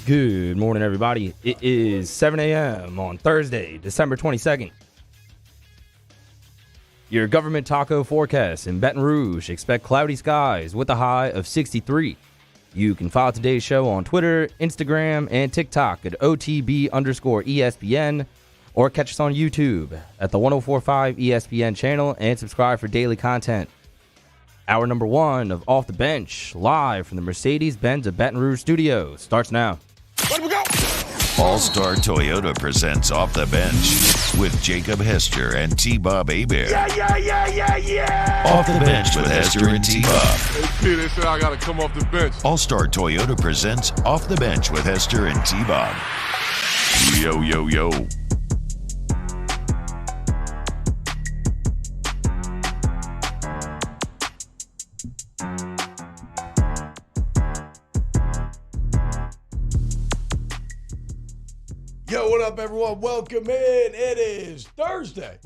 Good morning, everybody. It is 7 a.m. on Thursday, December 22nd. Your government taco forecast in Baton Rouge. Expect cloudy skies with a high of 63. You can follow today's show on Twitter, Instagram, and TikTok at OTB_ESPN, or catch us on YouTube at the 1045 ESPN channel and subscribe for daily content. Hour number one of Off the Bench, live from the Mercedes-Benz of Baton Rouge studios, starts now. Let we go! All-Star Toyota presents Off the Bench with Jacob Hester and T-Bob Hebert. Yeah! Off the Bench with Hester and T-Bob. Hey, they said I gotta come off the bench. All-Star Toyota presents Off the Bench with Hester and T-Bob. Yo. Yo, what up, everyone? Welcome in. It is Thursday,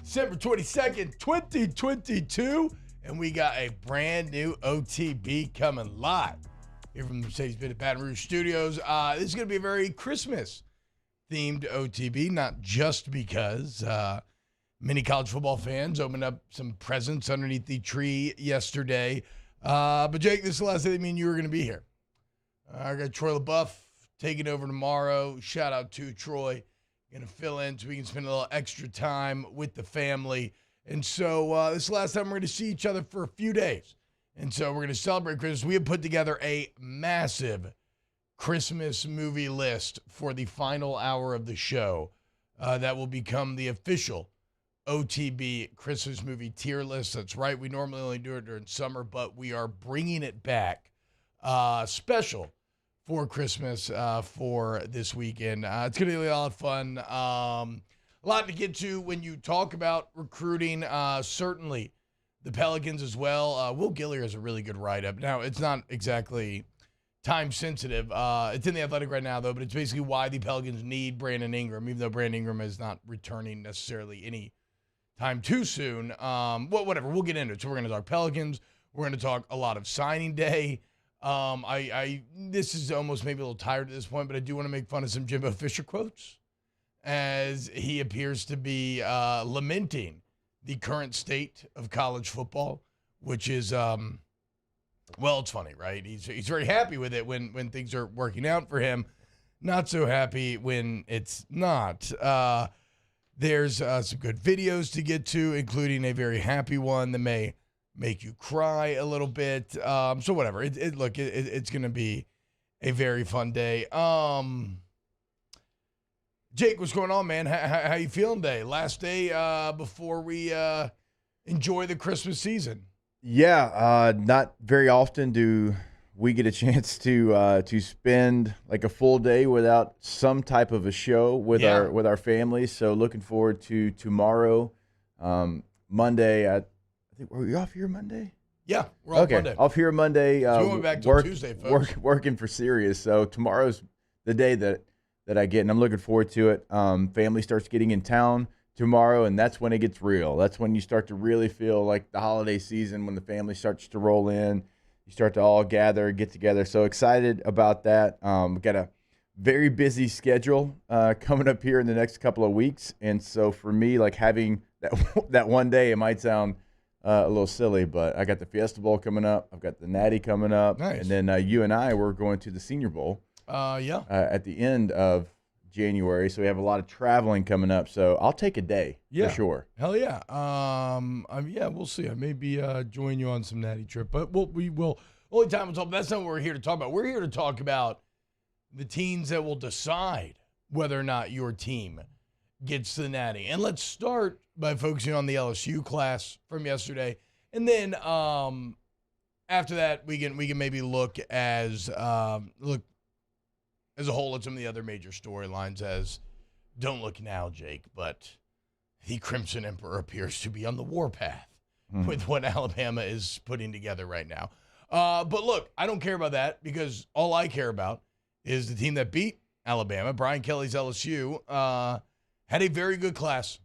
December 22nd, 2022, and we got a brand new OTB coming live here from the Mercedes-Benz Baton Rouge studios. This is going to be a very Christmas-themed OTB, not just because many college football fans opened up some presents underneath the tree yesterday. But, Jake, this is the last day that me and you were going to be here. I got Troy LaBeouf taking over tomorrow. Shout out to Troy. Going to fill in so we can spend a little extra time with the family. And so this is the last time we're going to see each other for a few days. And so we're going to celebrate Christmas. We have put together a massive Christmas movie list for the final hour of the show that will become the official OTB Christmas movie tier list. That's right. We normally only do it during summer, but we are bringing it back special for Christmas for this weekend. It's going to be a lot of fun. A lot to get to when you talk about recruiting. Certainly the Pelicans as well. Will Gillier has a really good write-up. Now, it's not exactly time-sensitive. It's in The Athletic right now, though, but it's basically why the Pelicans need Brandon Ingram, even though Brandon Ingram is not returning necessarily any time too soon. Whatever. We'll get into it. So we're going to talk Pelicans. We're going to talk a lot of signing day. This is almost maybe a little tired at this point, but I do want to make fun of some Jimbo Fisher quotes as he appears to be lamenting the current state of college football, which is, well, it's funny, right? He's very happy with it when things are working out for him. Not so happy when it's not. There's some good videos to get to, including a very happy one that may make you cry a little bit. So whatever. It's going to be a very fun day. Jake, what's going on, man? How you feeling today? Last day before we enjoy the Christmas season. Yeah, not very often do we get a chance to spend like a full day without some type of a show with our families. So looking forward to tomorrow, Monday. I think, were we off here Monday? Yeah, we're off Monday. Off here Monday. So we went back to Tuesday, folks. Working for Sirius. So tomorrow's the day that I get, and I'm looking forward to it. Family starts getting in town tomorrow, and that's when it gets real. That's when you start to really feel like the holiday season, when the family starts to roll in. You start to all gather, get together. So excited about that. We've got a very busy schedule coming up here in the next couple of weeks. And so for me, like having that one day, it might sound a little silly, but I got the Fiesta Bowl coming up. I've got the Natty coming up. Nice. And then you and I, we're going to the Senior Bowl at the end of January. So we have a lot of traveling coming up. So I'll take a day for sure. Hell yeah. We'll see. I may be joining you on some Natty trip, but we will. Only time we'll talk. That's not what we're here to talk about. We're here to talk about the teams that will decide whether or not your team gets to the Natty. And let's start by focusing on the LSU class from yesterday, and then after that we can maybe look as a whole at some of the other major storylines. As don't look now, Jake, but the Crimson Emperor appears to be on the warpath with what Alabama is putting together right now. But look, I don't care about that, because all I care about is the team that beat Alabama. Brian Kelly's LSU had a very good class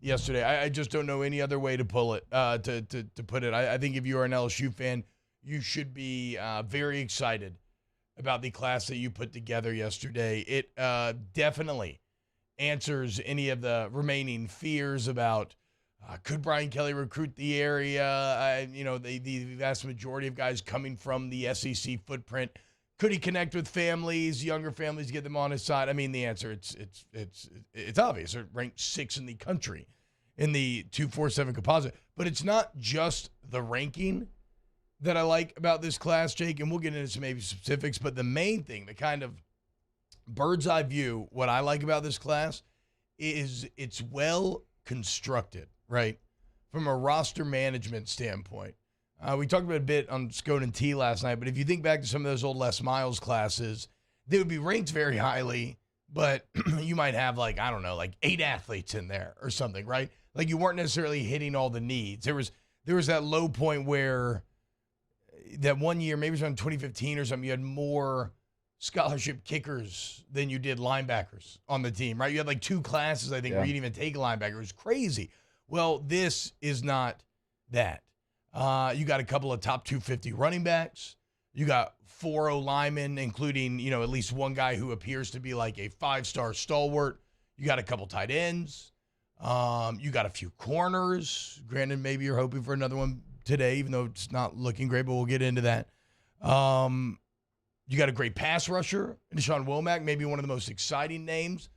yesterday. I just don't know any other way to pull it, to put it. I think if you are an LSU fan, you should be very excited about the class that you put together yesterday. It definitely answers any of the remaining fears about could Brian Kelly recruit the area? The vast majority of guys coming from the SEC footprint. Could he connect with families, younger families, get them on his side? I mean, the answer it's obvious. They're ranked 6th in the country in the 247 composite, but it's not just the ranking that I like about this class, Jake, and we'll get into some maybe specifics, but the main thing, the kind of bird's eye view, what I like about this class is it's well constructed, right? From a roster management standpoint. We talked about it a bit on Scone and T last night, but if you think back to some of those old Les Miles classes, they would be ranked very highly, but you might have like 8 athletes in there or something, right? Like you weren't necessarily hitting all the needs. There was that low point where that one year, maybe it was around 2015 or something, you had more scholarship kickers than you did linebackers on the team, right? You had like 2 classes, I think, where you didn't even take a linebacker. It was crazy. Well, this is not that. You got a couple of top 250 running backs. You got 4 O-linemen, including, at least one guy who appears to be like a 5-star stalwart. You got a couple tight ends. You got a few corners. Granted, maybe you're hoping for another one today, even though it's not looking great, but we'll get into that. You got a great pass rusher, Deshaun Womack, maybe one of the most exciting names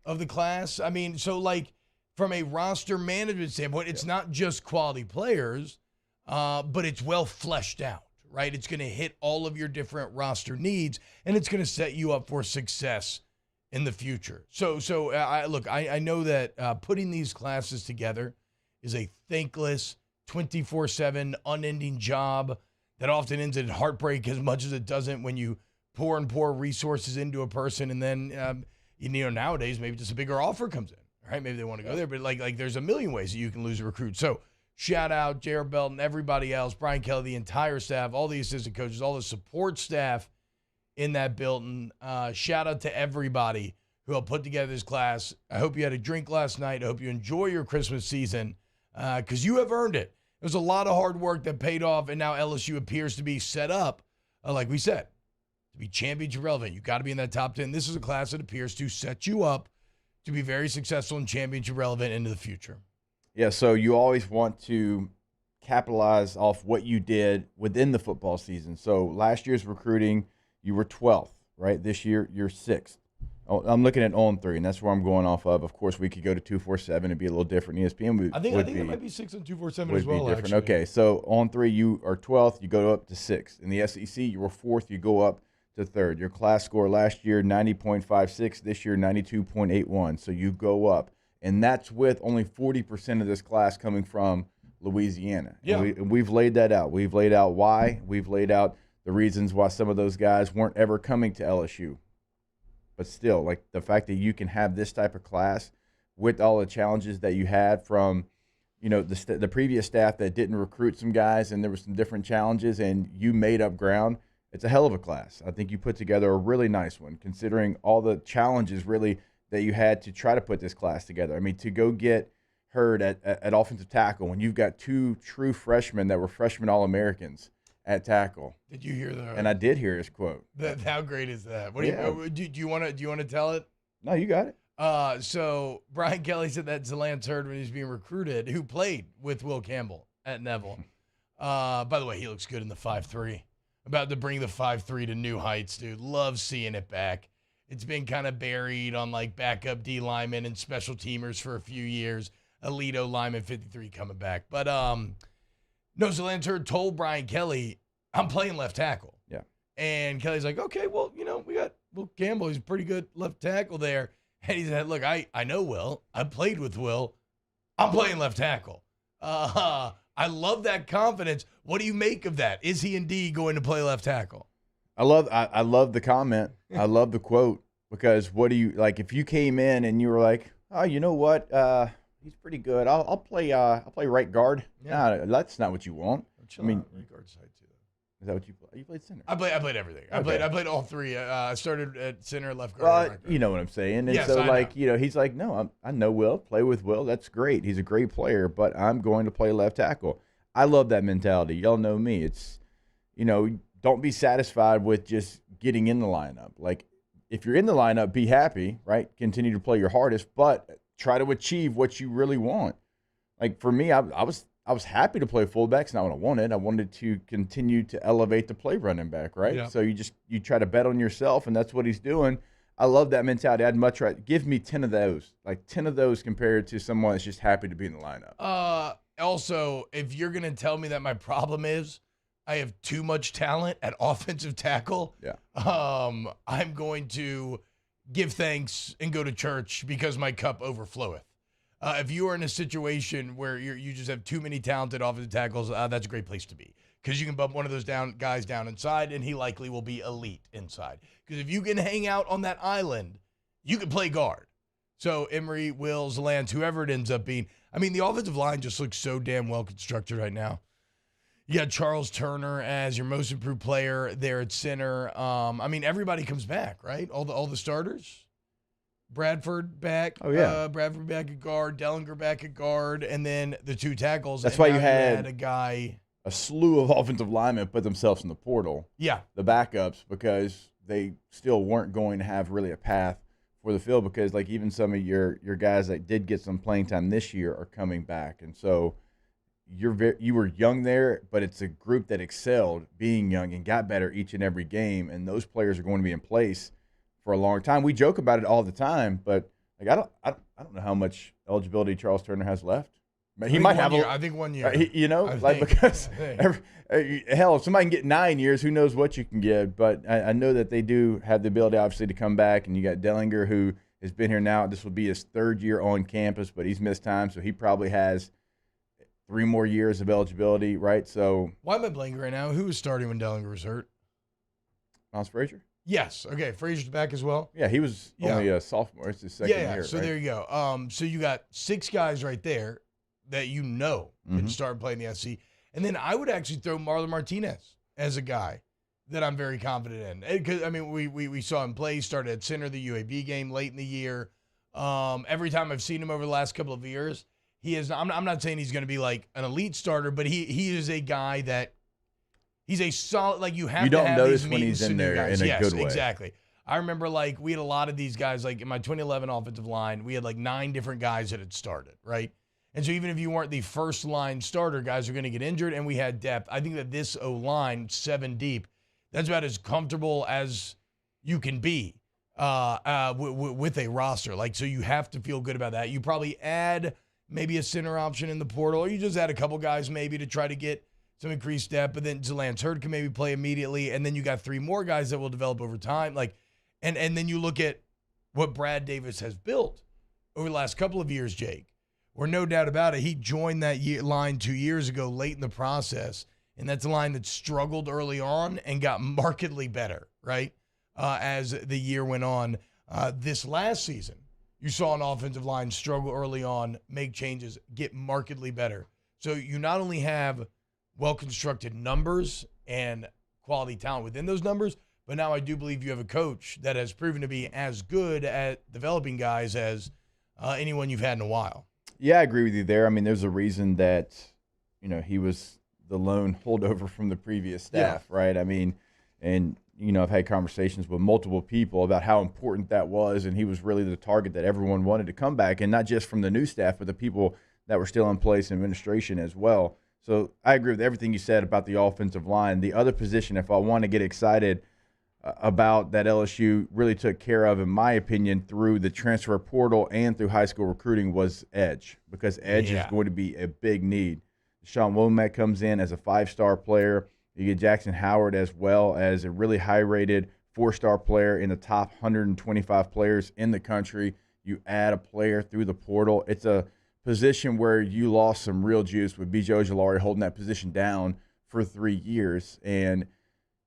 of the class. I mean, so like from a roster management standpoint, it's not just quality players, but it's well fleshed out, right? It's going to hit all of your different roster needs, and it's going to set you up for success in the future. So I know that putting these classes together is a thankless, 24/7 unending job that often ends in heartbreak as much as it doesn't when you pour resources into a person and then nowadays maybe just a bigger offer comes in, right? Maybe they want to go there, but like there's a million ways that you can lose a recruit. So shout out Jared Belton, everybody else, Brian Kelly, the entire staff, all the assistant coaches, all the support staff in that building. Shout out to everybody who helped put together this class. I hope you had a drink last night. I hope you enjoy your Christmas season because you have earned it. It was a lot of hard work that paid off, and now LSU appears to be set up, like we said, to be championship relevant. You got to be in that top 10. This is a class that appears to set you up to be very successful and championship relevant into the future. Yeah, so you always want to capitalize off what you did within the football season. So last year's recruiting, you were 12th, right? This year, you're 6th. Oh, I'm looking at 0-3, and that's where I'm going off of. Of course, we could go to 247 and be a little different. ESPN I think it might be 6 and 247 as well, actually. Okay, so 0-3, you are 12th, you go up to 6th. In the SEC, you were 4th, you go up to 3rd. Your class score last year, 90.56. This year, 92.81. So you go up. And that's with only 40% of this class coming from Louisiana. Yeah. And we've laid that out. We've laid out why. We've laid out the reasons why some of those guys weren't ever coming to LSU. But still, like the fact that you can have this type of class with all the challenges that you had from, the previous staff that didn't recruit some guys and there were some different challenges and you made up ground, it's a hell of a class. I think you put together a really nice one considering all the challenges really that you had to try to put this class together. I mean, to go get Hurd at offensive tackle when you've got 2 true freshmen that were freshman All-Americans at tackle. Did you hear that? And I did hear his quote. How great is that? What do you want to tell it? No, you got it. So Brian Kelly said that Zalance Hurd, when he was being recruited, who played with Will Campbell at Neville. By the way, he looks good in the 5'3". About to bring the 5'3" to new heights, dude. Love seeing it back. It's been kind of buried on like backup D linemen and special teamers for a few years. Alito lineman 53 coming back. But no, Zalance Hurd told Brian Kelly, I'm playing left tackle. Yeah. And Kelly's like, okay, well, we got Will Campbell. He's a pretty good left tackle there. And he said, look, I know Will. I played with Will. I'm playing left tackle. I love that confidence. What do you make of that? Is he indeed going to play left tackle? I love the comment. I love the quote because what do you like if you came in and you were like, oh, you know what? He's pretty good. I'll play right guard. Yeah. Nah, that's not what you want. I mean, right guard side too. Is that what you play? You played center. I played everything. Okay. I played all 3. I started at center, left guard. Right guard. You know what I'm saying. And yes, so he's like, no, I know Will. Play with Will. That's great. He's a great player, but I'm going to play left tackle. I love that mentality. Y'all know me. It's, don't be satisfied with just getting in the lineup. Like, if you're in the lineup, be happy, right? Continue to play your hardest, but try to achieve what you really want. Like, for me, I was happy to play fullback. It's not what I wanted. I wanted to continue to elevate the play running back, right? Yeah. So you try to bet on yourself, and that's what he's doing. I love that mentality. I'd much rather give me 10 of those, like 10 of those compared to someone that's just happy to be in the lineup. Also, if you're going to tell me that my problem is I have too much talent at offensive tackle, Yeah. I'm going to give thanks and go to church because my cup overfloweth. If you are in a situation where you just have too many talented offensive tackles, that's a great place to be because you can bump one of those guys down inside, and he likely will be elite inside. Because if you can hang out on that island, you can play guard. So Emery, Wills, Lance, whoever it ends up being. I mean, the offensive line just looks so damn well constructed right now. You got Charles Turner as your most improved player there at center. I mean, everybody comes back, right? All the starters. Bradford back. Oh, yeah. Bradford back at guard. Dellinger back at guard. And then the two tackles. That's and why now you had a guy. A slew of offensive linemen put themselves in the portal. Yeah. The backups, because they still weren't going to have really a path for the field, because like even some of your guys that did get some playing time this year are coming back. And so you were young there, but it's a group that excelled being young and got better each and every game, and those players are going to be in place for a long time. We joke about it all the time, but like I don't know how much eligibility Charles Turner has left. But he might have I think 1 year. Because hell, if somebody can get 9 years, who knows what you can get. But I know that they do have the ability, obviously, to come back. And you got Dellinger, who has been here now. This will be his third year on campus, but he's missed time, so he probably has 3 more years of eligibility, right? So why am I blanking right now? Who was starting when Dellinger was hurt? Miles Frazier? Yes. Okay. Frazier's back as well. Yeah, he was only a sophomore. It's his second year. So right? there you go. So you got 6 guys right there that can start playing the SC. And then I would actually throw Marlon Martinez as a guy that I'm very confident in. Because, I mean, we saw him play. He started at center of the UAB game late in the year. Every time I've seen him over the last couple of years, he is. I'm not saying he's going to be like an elite starter, but he is a guy that he's a solid. Like you have. You don't to have notice these when he's in there guys. in a good way. Exactly. I remember like we had a lot of these guys. Like in my 2011 offensive line, we had like 9 different guys that had started, right? And so even if you weren't the first line starter, guys are going to get injured, and we had depth. I think that this O-line, 7 deep, that's about as comfortable as you can be with a roster. Like, so you have to feel good about that. You probably add maybe a center option in the portal, or you just add a couple guys maybe to try to get some increased depth, but then Lance Hurd can maybe play immediately, and then you got 3 more guys that will develop over time. Like, and then you look at what Brad Davis has built over the last couple of years, Jake. Or no doubt about it, he joined that line 2 years ago late in the process, and that's a line that struggled early on and got markedly better, right, as the year went on. This last season, you saw an offensive line struggle early on, make changes, get markedly better. So you not only have well-constructed numbers and quality talent within those numbers, but now I do believe you have a coach that has proven to be as good at developing guys as anyone you've had in a while. Yeah, I agree with you there. I mean, there's a reason that, he was the lone holdover from the previous staff, right? I mean, and, I've had conversations with multiple people about how important that was, and he was really the target that everyone wanted to come back, and not just from the new staff, but the people that were still in place in administration as well. So I agree with everything you said about the offensive line. The other position, if I want to get excited about that LSU really took care of, in my opinion, through the transfer portal and through high school recruiting, was edge, because edge is going to be a big need. Sean Womack comes in as a 5-star player. You get Jackson Howard as well as a really high-rated 4-star player in the top 125 players in the country. You add a player through the portal. It's a position where you lost some real juice with B.J. Ojulari holding that position down for 3 years, and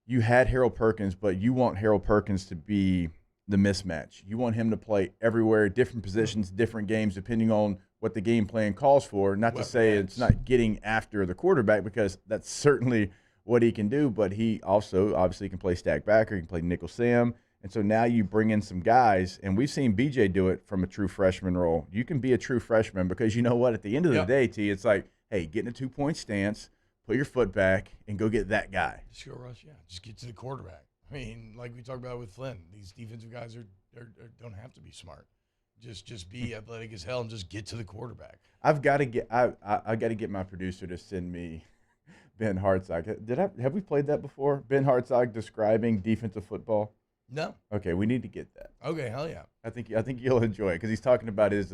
you had Harold Perkins, but you want Harold Perkins to be the mismatch. You want him to play everywhere, different positions, different games, depending on what the game plan calls for. Not to say it's not getting after the quarterback, because that's certainly what he can do, but he also obviously can play stack backer, he can play nickel Sam. And so now you bring in some guys, and we've seen BJ do it from a true freshman role. You can be a true freshman because you know what? At the end of the day, T, it's like, hey, get in a 2-point stance, put your foot back, and go get that guy. Just go rush, just get to the quarterback. I mean, like we talked about with Flynn, these defensive guys don't have to be smart. Just be athletic as hell and just get to the quarterback. I've got to get I got to get my producer to send me Ben Hartzog. Have we played that before? Ben Hartzog describing defensive football. No. Okay, we need to get that. Okay, hell yeah. I think you'll enjoy it because he's talking about his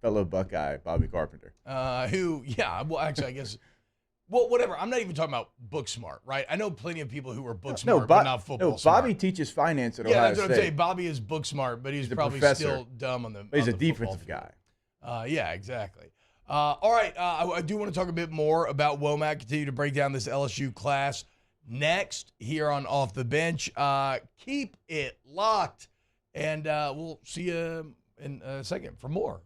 fellow Buckeye, Bobby Carpenter. Well, actually, I guess. Well, whatever. I'm not even talking about book smart, right? I know plenty of people who are book smart, but not football smart. Bobby teaches finance at Ohio State. Yeah, that's what I'm saying. Bobby is book smart, but he's probably still dumb on the. But he's a defensive guy. Yeah, exactly. All right, I do want to talk a bit more about Womack. Continue to break down this LSU class next here on Off the Bench. Keep it locked, and we'll see you in a second for more.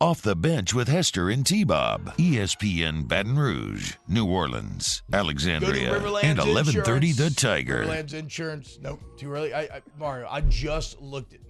Off the Bench with Hester and T-Bob. ESPN Baton Rouge, New Orleans, Alexandria, and 1130 The Tiger. Riverlands Insurance. Nope, too early. Mario, I just looked at.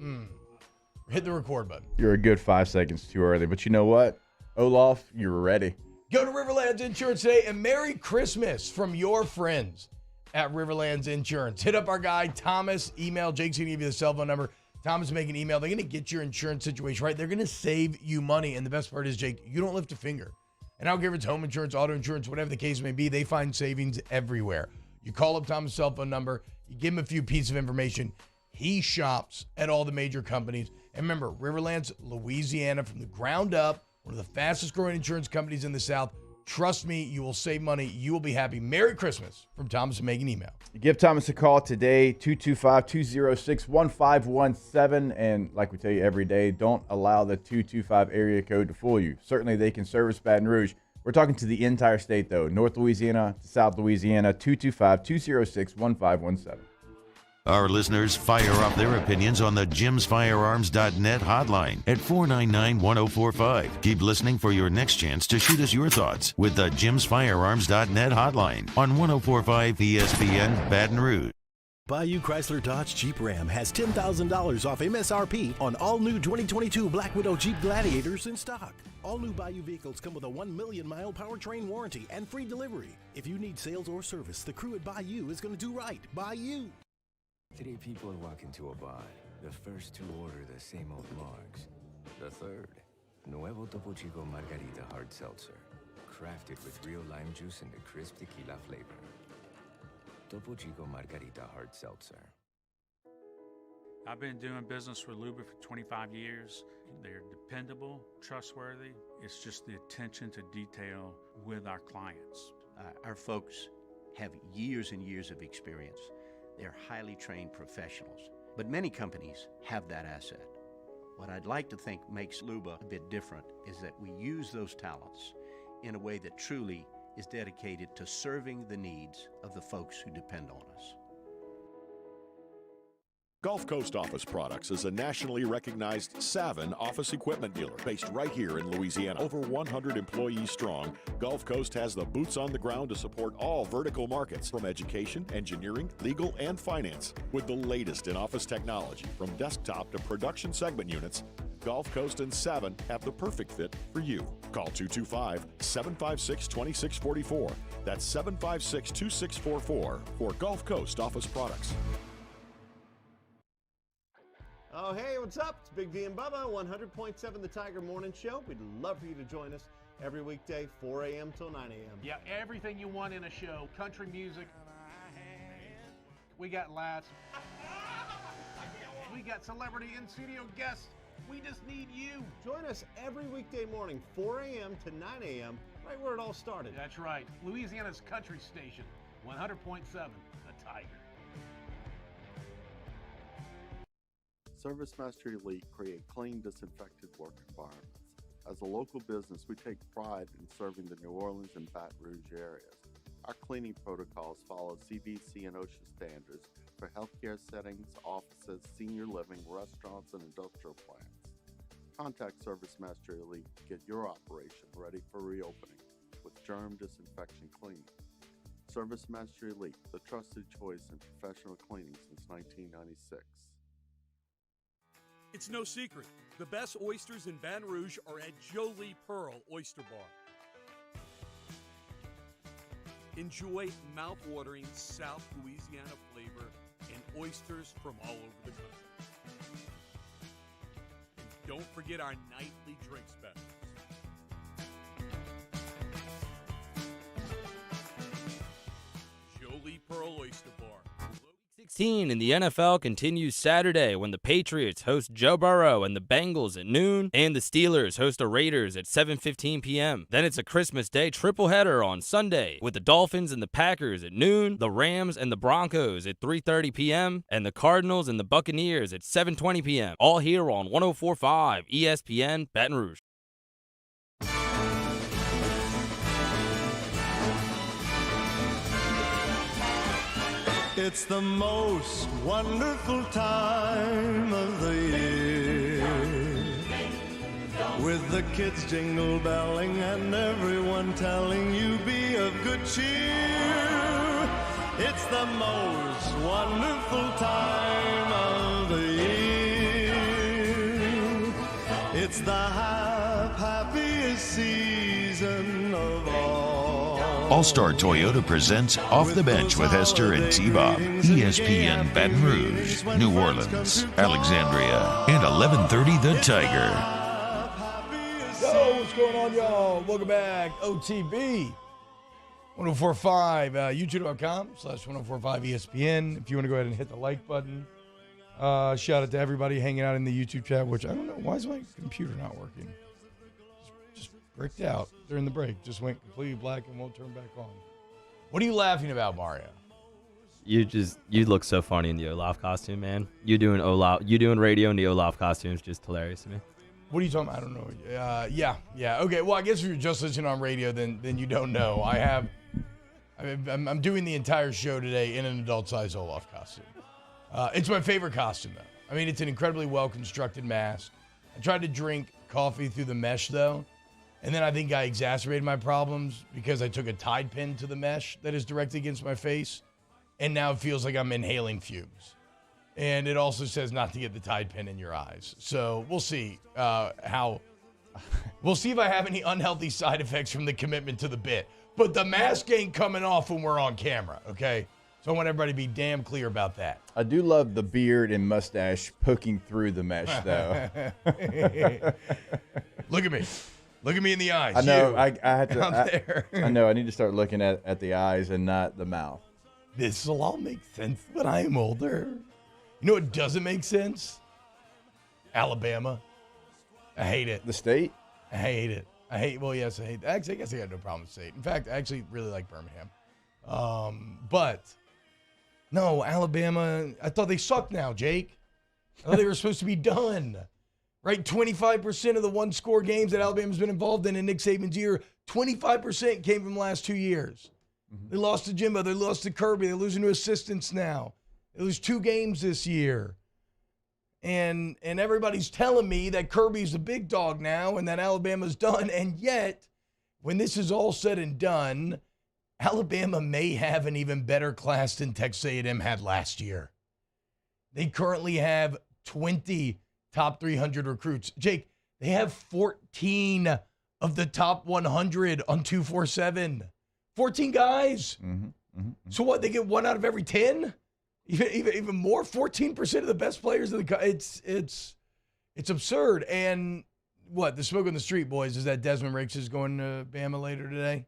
Hit the record button. You're a good 5 seconds too early, but you know what? Olaf, you're ready. Go to Riverlands Insurance today and Merry Christmas from your friends at Riverlands Insurance. Hit up our guy, Thomas. Email. Jake's going to give you the cell phone number. Thomas, make an email. They're going to get your insurance situation right. They're going to save you money. And the best part is, Jake, you don't lift a finger. And I don't care if it's home insurance, auto insurance, whatever the case may be, they find savings everywhere. You call up Thomas' cell phone number. You give him a few pieces of information. He shops at all the major companies. And remember, Riverlands, Louisiana, from the ground up, one of the fastest growing insurance companies in the South. Trust me, you will save money. You will be happy. Merry Christmas from Thomas and Megan email. Give Thomas a call today, 225-206-1517. And like we tell you every day, don't allow the 225 area code to fool you. Certainly they can service Baton Rouge. We're talking to the entire state, though. North Louisiana to South Louisiana, 225-206-1517. Our listeners fire off their opinions on the jimsfirearms.net hotline at 499-1045. Keep listening for your next chance to shoot us your thoughts with the jimsfirearms.net hotline on 1045 ESPN Baton Rouge. Bayou Chrysler Dodge Jeep Ram has $10,000 off MSRP on all new 2022 Black Widow Jeep Gladiators in stock. All new Bayou vehicles come with a 1 million mile powertrain warranty and free delivery. If you need sales or service, the crew at Bayou is going to do right by you. Today people walk into a bar. The first two order the same old margs. The third, Nuevo Topo Chico Margarita Hard Seltzer. Crafted with real lime juice and a crisp tequila flavor. Topo Chico Margarita Hard Seltzer. I've been doing business with Luba for 25 years. They're dependable, trustworthy. It's just the attention to detail with our clients. Our folks have years and years of experience. They're highly trained professionals, but many companies have that asset. What I'd like to think makes Luba a bit different is that we use those talents in a way that truly is dedicated to serving the needs of the folks who depend on us. Gulf Coast Office Products is a nationally recognized Savin office equipment dealer based right here in Louisiana. Over 100 employees strong, Gulf Coast has the boots on the ground to support all vertical markets from education, engineering, legal, and finance. With the latest in office technology from desktop to production segment units, Gulf Coast and Savin have the perfect fit for you. Call 225-756-2644. That's 756-2644 for Gulf Coast Office Products. Oh, hey, what's up? It's Big D and Bubba, 100.7 The Tiger Morning Show. We'd love for you to join us every weekday, 4 a.m. till 9 a.m. Yeah, everything you want in a show. Country music. We got laughs. We got celebrity in-studio guests. We just need you. Join us every weekday morning, 4 a.m. to 9 a.m., right where it all started. That's right. Louisiana's country station, 100.7 The Tiger. Service Master Elite create clean, disinfected work environments. As a local business, we take pride in serving the New Orleans and Baton Rouge areas. Our cleaning protocols follow CDC and OSHA standards for healthcare settings, offices, senior living, restaurants, and industrial plants. Contact Service Master Elite to get your operation ready for reopening with germ disinfection cleaning. Service Master Elite, the trusted choice in professional cleaning since 1996. It's no secret, the best oysters in Baton Rouge are at Jolie Pearl Oyster Bar. Enjoy mouth-watering South Louisiana flavor and oysters from all over the country. And don't forget our nightly drink specials. Jolie Pearl Oyster Bar. 16 in the NFL continues Saturday when the Patriots host Joe Burrow and the Bengals at noon, and the Steelers host the Raiders at 7:15 p.m. Then it's a Christmas Day tripleheader on Sunday with the Dolphins and the Packers at noon, the Rams and the Broncos at 3:30 p.m., and the Cardinals and the Buccaneers at 7:20 p.m. All here on 104.5 ESPN Baton Rouge. It's the most wonderful time of the year, with the kids jingle belling and everyone telling you be of good cheer. It's the most wonderful time of the year. It's the happiest season of all. All-Star Toyota presents Off the Bench with Hester and T-Bob. ESPN Baton Rouge, New Orleans, Alexandria, and 1130 The Tiger. Yo, what's going on, y'all? Welcome back. OTB 1045, youtube.com/1045 ESPN. If you want to go ahead and hit the like button. Shout out to everybody hanging out in the YouTube chat, which I don't know. Why is my computer not working? Just bricked out during the break. Just went completely black and won't turn back on. What are you laughing about, Mario? You look so funny in the Olaf costume, man. You doing radio in the Olaf costume is just hilarious to me. What are you talking about? I don't know. Yeah. Okay. Well, I guess if you're just listening on radio, then you don't know. I'm doing the entire show today in an adult-sized Olaf costume. It's my favorite costume, though. I mean, it's an incredibly well-constructed mask. I tried to drink coffee through the mesh, though, and then I think I exacerbated my problems because I took a Tide pin to the mesh that is directly against my face, and now it feels like I'm inhaling fumes. And it also says not to get the Tide pin in your eyes. So we'll see we'll see if I have any unhealthy side effects from the commitment to the bit. But the mask ain't coming off when we're on camera, okay? So I want everybody to be damn clear about that. I do love the beard and mustache poking through the mesh, though. Look at me. Look at me in the eyes. I know. You, I had to. there. I know. I need to start looking at the eyes and not the mouth. This will all make sense when I am older. You know what doesn't make sense? Alabama. I hate it. The state? I hate it. Yes, I hate it. Actually, I guess I got no problem with state. In fact, I actually really like Birmingham. But no, Alabama, I thought they sucked now, Jake. I thought they were supposed to be done. Right? 25% of the one-score games that Alabama's been involved in Nick Saban's year, 25% came from the last 2 years. Mm-hmm. They lost to Jimbo. They lost to Kirby. They're losing to assistants now. They lose 2 games this year. And everybody's telling me that Kirby's the big dog now and that Alabama's done. And yet, when this is all said and done, Alabama may have an even better class than Texas A&M had last year. They currently have 20 top 300 recruits. Jake, they have 14 of the top 100 on 247. 14 guys. Mm-hmm. So what, they get 1 out of every 10? Even more? 14% of the best players in the it's absurd. And what, the smoke on the street, boys, is that Desmond Ricks is going to Bama later today.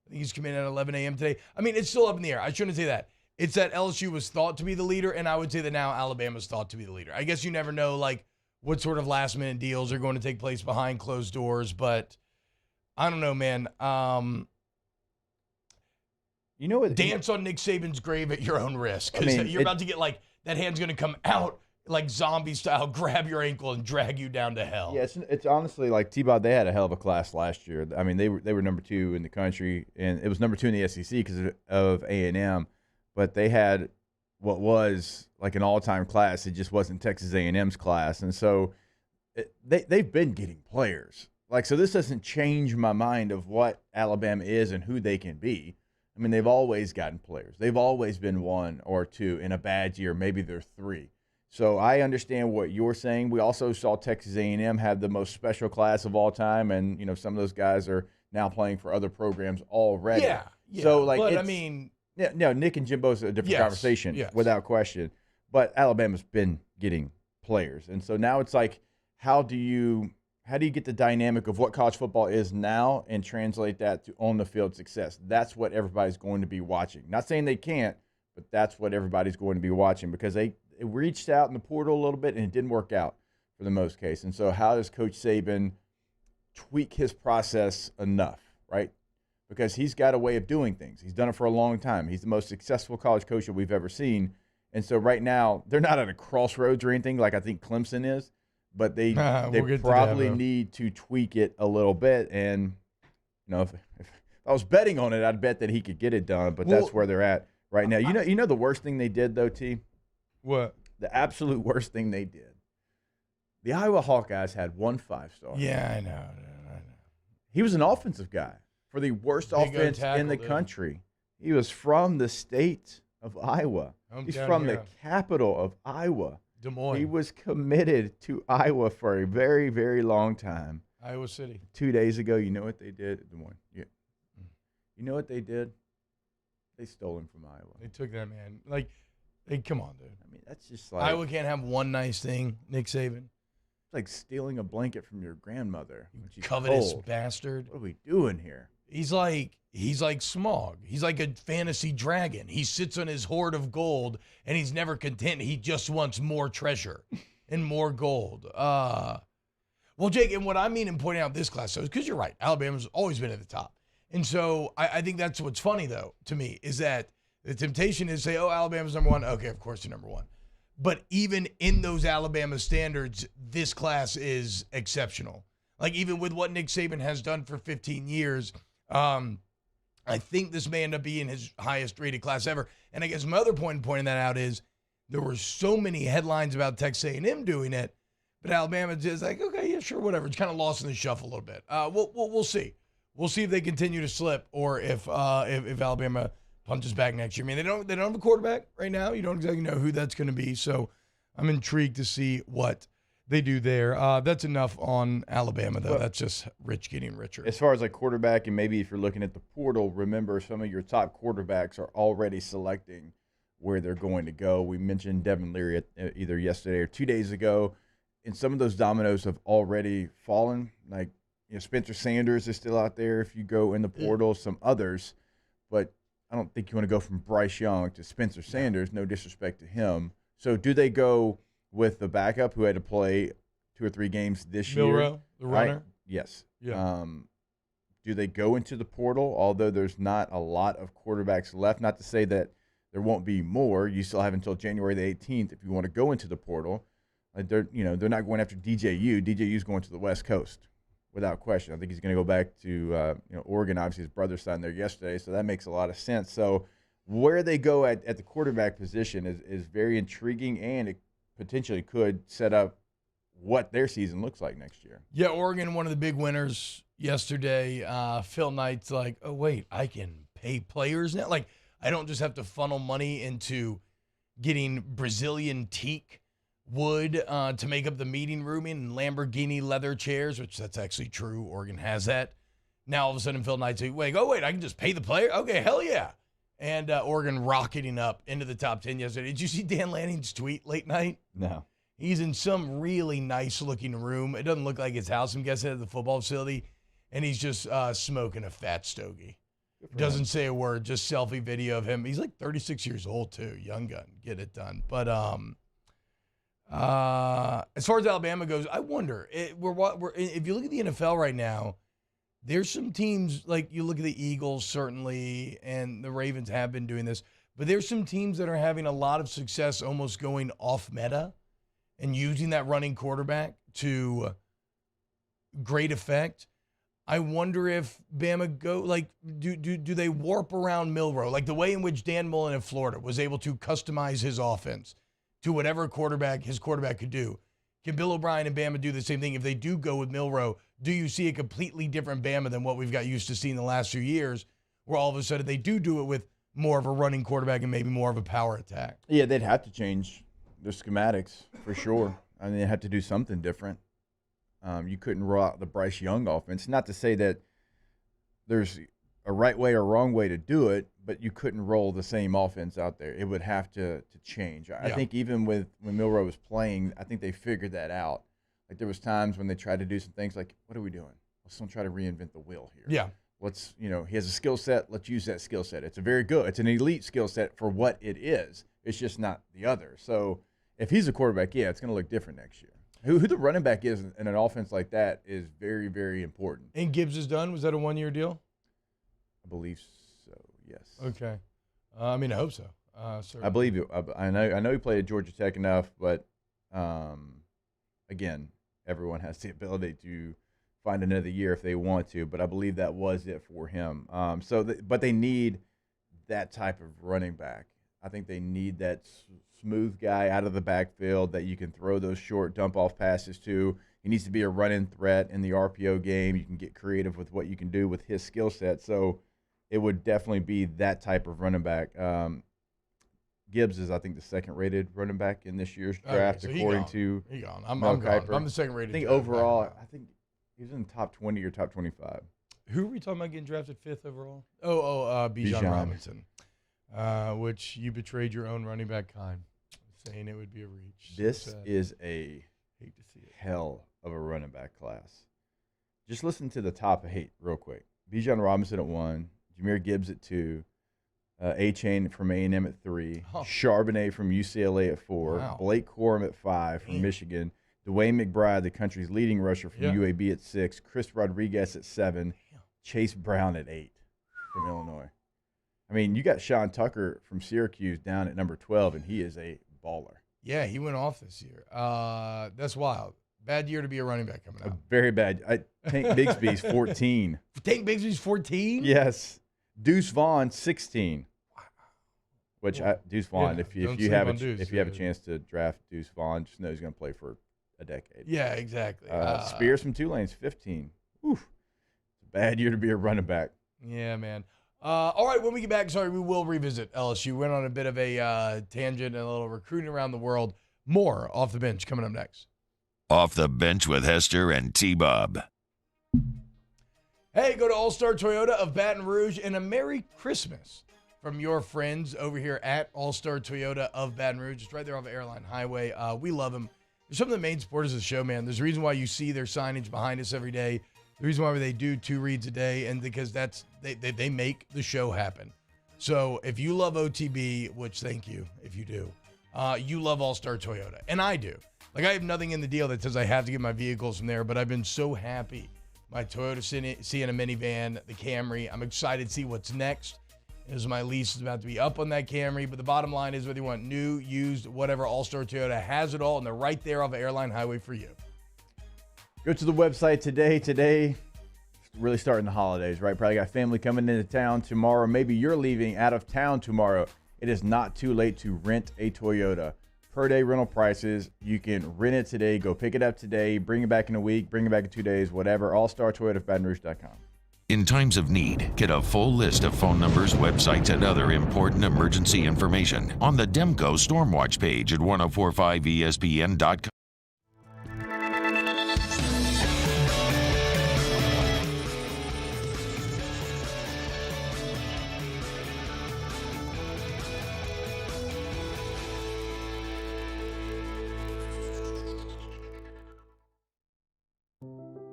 I think he's coming in at 11 a.m. today. I mean, it's still up in the air. I shouldn't say that. It's that LSU was thought to be the leader, and I would say that now Alabama's thought to be the leader. I guess you never know, like, what sort of last-minute deals are going to take place behind closed doors, but I don't know, man. You know what? Dance on Nick Saban's grave at your own risk, because you're about to get, like, that hand's going to come out like zombie style, grab your ankle and drag you down to hell. Yeah, it's honestly like T-Bob. They had a hell of a class last year. I mean, they were number 2 in the country, and it was number 2 in the SEC because of A&M. But they had what was like an all-time class. It just wasn't Texas A&M's class, and so they've been getting players. Like, so this doesn't change my mind of what Alabama is and who they can be. I mean, they've always gotten players. They've always been 1 or 2 in a bad year. Maybe they're 3. So I understand what you're saying. We also saw Texas A&M have the most special class of all time, and some of those guys are now playing for other programs already. Yeah, So, like, but I it's- mean, Yeah, no, Nick and Jimbo's a different Yes, conversation, yes. without question. But Alabama's been getting players, and so now it's like, how do you get the dynamic of what college football is now and translate that to on the field success? That's what everybody's going to be watching. Not saying they can't, but that's what everybody's going to be watching because they reached out in the portal a little bit and it didn't work out for the most case. And so, how does Coach Saban tweak his process enough, right? Because he's got a way of doing things. He's done it for a long time. He's the most successful college coach that we've ever seen. And so right now, they're not at a crossroads or anything like I think Clemson is, but they probably need to tweak it a little bit. And, if I was betting on it, I'd bet that he could get it done, but that's where they're at right now. You know the worst thing they did, though, T? What? The absolute worst thing they did. The Iowa Hawkeyes had 1 5-star. Yeah, I know. He was an offensive guy for the worst offense in the country. He was from the state of Iowa. He's from the capital of Iowa. Des Moines. He was committed to Iowa for a very, very long time. Iowa City. 2 days ago, you know what they did? Des Moines. Yeah. You know what they did? They stole him from Iowa. They took that man. Like, hey, come on, dude. I mean, that's just like Iowa can't have one nice thing, Nick Saban. It's like stealing a blanket from your grandmother. When she's Covetous cold. bastard. What are we doing here? He's like Smog. He's like a fantasy dragon. He sits on his hoard of gold, and he's never content. He just wants more treasure and more gold. Well, Jake, and what I mean in pointing out this class, so because you're right, Alabama's always been at the top. And so I think that's what's funny, though, to me, is that the temptation is to say, oh, Alabama's number one. Okay, of course they're number one. But even in those Alabama standards, this class is exceptional. Like, even with what Nick Saban has done for 15 years, I think this may end up being his highest rated class ever. And I guess my other point in pointing that out is there were so many headlines about Texas A&M doing it, but Alabama just like, okay, yeah, sure, whatever. It's kind of lost in the shuffle a little bit. We'll see. We'll see if they continue to slip or if Alabama punches back next year. I mean, they don't have a quarterback right now. You don't exactly know who that's going to be. So I'm intrigued to see what they do there. That's enough on Alabama, though. That's just Rich getting richer. As far as like quarterback, and maybe if you're looking at the portal, remember some of your top quarterbacks are already selecting where they're going to go. We mentioned Devin Leary either yesterday or 2 days ago, and some of those dominoes have already fallen. Like, Spencer Sanders is still out there if you go in the portal, some others, but I don't think you want to go from Bryce Young to Spencer Sanders, no disrespect to him. So do they go with the backup who had to play 2 or 3 games this year? Milroe, the runner? Right? Yes. Yeah. Do they go into the portal, although there's not a lot of quarterbacks left? Not to say that there won't be more. You still have until January the 18th if you want to go into the portal. They're not going after DJU. DJU's going to the West Coast without question. I think he's going to go back to Oregon. Obviously, his brother signed there yesterday, so that makes a lot of sense. So where they go at the quarterback position is very intriguing, and it potentially could set up what their season looks like next year. Yeah, Oregon, one of the big winners yesterday. Phil Knight's like, oh, wait, I can pay players now? Like, I don't just have to funnel money into getting Brazilian teak wood to make up the meeting room in Lamborghini leather chairs, which that's actually true. Oregon has that. Now, all of a sudden, Phil Knight's like, wait, I can just pay the player? Okay, hell yeah. And Oregon rocketing up into the top 10 yesterday. Did you see Dan Lanning's tweet late night? No. He's in some really nice-looking room. It doesn't look like his house. I'm guessing at the football facility. And he's just smoking a fat stogie. Doesn't say a word, just selfie video of him. He's like 36 years old, too. Young gun. Get it done. But as far as Alabama goes, I wonder. If you look at the NFL right now, there's some teams, like you look at the Eagles, certainly, and the Ravens have been doing this, but there's some teams that are having a lot of success almost going off meta and using that running quarterback to great effect. I wonder if Bama do they warp around Milroe, like the way in which Dan Mullen in Florida was able to customize his offense to whatever his quarterback could do. Can Bill O'Brien and Bama do the same thing? If they do go with Milroe, do you see a completely different Bama than what we've got used to seeing the last few years, where all of a sudden they do it with more of a running quarterback and maybe more of a power attack? Yeah, they'd have to change their schematics for sure. I mean, they have to do something different. You couldn't roll out the Bryce Young offense. Not to say that there's a right way or wrong way to do it, but you couldn't roll the same offense out there. It would have to change. I think even when Milroe was playing, I think they figured that out. Like there was times when they tried to do some things like, what are we doing? Let's don't try to reinvent the wheel here. Yeah. Let's, he has a skill set. Let's use that skill set. It's it's an elite skill set for what it is. It's just not the other. So if he's a quarterback, it's going to look different next year. Who the running back is in an offense like that is very, very important. And Gibbs is done? Was that a one-year deal? I believe so, yes. Okay. I hope so. I believe it. I know he played at Georgia Tech enough, but again, everyone has the ability to find another year if they want to, but I believe that was it for him. But they need that type of running back. I think they need that smooth guy out of the backfield that you can throw those short dump-off passes to. He needs to be a run-in threat in the RPO game. You can get creative with what you can do with his skill set. So it would definitely be that type of running back. Gibbs is, I think, the second-rated running back in this year's draft, according to I'm Mel gone. Kiper. I'm the second-rated. I think overall, I think he was in the top 20 or top 25. Who are we talking about getting drafted 5th overall? Bijan Robinson, which you betrayed your own running back kind, saying it would be a reach. This is a hell of a running back class. Just listen to the top 8 real quick. Bijan Robinson at 1, Jahmyr Gibbs at 2, A-Chain from A&M at 3, Charbonnet from UCLA at 4, Blake Corum at 5 from Michigan, Dwayne McBride, the country's leading rusher from UAB at 6, Chris Rodriguez at 7, Chase Brown at 8 from Illinois. You got Sean Tucker from Syracuse down at number 12, and he is a baller. Yeah, he went off this year. That's wild. Bad year to be a running back coming out. Very bad. Tank Bigsby's 14. Tank Bigsby's 14? Yes. Deuce Vaughn 16. Which Deuce Vaughn, if you have a chance to draft Deuce Vaughn, just know he's going to play for a decade. Yeah, exactly. Spears from Tulane's 15. Oof. It's a bad year to be a running back. Yeah, man. All right, when we get back, we will revisit LSU. Went on a bit of a tangent and a little recruiting around the world. More Off the Bench coming up next. Off the Bench with Hester and T-Bob. Hey, go to All-Star Toyota of Baton Rouge and a Merry Christmas from your friends over here at All-Star Toyota of Baton Rouge. It's right there off of Airline Highway. We love them. They're some of the main supporters of the show, man. There's a reason why you see their signage behind us every day. The reason why they do 2 reads a day, and because they make the show happen. So if you love OTB, which thank you if you do, you love All-Star Toyota, and I do. I have nothing in the deal that says I have to get my vehicles from there, but I've been so happy. My Toyota Sienna minivan, the Camry. I'm excited to see what's next. As my lease is about to be up on that Camry, but the bottom line is whether you want new, used, whatever, All-Star Toyota has it all, and they're right there off of Airline Highway for you. Go to the website today. Today, really starting the holidays, right? Probably got family coming into town tomorrow. Maybe you're leaving out of town tomorrow. It is not too late to rent a Toyota. Per day rental prices. You can rent it today. Go pick it up today. Bring it back in a week. Bring it back in 2 days. Whatever. AllStarToyotaBatonRouge.com. In times of need, get a full list of phone numbers, websites, and other important emergency information on the Demco Stormwatch page at 1045ESPN.com.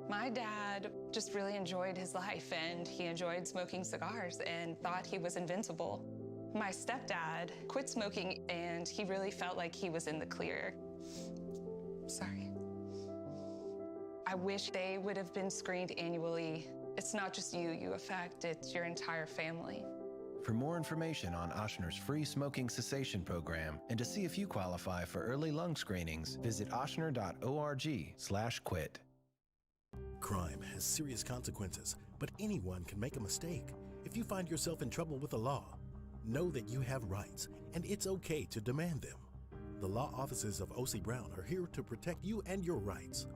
My dad just really enjoyed his life, and he enjoyed smoking cigars and thought he was invincible. My stepdad quit smoking, and he really felt like he was in the clear. Sorry. I wish they would have been screened annually. It's not just you affect, it's your entire family. For more information on Ochsner's free smoking cessation program and to see if you qualify for early lung screenings, visit ochsner.org/quit. Crime has serious consequences, but anyone can make a mistake. If you find yourself in trouble with the law, know that you have rights, and it's okay to demand them. The law offices of O.C. Brown are here to protect you and your rights.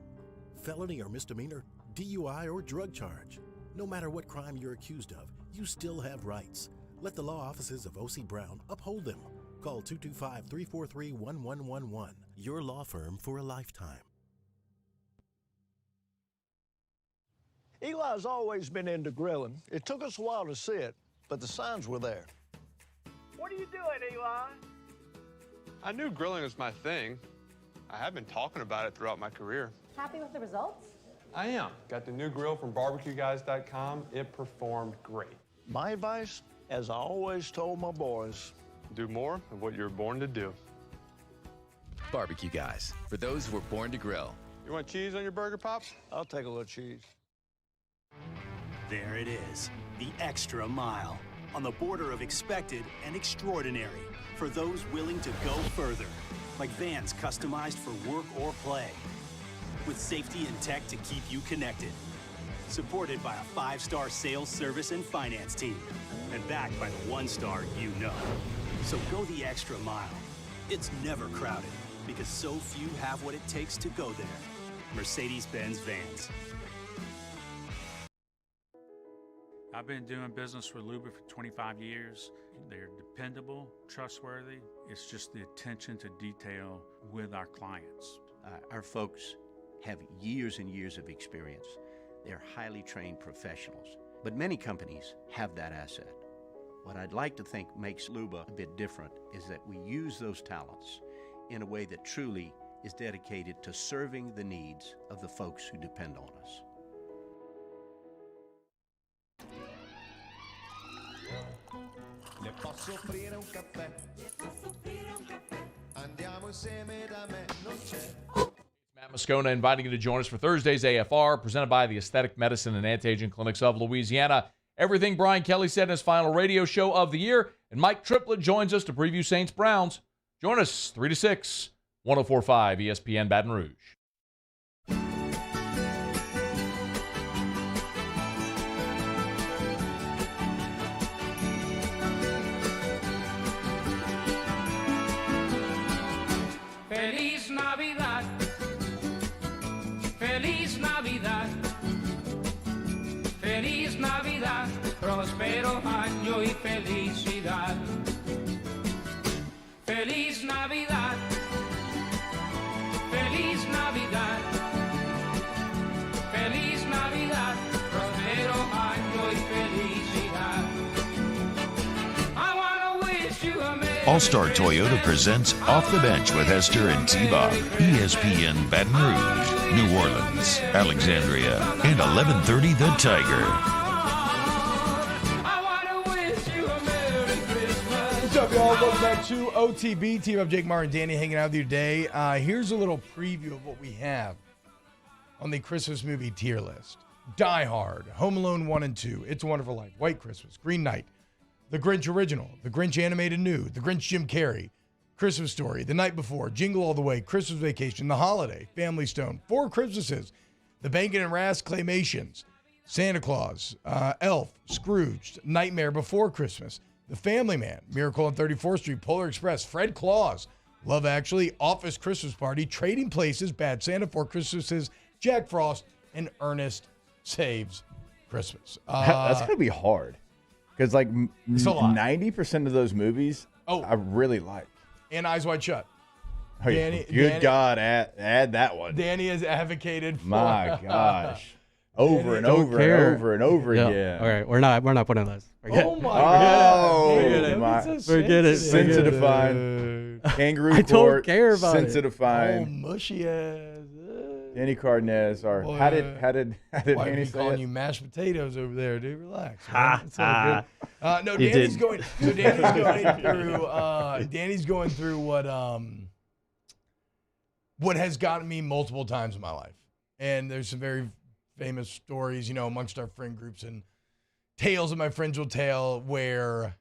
Felony or misdemeanor, DUI or drug charge. No matter what crime you're accused of, you still have rights. Let the law offices of O.C. Brown uphold them. Call 225-343-1111. Your law firm for a lifetime. Eli's always been into grilling. It took us a while to see it, but the signs were there. What are you doing, Eli? I knew grilling was my thing. I have been talking about it throughout my career. Happy with the results? I am. Got the new grill from barbecueguys.com. It performed great. My advice, as I always told my boys, do more of what you were born to do. Barbecue Guys, for those who were born to grill. You want cheese on your burger, Pops? I'll take a little cheese. There it is, the extra mile, on the border of expected and extraordinary, for those willing to go further, like vans customized for work or play, with safety and tech to keep you connected, supported by a 5-star sales, service, and finance team, and backed by the 1-star you know. So go the extra mile. It's never crowded, because so few have what it takes to go there. Mercedes-Benz Vans. I've been doing business with Luba for 25 years. They're dependable, trustworthy. It's just the attention to detail with our clients. Our folks have years and years of experience. They're highly trained professionals, but many companies have that asset. What I'd like to think makes Luba a bit different is that we use those talents in a way that truly is dedicated to serving the needs of the folks who depend on us. Le posso offrire un caffè? Andiamo insieme da me, non c'è. Matt Moscona inviting you to join us for Thursday's AFR, presented by the Aesthetic Medicine and Anti-Aging Clinics of Louisiana. Everything Brian Kelly said in his final radio show of the year, and Mike Triplett joins us to preview Saints-Browns. Join us 3 to 6, 104.5 ESPN Baton Rouge. Feliz Navidad, Feliz Navidad, Feliz Navidad, próspero año y felicidad. Feliz Navidad, Feliz Navidad, Feliz Navidad, próspero año y felicidad. I wanna wish you a Merry All-Star Toyota presents Off the Bench with Hester and T-Bob. ESPN Baton Rouge, New Orleans, Alexandria, and 1130 The Tiger. What's up, y'all? Welcome back to OTB. Team up Jake Martin and Danny hanging out with you today. Here's a little preview of what we have on the Christmas movie tier list. Die Hard, Home Alone 1 and 2, It's a Wonderful Life, White Christmas, Green Knight, The Grinch Original, The Grinch Animated New, The Grinch Jim Carrey, Christmas Story, The Night Before, Jingle All the Way, Christmas Vacation, The Holiday, Family Stone, Four Christmases, The Bacon and Rask Claymations, Santa Claus, Elf, Scrooged, Nightmare Before Christmas, The Family Man, Miracle on 34th Street, Polar Express, Fred Claus, Love Actually, Office Christmas Party, Trading Places, Bad Santa, Four Christmases, Jack Frost, and Ernest Saves Christmas. That's going to be hard. Because, like, 90% of those movies I really like. And Eyes Wide Shut. Oh, Danny, God, add that one. Danny has advocated for. My gosh. Over and over and over and over again. All right, we're not putting this. Oh my God. Forget it. Sensitive fine. Kangaroo I don't court. care about sensitive it. fine. Oh, mushy ass. Danny Cardenas. Or how did Why Danny are say calling it? you mashed potatoes over there, dude? Relax. Ha, It's all good. No, You Danny's did. going. So Danny's going through. Danny's going through what has gotten me multiple times in my life, and there's some very famous stories, you know, amongst our friend groups and tales that my friends will tell where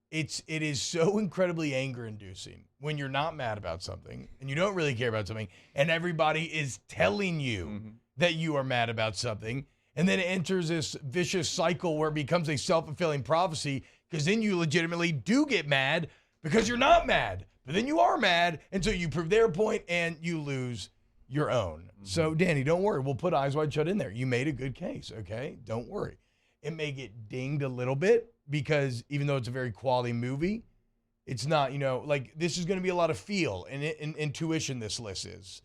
it is so incredibly anger-inducing when you're not mad about something and you don't really care about something, and everybody is telling you that you are mad about something, and then it enters this vicious cycle where it becomes a self-fulfilling prophecy, because then you legitimately do get mad because you're not mad, but then you are mad, and so you prove their point and you lose your own. So, Danny, don't worry. We'll put Eyes Wide Shut in there. You made a good case, okay? Don't worry. It may get dinged a little bit because even though it's a very quality movie, it's not, you know, like this is going to be a lot of feel and intuition, this list is,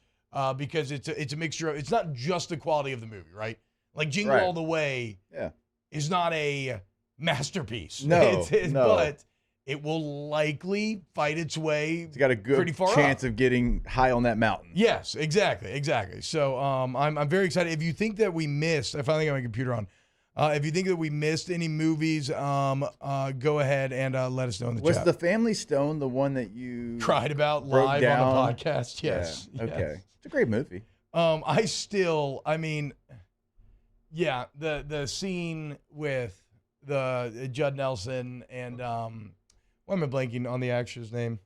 because it's a mixture of, it's not just the quality of the movie, right? Like Jingle Right. All the Way is not a masterpiece. No, But it will likely fight its way. It's got a good pretty far chance up. of getting high on that mountain. Yes, exactly. So I'm very excited. If you think that we missed, I finally got my computer on. If you think that we missed any movies, go ahead and let us know in the Was chat. the Family Stone the one that you Cried about broke live down? on the podcast? Yes. Yeah. Okay. Yes. It's a great movie. The scene with the Judd Nelson and why am I blanking on the actor's name?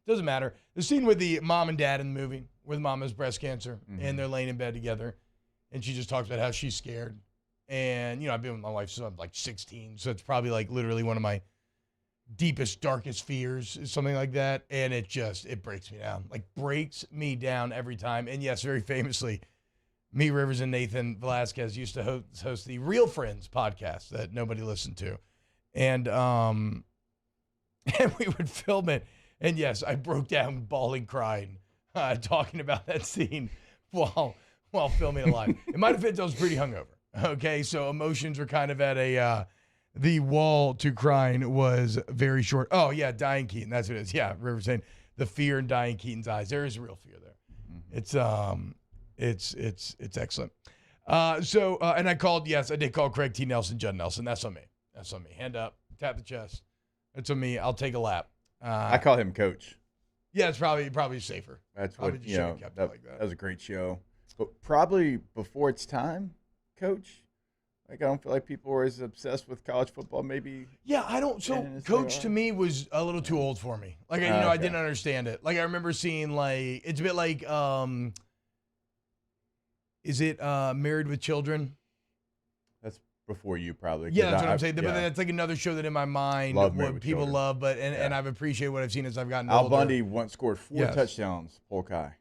Doesn't matter. The scene with the mom and dad in the movie, where the mom has breast cancer and they're laying in bed together, and she just talks about how she's scared. And I've been with my wife since I'm like 16, so it's probably like literally one of my deepest, darkest fears, is something like that. And it breaks me down. Like, breaks me down every time. And yes, very famously, me, Rivers, and Nathan Velasquez used to host the Real Friends podcast that nobody listened to. And and we would film it. And yes, I broke down bawling, crying, talking about that scene while filming it live. In my defense, I was pretty hungover. Okay, so emotions were kind of at the wall to crying was very short. Oh, yeah, Diane Keaton, that's what it is. Yeah, River saying the fear in Diane Keaton's eyes. There is real fear there. It's excellent. And I did call Craig T. Nelson, Judd Nelson. That's on me. Hand up, tap the chest. That's on me. I'll take a lap. I call him Coach. Yeah, it's probably safer. That's probably what, just should have kept it like that. That was a great show. But probably before its time, Coach. Like, I don't feel like people were as obsessed with college football, maybe. Yeah, I don't. So, Coach to me was a little too old for me. Like, I didn't understand it. Like, I remember seeing, like, it's a bit like, is it Married with Children? That's before you, probably. Yeah, that's what I'm saying. But that's like another show that in my mind what people love, and I've appreciated what I've seen as I've gotten older. Al Bundy once scored 4 touchdowns, Polkai.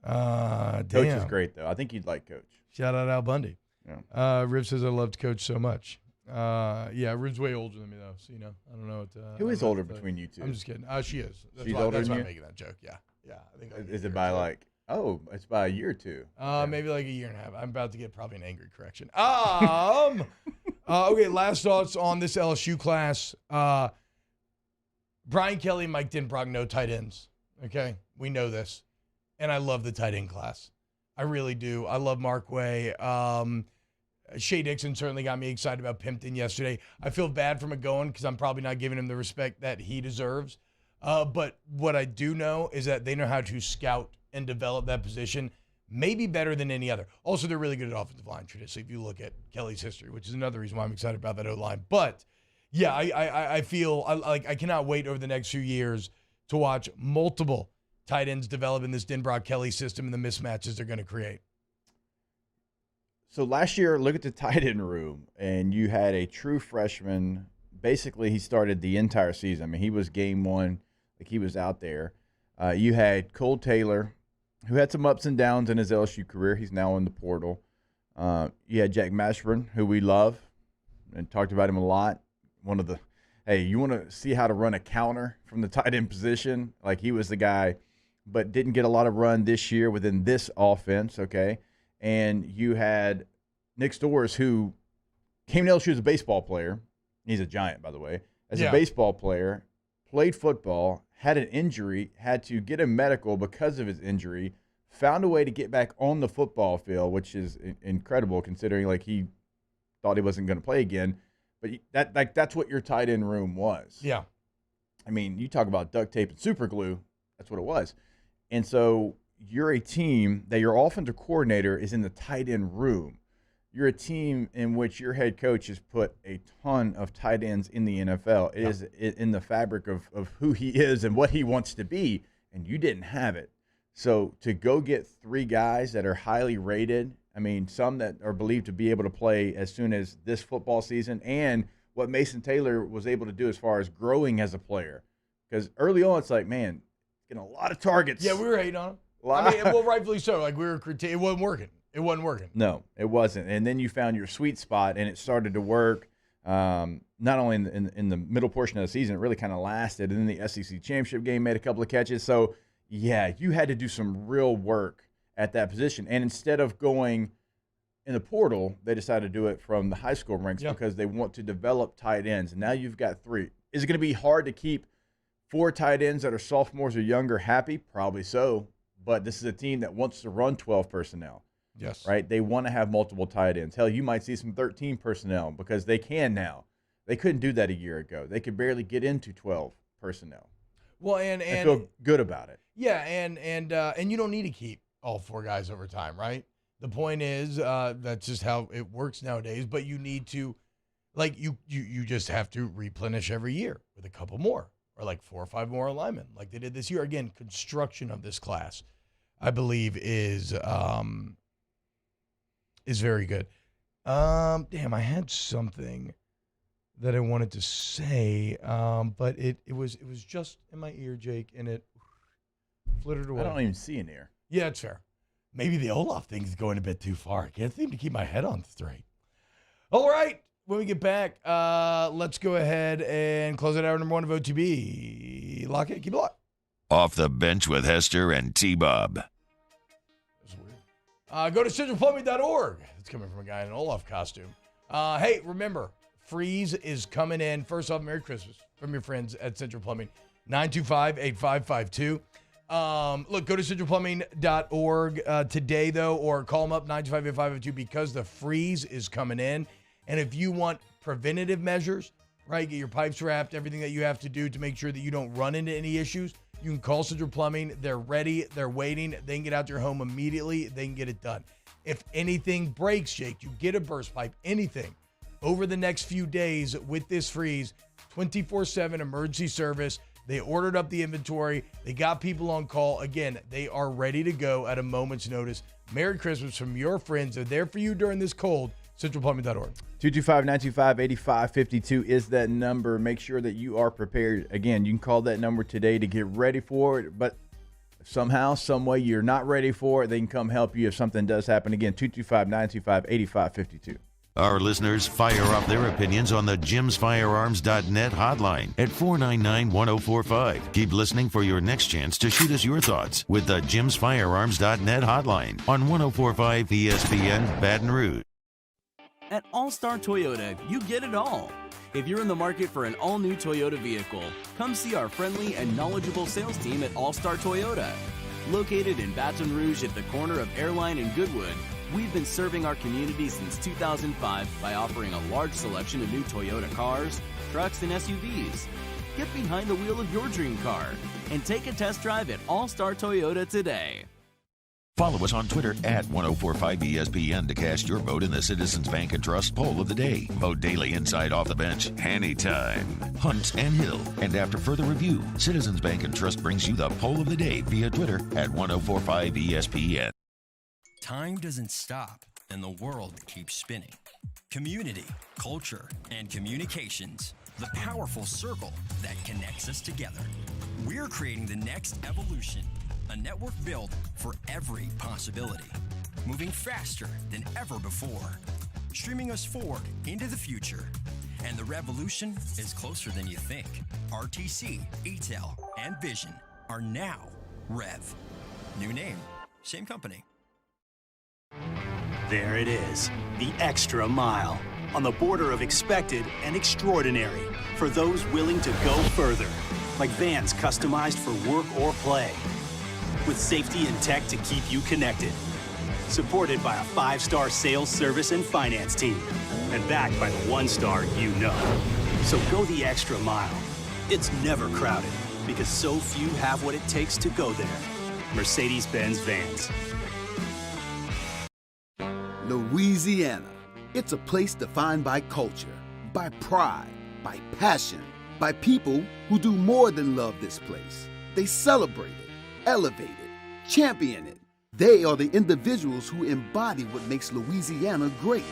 Coach is great, though. I think you'd like Coach. Shout out Al Bundy. Yeah. Rib says I loved Coach so much. Rib's way older than me, though, so I don't know what. Who is older between you two? I'm just kidding. She is. She's older that's than why you? I'm making that joke. Yeah. I think. Is it by like? Oh, it's by a year or two. Maybe like a year and a half. I'm about to get probably an angry correction. Okay, last thoughts on this LSU class. Brian Kelly, Mike Denbrock, no tight ends. Okay, we know this, and I love the tight end class. I really do. I love Mark Way. Shea Dixon certainly got me excited about Pimpton yesterday. I feel bad for McGowan because I'm probably not giving him the respect that he deserves. But what I do know is that they know how to scout and develop that position maybe better than any other. Also, they're really good at offensive line traditionally if you look at Kelly's history, which is another reason why I'm excited about that O-line. But, yeah, I feel like I cannot wait over the next few years to watch multiple tight ends develop in this Denbrock-Kelly system and the mismatches they're going to create. So last year, look at the tight end room, and you had a true freshman. Basically, he started the entire season. I mean, he was game one, like he was out there. You had Cole Taylor, who had some ups and downs in his LSU career. He's now in the portal. You had Jack Mashburn, who we love and talked about him a lot. You want to see how to run a counter from the tight end position? Like, he was the guy, but didn't get a lot of run this year within this offense, okay? And you had Nick Storrs, who came to LSU as a baseball player. He's a Giant, by the way. As a baseball player, played football, had an injury, had to get a medical because of his injury, found a way to get back on the football field, which is incredible considering like he thought he wasn't going to play again. But that's what your tight end room was. Yeah. I mean, you talk about duct tape and super glue. That's what it was. And so you're a team that your offensive coordinator is in the tight end room. You're a team in which your head coach has put a ton of tight ends in the NFL. It is in the fabric of who he is and what he wants to be, and you didn't have it. So to go get 3 guys that are highly rated, I mean, some that are believed to be able to play as soon as this football season, and what Mason Taylor was able to do as far as growing as a player. Because early on, it's like, man, getting a lot of targets. Yeah, we were hating on him. I mean, well, rightfully so. Like, we were it wasn't working. It wasn't working. No, it wasn't. And then you found your sweet spot, and it started to work. Not only in the middle portion of the season, it really kind of lasted. And then the SEC championship game made a couple of catches. So, yeah, you had to do some real work at that position. And instead of going in the portal, they decided to do it from the high school ranks because they want to develop tight ends. And now you've got 3. Is it going to be hard to keep 4 tight ends that are sophomores or younger happy? Probably so. But this is a team that wants to run 12 personnel. Yes. Right? They want to have multiple tight ends. Hell, you might see some 13 personnel because they can now. They couldn't do that a year ago. They could barely get into 12 personnel. Well, and I feel good about it. Yeah, and you don't need to keep all 4 guys over time, right? The point is that's just how it works nowadays. But you need to, like, you just have to replenish every year with a couple more, or like 4 or 5 more alignment, like they did this year. Again, construction of this class, I believe, is very good. Damn, I had something that I wanted to say, but it was just in my ear, Jake, and it flittered away. I don't even see an ear. Yeah, it's fair. Maybe the Olaf thing is going a bit too far. I can't seem to keep my head on straight. All right, when we get back, let's go ahead and close out hour number 1 of OTB. Lock it, keep it locked. Off the bench with Hester and T-Bob. That's weird. Go to centralplumbing.org. It's coming from a guy in an Olaf costume. Hey, remember, Freeze is coming in. First off, Merry Christmas from your friends at Central Plumbing. 925-8552. Look, go to centralplumbing.org today, though, or call them up, 925-8552, because the freeze is coming in. And if you want preventative measures, right, get your pipes wrapped, everything that you have to do to make sure that you don't run into any issues, you can call Central Plumbing. They're ready. They're waiting. They can get out to your home immediately. They can get it done. If anything breaks, Jake, you get a burst pipe, anything, over the next few days with this freeze, 24/7 emergency service. They ordered up the inventory. They got people on call. Again, they are ready to go at a moment's notice. Merry Christmas from your friends. They're there for you during this cold. CentralPlumbing.org. 225-925-8552 is that number. Make sure that you are prepared. Again, you can call that number today to get ready for it. But if somehow, some way you're not ready for it, they can come help you if something does happen. Again, 225-925-8552. Our listeners fire up their opinions on the jimsfirearms.net hotline at 499-1045. Keep listening for your next chance to shoot us your thoughts with the jimsfirearms.net hotline on 1045 ESPN Baton Rouge. At All-Star Toyota, you get it all. If you're in the market for an all-new Toyota vehicle, come see our friendly and knowledgeable sales team at All-Star Toyota. Located in Baton Rouge at the corner of Airline and Goodwood, we've been serving our community since 2005 by offering a large selection of new Toyota cars, trucks, and SUVs. Get behind the wheel of your dream car and take a test drive at All-Star Toyota today. Follow us on Twitter at 1045ESPN to cast your vote in the Citizens Bank and Trust poll of the day. Vote daily inside Off the Bench, anytime. Hunt and Hill. And after further review, Citizens Bank and Trust brings you the poll of the day via Twitter at 1045ESPN. Time doesn't stop, and the world keeps spinning. Community, culture, and communications. The powerful circle that connects us together. We're creating the next evolution. A network built for every possibility. Moving faster than ever before. Streaming us forward into the future. And the revolution is closer than you think. RTC, ETEL, and Vision are now Rev. New name, same company. There it is, the extra mile. On the border of expected and extraordinary. For those willing to go further. Like vans customized for work or play. With safety and tech to keep you connected. Supported by a 5-star sales, service, and finance team. And backed by the 1-star you know. So go the extra mile. It's never crowded because so few have what it takes to go there. Mercedes-Benz Vans. Louisiana. It's a place defined by culture, by pride, by passion, by people who do more than love this place. They celebrate it, elevate it, champion it. They are the individuals who embody what makes Louisiana great.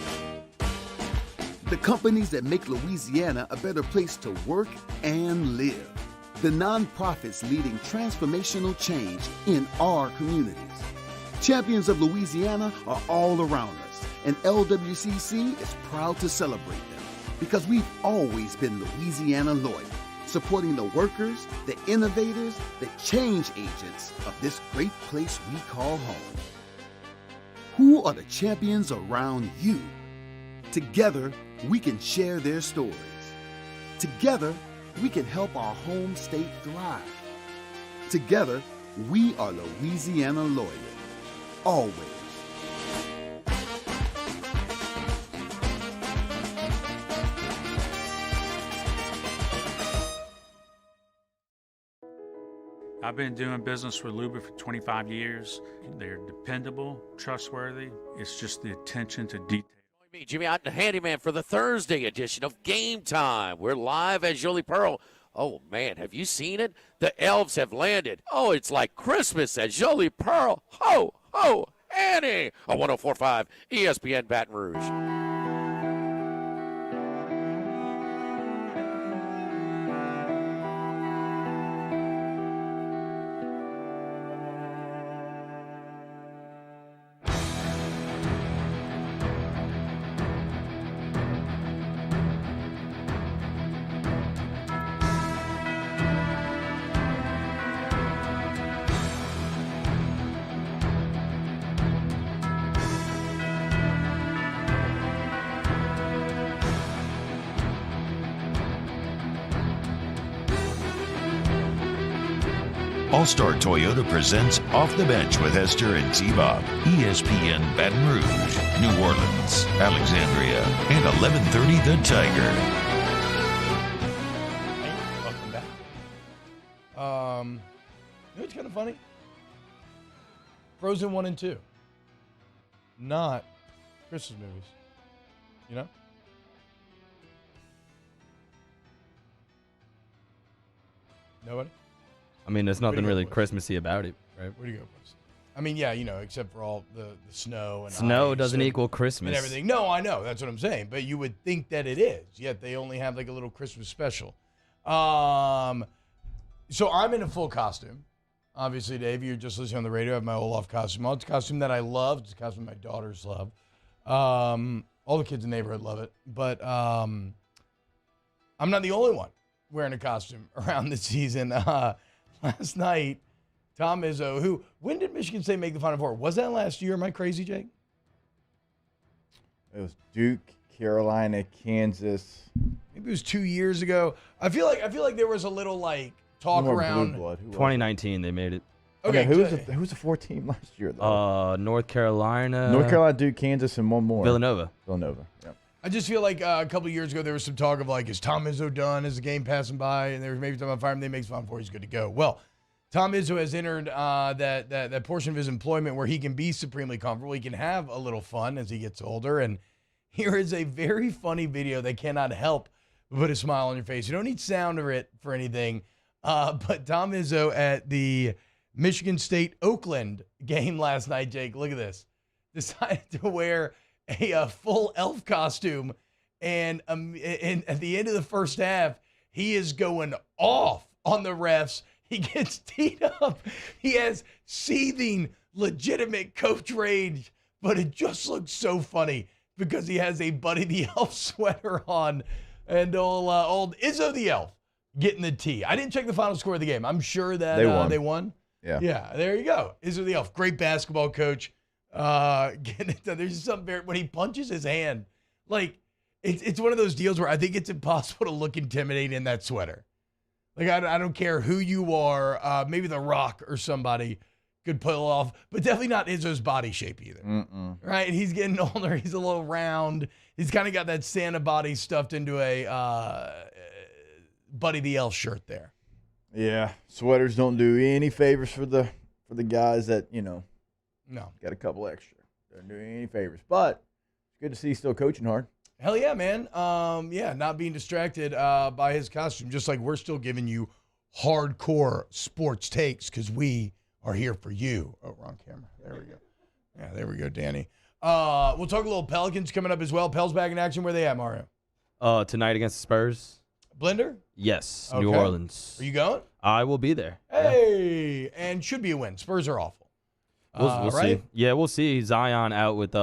The companies that make Louisiana a better place to work and live. The nonprofits leading transformational change in our communities. Champions of Louisiana are all around us, and LWCC is proud to celebrate them because we've always been Louisiana loyal, supporting the workers, the innovators, the change agents of this great place we call home. Who are the champions around you? Together, we can share their stories. Together, we can help our home state thrive. Together, we are Louisiana Loyal. Always. I've been doing business with Luba for 25 years. They're dependable, trustworthy. It's just the attention to detail. Me, Jimmy Ott, the handyman for the Thursday edition of Game Time. We're live at Jolie Pearl. Oh, man, have you seen it? The elves have landed. Oh, it's like Christmas at Jolie Pearl. Ho, ho, Annie. On 104.5 ESPN Baton Rouge. All-Star Toyota presents Off the Bench with Hester and T-Bob. ESPN Baton Rouge, New Orleans, Alexandria, and 1130 The Tiger. Welcome back. You know what's kind of funny? Frozen 1 and 2. Not Christmas movies. You know? Nobody? I mean, there's nothing really Christmassy about it, right? Where do you go, Chris? I mean, yeah, you know, except for all the snow and snow ice doesn't and, equal Christmas and everything. No, I know, that's what I'm saying. But you would think that it is. Yet they only have like a little Christmas special. So I'm in a full costume. Obviously, Dave, you're just listening on the radio. I have my Olaf costume on. It's a costume that I love. It's a costume my daughters love. All the kids in the neighborhood love it. But I'm not the only one wearing a costume around this season. Last night, Tom Izzo, when did Michigan State make the Final Four? Was that last year? Am I crazy, Jake? It was Duke, Carolina, Kansas. Maybe it was 2 years ago. I feel like there was a little like talk around. 2019, they made it. Okay, who was the 4 team last year though? North Carolina, Duke, Kansas, and one more. Villanova. Yep. I just feel like a couple of years ago there was some talk of like, is Tom Izzo done? Is the game passing by? And there was maybe talking about firing him. They make Final Four. He's good to go. Well, Tom Izzo has entered that portion of his employment where he can be supremely comfortable. He can have a little fun as he gets older. And here is a very funny video that cannot help but put a smile on your face. You don't need sound or it for anything. But Tom Izzo at the Michigan State Oakland game last night, Jake, look at this, decided to wear a full elf costume, and at the end of the first half, he is going off on the refs. He gets teed up. He has seething, legitimate coach rage, but it just looks so funny because he has a Buddy the Elf sweater on, and old Izzo the Elf getting the tee. I didn't check the final score of the game. I'm sure that they won. Yeah, there you go. Izzo the Elf, great basketball coach. Getting it done. There's just something very, when he punches his hand, like it's one of those deals where I think it's impossible to look intimidating in that sweater. Like I don't care who you are, maybe The Rock or somebody could pull off, but definitely not Izzo's body shape either. Right? He's getting older. He's a little round. He's kind of got that Santa body stuffed into a Buddy the Elf shirt there. Yeah, sweaters don't do any favors for the guys that No. Got a couple extra. Doesn't do any favors. But it's good to see he's still coaching hard. Hell yeah, man. Not being distracted by his costume, just like we're still giving you hardcore sports takes because we are here for you. Oh, wrong camera. There we go. Yeah, there we go, Danny. We'll talk a little Pelicans coming up as well. Pels back in action. Where they at, Mario? Tonight against the Spurs. Blender? Yes, Okay. New Orleans. Are you going? I will be there. Hey, and should be a win. Spurs are awful. We'll right? see. Yeah, we'll see. Zion out with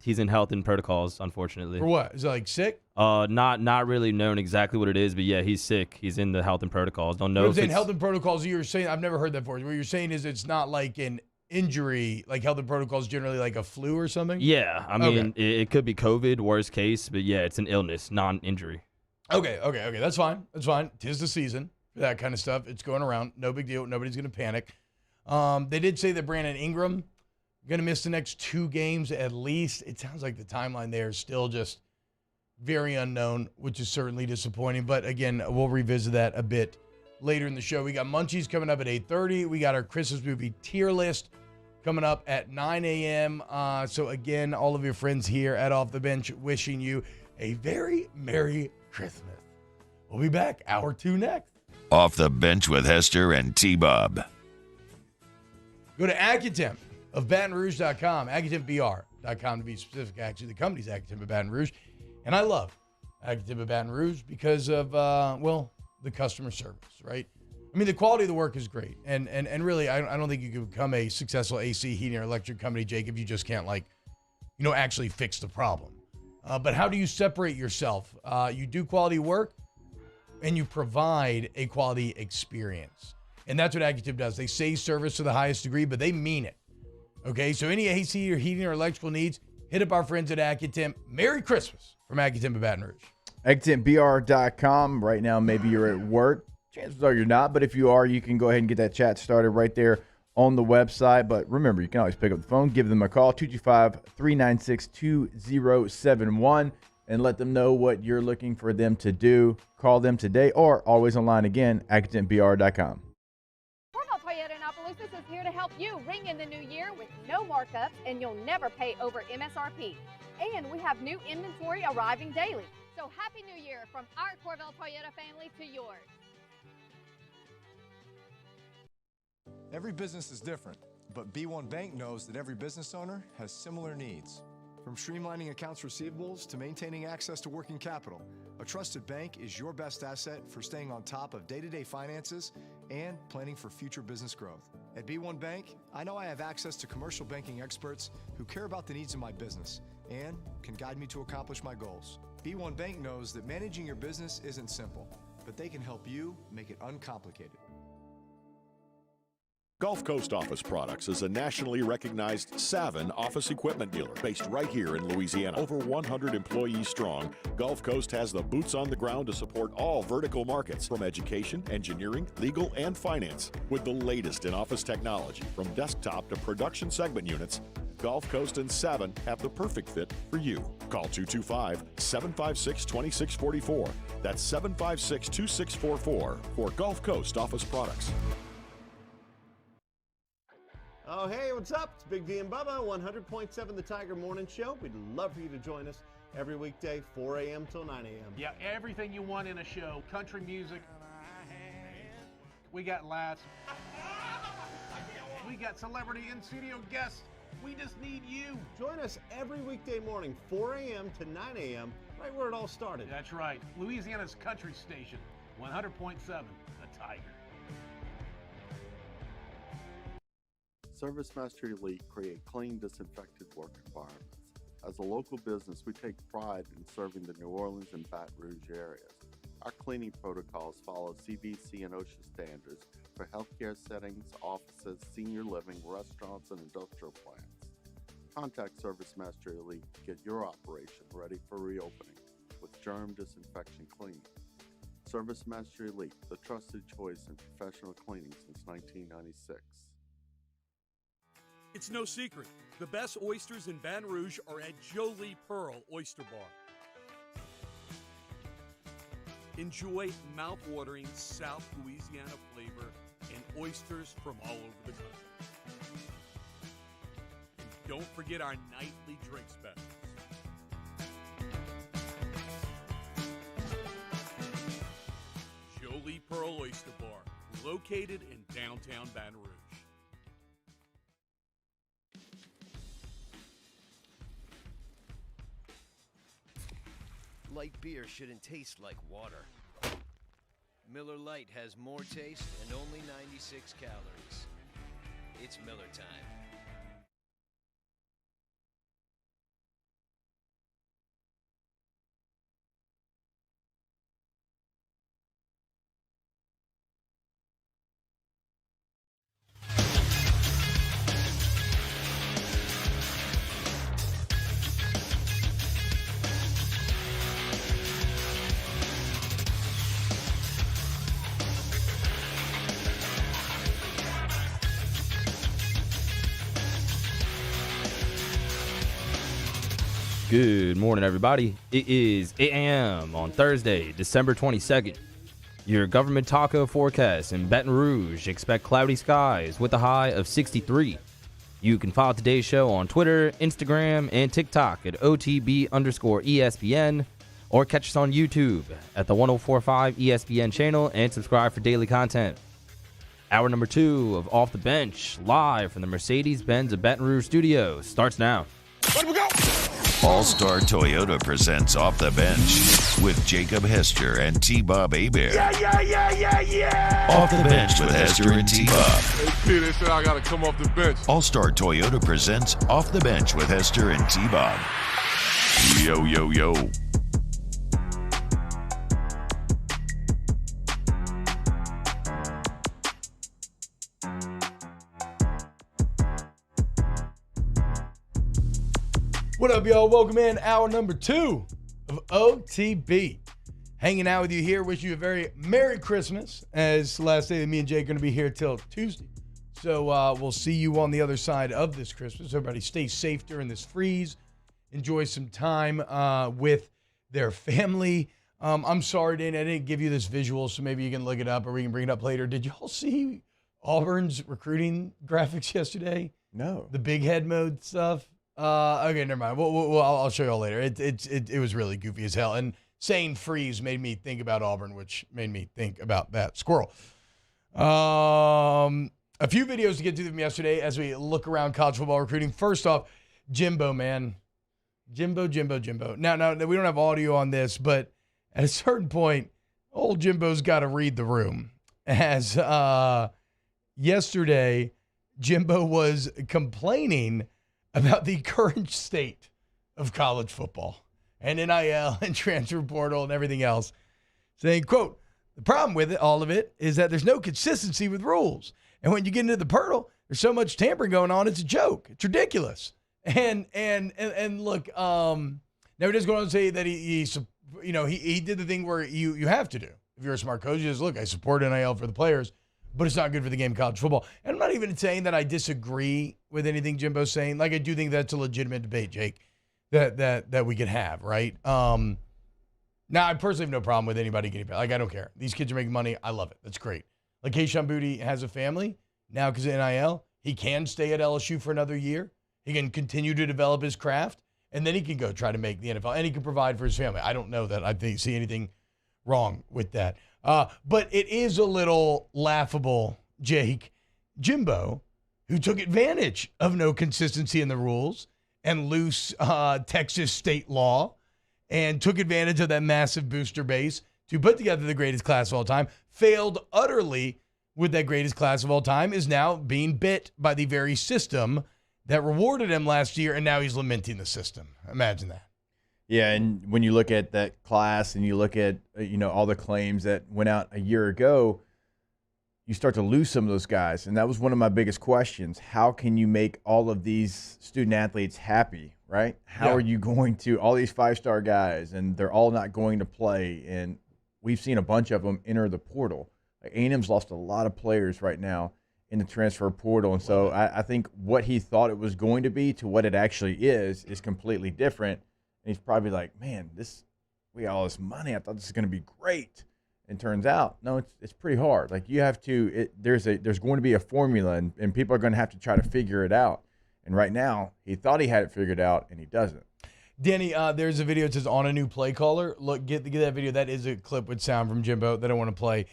he's in health and protocols, unfortunately. For what? Is it like sick? Not really known exactly what it is, but yeah, he's sick. He's in the health and protocols. Don't know. If it's health and protocols. You're saying I've never heard that before. What you're saying is it's not like an injury, like health and protocols generally like a flu or something? Yeah, I mean, it could be COVID, worst case, but yeah, it's an illness, non-injury. Okay. That's fine. That's fine. 'Tis the season for that kind of stuff. It's going around. No big deal. Nobody's going to panic. They did say that Brandon Ingram going to miss the next 2 games at least. It sounds like the timeline there is still just very unknown, which is certainly disappointing. But again, we'll revisit that a bit later in the show. We got Munchies coming up at 8:30. We got our Christmas movie tier list coming up at 9 a.m. So again, all of your friends here at Off the Bench wishing you a very Merry Christmas. We'll be back. Hour 2 next. Off the Bench with Hester and T-Bob. Go to Accutemp of BatonRouge.com, AccutempBR.com to be specific. Actually, the company's Accutemp of Baton Rouge. And I love Accutemp of Baton Rouge because of, the customer service, right? I mean, the quality of the work is great. And really, I don't think you can become a successful AC, heating, or electric company, Jake, if you just can't, actually fix the problem. But how do you separate yourself? You do quality work, and you provide a quality experience. And that's what Accutemp does. They say service to the highest degree, but they mean it. Okay, so any AC or heating or electrical needs, hit up our friends at Accutemp. Merry Christmas from Accutemp of Baton Rouge. AccutempBR.com. Right now, maybe you're at work. Chances are you're not, but if you are, you can go ahead and get that chat started right there on the website. But remember, you can always pick up the phone, give them a call, 225-396-2071, and let them know what you're looking for them to do. Call them today or always online again, AccutempBR.com. Toyota in Opelousas is here to help you ring in the new year with no markups, and you'll never pay over MSRP. And we have new inventory arriving daily. So Happy New Year from our Corvette Toyota family to yours. Every business is different, but B1 Bank knows that every business owner has similar needs. From streamlining accounts receivables to maintaining access to working capital, a trusted bank is your best asset for staying on top of day-to-day finances and planning for future business growth. At B1 Bank, I know I have access to commercial banking experts who care about the needs of my business and can guide me to accomplish my goals. B1 Bank knows that managing your business isn't simple, but they can help you make it uncomplicated. Gulf Coast Office Products is a nationally recognized Savin office equipment dealer based right here in Louisiana. Over 100 employees strong, Gulf Coast has the boots on the ground to support all vertical markets from education, engineering, legal, and finance. With the latest in office technology from desktop to production segment units, Gulf Coast and Savin have the perfect fit for you. Call 225-756-2644. That's 756-2644 for Gulf Coast Office Products. Oh, hey, what's up? It's Big D and Bubba, 100.7 The Tiger Morning Show. We'd love for you to join us every weekday, 4 a.m. till 9 a.m. Yeah, everything you want in a show. Country music. We got laughs. We got celebrity in-studio guests. We just need you. Join us every weekday morning, 4 a.m. to 9 a.m., right where it all started. That's right. Louisiana's country station, 100.7 The Tiger. ServiceMaster Elite create clean, disinfected work environments. As a local business, we take pride in serving the New Orleans and Baton Rouge areas. Our cleaning protocols follow CDC and OSHA standards for healthcare settings, offices, senior living, restaurants, and industrial plants. Contact ServiceMaster Elite to get your operation ready for reopening with germ disinfection cleaning. ServiceMaster Elite, the trusted choice in professional cleaning since 1996. It's no secret. The best oysters in Baton Rouge are at Jolie Pearl Oyster Bar. Enjoy mouth-watering South Louisiana flavor and oysters from all over the country. And don't forget our nightly drink specials. Jolie Pearl Oyster Bar, located in downtown Baton Rouge. Light beer shouldn't taste like water. Miller Lite has more taste and only 96 calories. It's Miller time. Good morning, everybody. It is 8 a.m. on Thursday, December 22nd. Your government taco forecast in Baton Rouge. Expect cloudy skies with a high of 63. You can follow today's show on Twitter, Instagram, and TikTok at OTB_ESPN, or catch us on YouTube at the 1045 ESPN channel and subscribe for daily content. Hour number 2 of Off the Bench, live from the Mercedes-Benz of Baton Rouge studios, starts now. Let we go! All-Star Toyota presents Off the Bench with Jacob Hester and T-Bob Hebert. Yeah. Off the Bench with Hester and T-Bob. Hey, they said I got to come off the bench. All-Star Toyota presents Off the Bench with Hester and T-Bob. Yo, yo, yo. What up, y'all? Welcome in hour number 2 of OTB. Hanging out with you here. Wish you a very Merry Christmas, as the last day that me and Jay are going to be here till Tuesday. So we'll see you on the other side of this Christmas. Everybody stay safe during this freeze. Enjoy some time with their family. I'm sorry, Dana, I didn't give you this visual, so maybe you can look it up or we can bring it up later. Did y'all see Auburn's recruiting graphics yesterday? No. The big head mode stuff? Okay, never mind. I'll show you all later. It was really goofy as hell. And saying freeze made me think about Auburn, which made me think about that squirrel. A few videos to get to them yesterday as we look around college football recruiting. First off, Jimbo, man. Jimbo. Now, we don't have audio on this, but at a certain point, old Jimbo's got to read the room. As yesterday, Jimbo was complaining about the current state of college football and NIL and transfer portal and everything else, saying, quote, the problem with it, all of it, is that there's no consistency with rules. And when you get into the portal, there's so much tampering going on, it's a joke. It's ridiculous. And look, now he does go on to say that he did the thing where you have to do. If you're a smart coach, you just look, I support NIL for the players, but it's not good for the game of college football. And I'm not even saying that I disagree with anything Jimbo's saying. Like, I do think that's a legitimate debate, Jake, that we could have, right? Now, I personally have no problem with anybody getting paid. Like, I don't care. These kids are making money. I love it. That's great. Like, Keyshawn Boutte has a family. Now, because of NIL, he can stay at LSU for another year. He can continue to develop his craft, and then he can go try to make the NFL, and he can provide for his family. I don't know that I see anything wrong with that. But it is a little laughable, Jake. Jimbo, who took advantage of no consistency in the rules and loose Texas state law and took advantage of that massive booster base to put together the greatest class of all time, failed utterly with that greatest class of all time, is now being bit by the very system that rewarded him last year, and now he's lamenting the system. Imagine that. Yeah, and when you look at that class and you look at all the claims that went out a year ago, you start to lose some of those guys. And that was one of my biggest questions. How can you make all of these student athletes happy, right? How are you going to, all these five-star guys, and they're all not going to play, and we've seen a bunch of them enter the portal. Like, A&M's lost a lot of players right now in the transfer portal, and so I think what he thought it was going to be to what it actually is completely different. And he's probably like, man, we got all this money. I thought this was going to be great. And turns out, no, it's pretty hard. Like, you have to, there's going to be a formula, and people are going to have to try to figure it out. And right now, he thought he had it figured out, and he doesn't. Danny, there's a video that says on a new play caller. Look, get that video. That is a clip with sound from Jimbo that I want to play.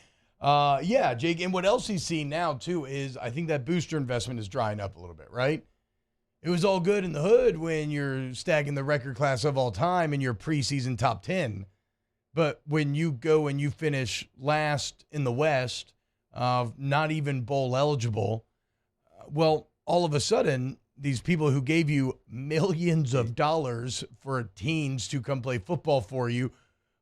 Yeah, Jake, and what else he's seen now, too, is I think that booster investment is drying up a little bit, right? It was all good in the hood when you're stacking the record class of all time in your preseason top 10. But when you go and you finish last in the West, not even bowl eligible, well, all of a sudden, these people who gave you millions of dollars for teens to come play football for you,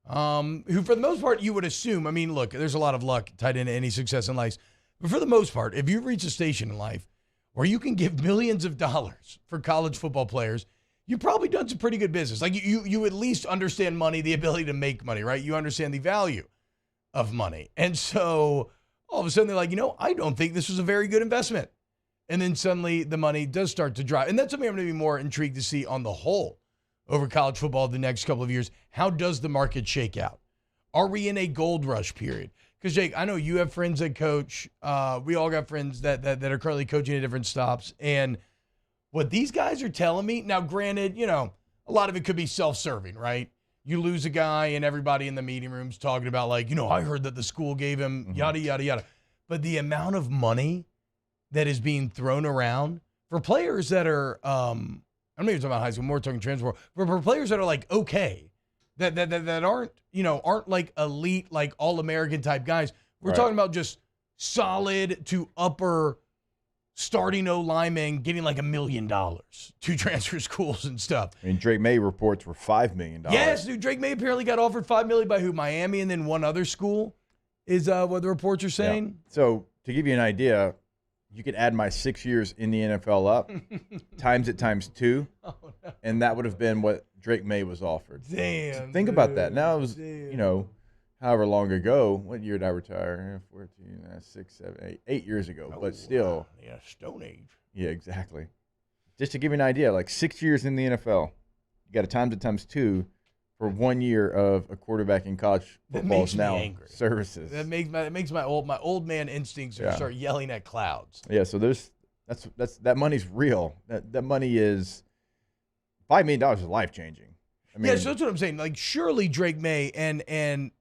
who for the most part you would assume, I mean, look, there's a lot of luck tied into any success in life. But for the most part, if you reach a station in life where you can give millions of dollars for college football players, you've probably done some pretty good business. Like, you at least understand money, the ability to make money, right? You understand the value of money. And so all of a sudden they're like, I don't think this was a very good investment. And then suddenly the money does start to drop. And that's something I'm going to be more intrigued to see on the whole over college football the next couple of years. How does the market shake out? Are we in a gold rush period? Because, Jake, I know you have friends that coach. We all got friends that are currently coaching at different stops. And what these guys are telling me, now granted, a lot of it could be self-serving, right? You lose a guy and everybody in the meeting room's talking about I heard that the school gave him yada, yada, yada. But the amount of money that is being thrown around for players that are, I'm not even talking about high school, more talking transfer, but for players that are okay, that aren't like elite, like all-American type guys. We're talking about just solid to upper starting O-linemen getting $1 million to transfer schools and stuff. I mean, Drake May reports were $5 million. Yes, dude. Drake May apparently got offered $5 million by who? Miami, and then one other school is what the reports are saying. Yeah. So to give you an idea, you could add my 6 years in the NFL up, times it times 2, and that would have been what Drake May was offered. Damn. So think about that. Now it was, however long ago. What year did I retire? 14, 6, 7, 8 years ago. But still. Yeah, Stone Age. Yeah, exactly. Just to give you an idea, 6 years in the NFL, you got to times it times 2 for 1 year of a quarterback in college football's now services. That makes my old man instincts start yelling at clouds. Yeah, so that money's real. That money is $5 million is life changing. I mean, so that's what I'm saying. Surely Drake May and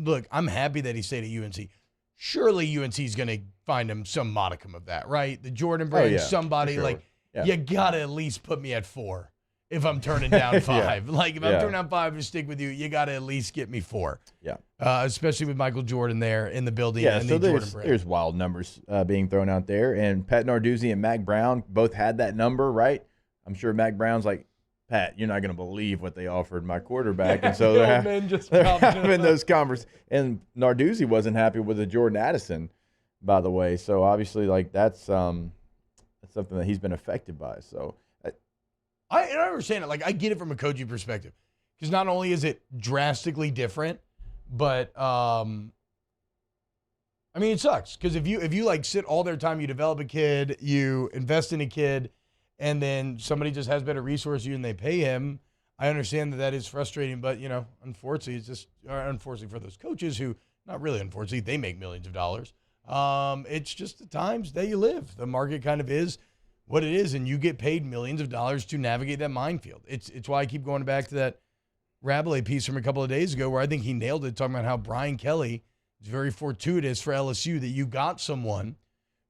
look, I'm happy that he stayed at UNC. Surely UNC is going to find him some modicum of that, right? The Jordan brand, somebody sure. You got to at least put me at 4 if I'm turning down 5. If I'm turning down 5 to stick with you, you got to at least get me 4. Yeah. Especially with Michael Jordan there in the building. Yeah, and so the Jordan brand. there's wild numbers being thrown out there. And Pat Narduzzi and Mac Brown both had that number, right? I'm sure Mac Brown's like, Pat, you're not going to believe what they offered my quarterback. And so they're having those conversations. And Narduzzi wasn't happy with the Jordan Addison, by the way. So obviously, that's something that he's been affected by. So I understand it. I get it from a coaching perspective. Because not only is it drastically different, but it sucks. Because if you sit all their time, you develop a kid, you invest in a kid, and then somebody just has better resources and they pay him, I understand that is frustrating. But, unfortunately, it's just unfortunately for those coaches who, not really unfortunately, they make millions of dollars. It's just the times that you live. The market kind of is what it is, and you get paid millions of dollars to navigate that minefield. It's why I keep going back to that Rabelais piece from a couple of days ago where I think he nailed it, talking about how Brian Kelly is very fortuitous for LSU that you got someone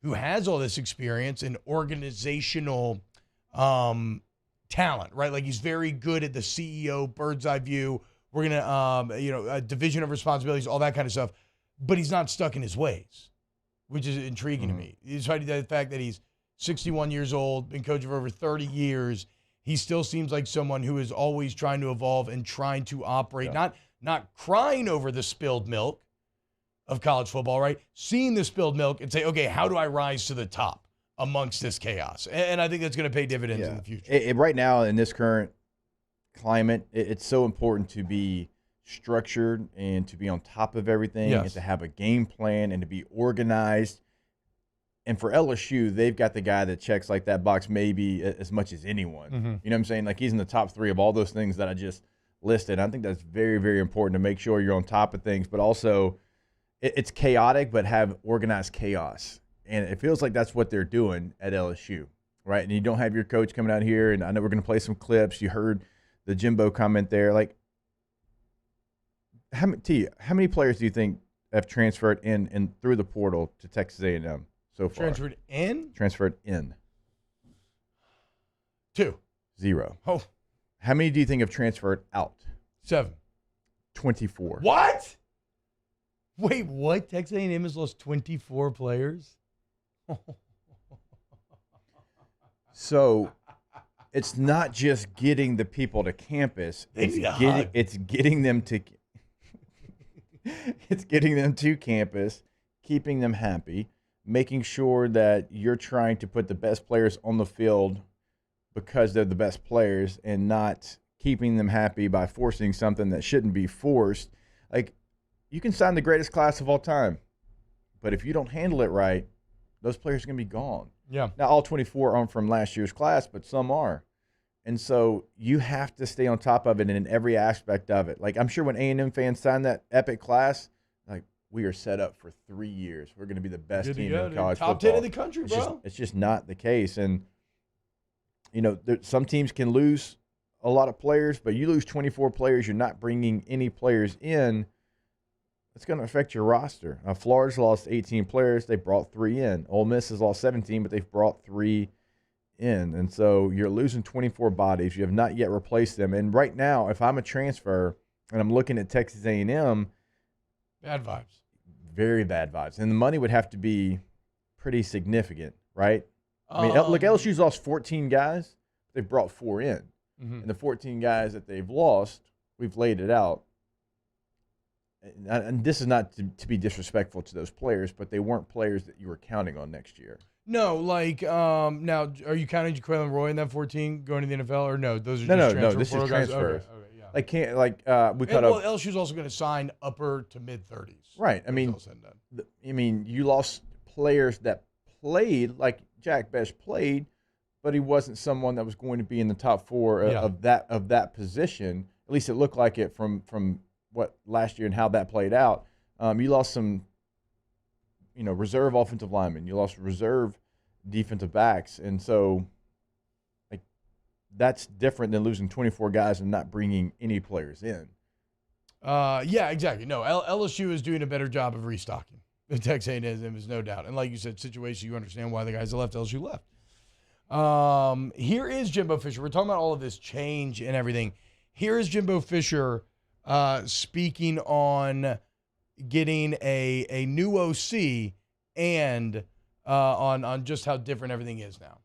who has all this experience and organizational talent, right? He's very good at the CEO, bird's eye view. We're going to, a division of responsibilities, all that kind of stuff. But he's not stuck in his ways, which is intriguing to me. Despite the fact that he's 61 years old, been coaching for over 30 years, he still seems like someone who is always trying to evolve and trying to operate, not crying over the spilled milk of college football, right? Seeing the spilled milk and say, okay, how do I rise to the top amongst this chaos? And I think that's going to pay dividends in the future. Right now, in this current climate, it's so important to be structured and to be on top of everything and to have a game plan and to be organized. And for LSU, they've got the guy that checks that box maybe as much as anyone. Mm-hmm. You know what I'm saying? He's in the top 3 of all those things that I just listed. I think that's very, very important to make sure you're on top of things, but also it's chaotic, but have organized chaos. And it feels like that's what they're doing at LSU, right? And you don't have your coach coming out here, and I know we're going to play some clips. You heard the Jimbo comment there. How many players do you think have transferred in and through the portal to Texas A&M so far? Transferred in? Transferred in. 2. 0. Oh. How many do you think have transferred out? 7. 24. What? Wait, what? Texas A&M has lost 24 players? So it's not just getting the people to campus. It's getting them to it's getting them to campus, keeping them happy, making sure that you're trying to put the best players on the field because they're the best players and not keeping them happy by forcing something that shouldn't be forced. You can sign the greatest class of all time, but if you don't handle it right, those players are going to be gone. Yeah. Now, all 24 aren't from last year's class, but some are. And so you have to stay on top of it in every aspect of it. Like, I'm sure when A&M fans signed that epic class, like, we are set up for 3 years. We're going to be the best team in college football. Top 10 in the country, bro. It's just not the case. And, some teams can lose a lot of players, but you lose 24 players, you're not bringing any players in. It's going to affect your roster. Florida's lost 18 players. They brought 3 in. Ole Miss has lost 17, but they've brought 3 in. And so you're losing 24 bodies. You have not yet replaced them. And right now, if I'm a transfer and I'm looking at Texas A&M, bad vibes. Very bad vibes. And the money would have to be pretty significant, right? I mean, look, LSU's lost 14 guys. They've brought 4 in. Mm-hmm. And the 14 guys that they've lost, we've laid it out. And this is not to be disrespectful to those players, but they weren't players that you were counting on next year. No, now, are you counting Jaquelin Roy in that 14 going to the NFL, or no? Those are just no. This is transfers. Okay, yeah. We cut up. LSU's also going to sign upper to mid 30s. Right. I mean, you lost players that played, like Jack Best played, but he wasn't someone that was going to be in the top 4 of that position. At least it looked like it from what last year and how that played out. You lost some, reserve offensive linemen. You lost reserve defensive backs. And so, like, that's different than losing 24 guys and not bringing any players in. Yeah, exactly. No, LSU is doing a better job of restocking. The Texas A&M is no doubt. And like you said, situation, you understand why the guys that left LSU left. Here is Jimbo Fisher. We're talking about all of this change and everything. Here is Jimbo Fisher speaking on getting a new OC and on just how different everything is now.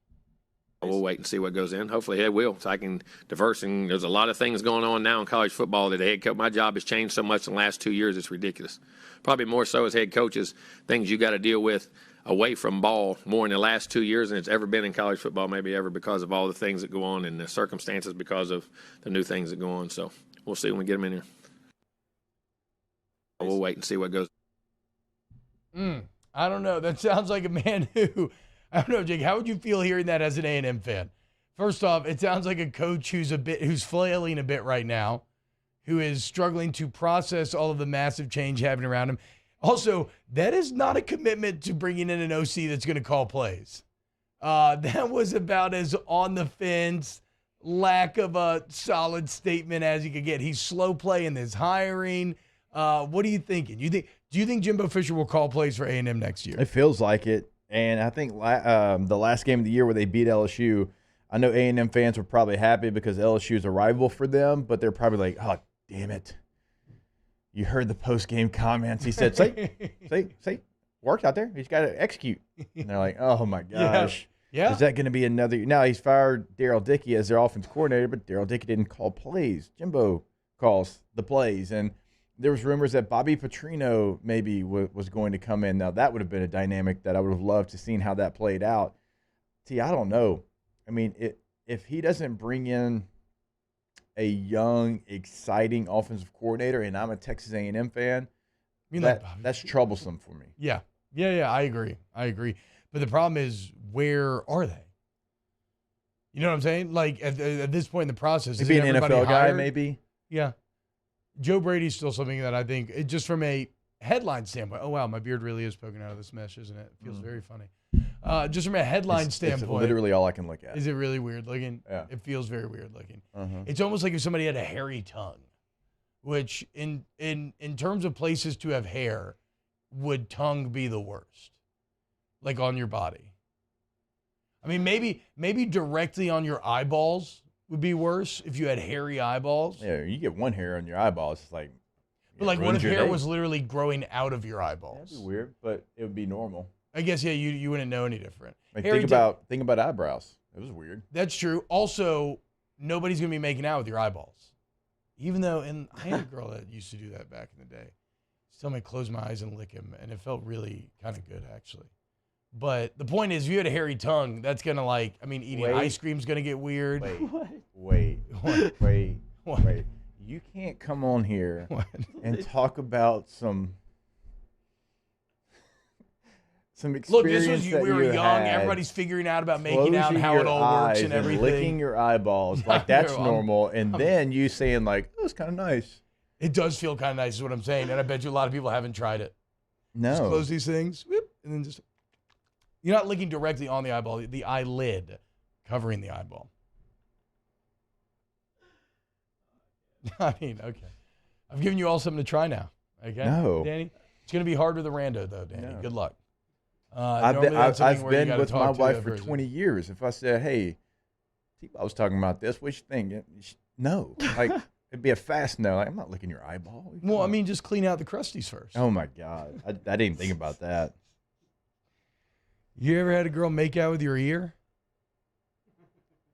We'll wait and see what goes in. Hopefully it will, so I can diverse. And there's a lot of things going on now in college football that the head coach, my job has changed so much in the last 2 years, it's ridiculous. Probably more so as head coaches, things you got to deal with away from ball more in the last 2 years than it's ever been in college football, maybe ever, because of all the things that go on and the circumstances because of the new things that go on. So we'll see when we get them in here. We'll wait and see what goes. I don't know. That sounds like a man who, I don't know, Jake, how would you feel hearing that as an A&M fan? First off, it sounds like a coach who's flailing a bit right now, who is struggling to process all of the massive change happening around him. Also, that is not a commitment to bringing in an OC that's going to call plays. That was about as on the fence, lack of a solid statement as you could get. He's slow playing this hiring. What are you thinking? Do you think Jimbo Fisher will call plays for A&M next year? It feels like it. And I think the last game of the year where they beat LSU, I know A&M fans were probably happy because LSU is a rival for them, but they're probably like, oh, damn it. You heard the post-game comments. He said, say, worked out there. He's got to execute. And they're like, oh, my gosh. Yeah. Is that going to be another? Now, he's fired Daryl Dickey as their offense coordinator, but Daryl Dickey didn't call plays. Jimbo calls the plays. And there was rumors that Bobby Petrino maybe was going to come in. Now, that would have been a dynamic that I would have loved to seen how that played out. I don't know. I mean, if he doesn't bring in a young, exciting offensive coordinator, and I'm a Texas A&M fan, that's troublesome for me. Yeah, I agree. But the problem is, where are they? You know what I'm saying? Like, at this point in the process, maybe an NFL guy, maybe. Yeah. Joe Brady's still something that I think, just from a headline standpoint, oh, wow, my beard really is poking out of this mesh, isn't it? It feels very funny. Just from a headline standpoint. It's literally all I can look at. Is it really weird looking? Yeah. It feels very weird looking. Uh-huh. It's almost like if somebody had a hairy tongue, which in terms of places to have hair, would tongue be the worst? Like on your body? I mean, maybe directly on your eyeballs would be worse if you had hairy eyeballs. Yeah, you get one hair on your eyeballs, it's like. But like, what if hair was literally growing out of your eyeballs? That'd be weird, but it would be normal. I guess, yeah, you wouldn't know any different. Like, think about eyebrows. It was weird. That's true. Also, nobody's going to be making out with your eyeballs. Even though, and I had a girl that used to do that back in the day. She'd tell me to close my eyes and lick him, and it felt really kind of good, actually. But the point is, if you had a hairy tongue, that's going to eating ice cream's going to get weird. Wait. You can't come on here some Look, experience this was that we were you young. had. Everybody's figuring out about making out and Closing how it your all works eyes and everything. licking your eyeballs like that's I'm- normal, and then you saying like, "Oh, it's kind of nice." It does feel kind of nice, is what I'm saying, and I bet you a lot of people haven't tried it. No. Just close these things, whoop, and then just. You're not licking directly on the eyeball, the eyelid covering the eyeball. I mean, okay. I've given you all something to try now. Okay, No. Danny. It's going to be hard with the rando, though, Danny. No. Good luck. I've normally been, that's something I've where you been gotta with talk my to wife that for person. 20 years. If I said, "Hey, I was talking about this. What you think?" No, like it'd be a fast no. Like I'm not licking your eyeball. Well, I mean, just clean out the crusties first. Oh my God, I didn't think about that. You ever had a girl make out with your ear?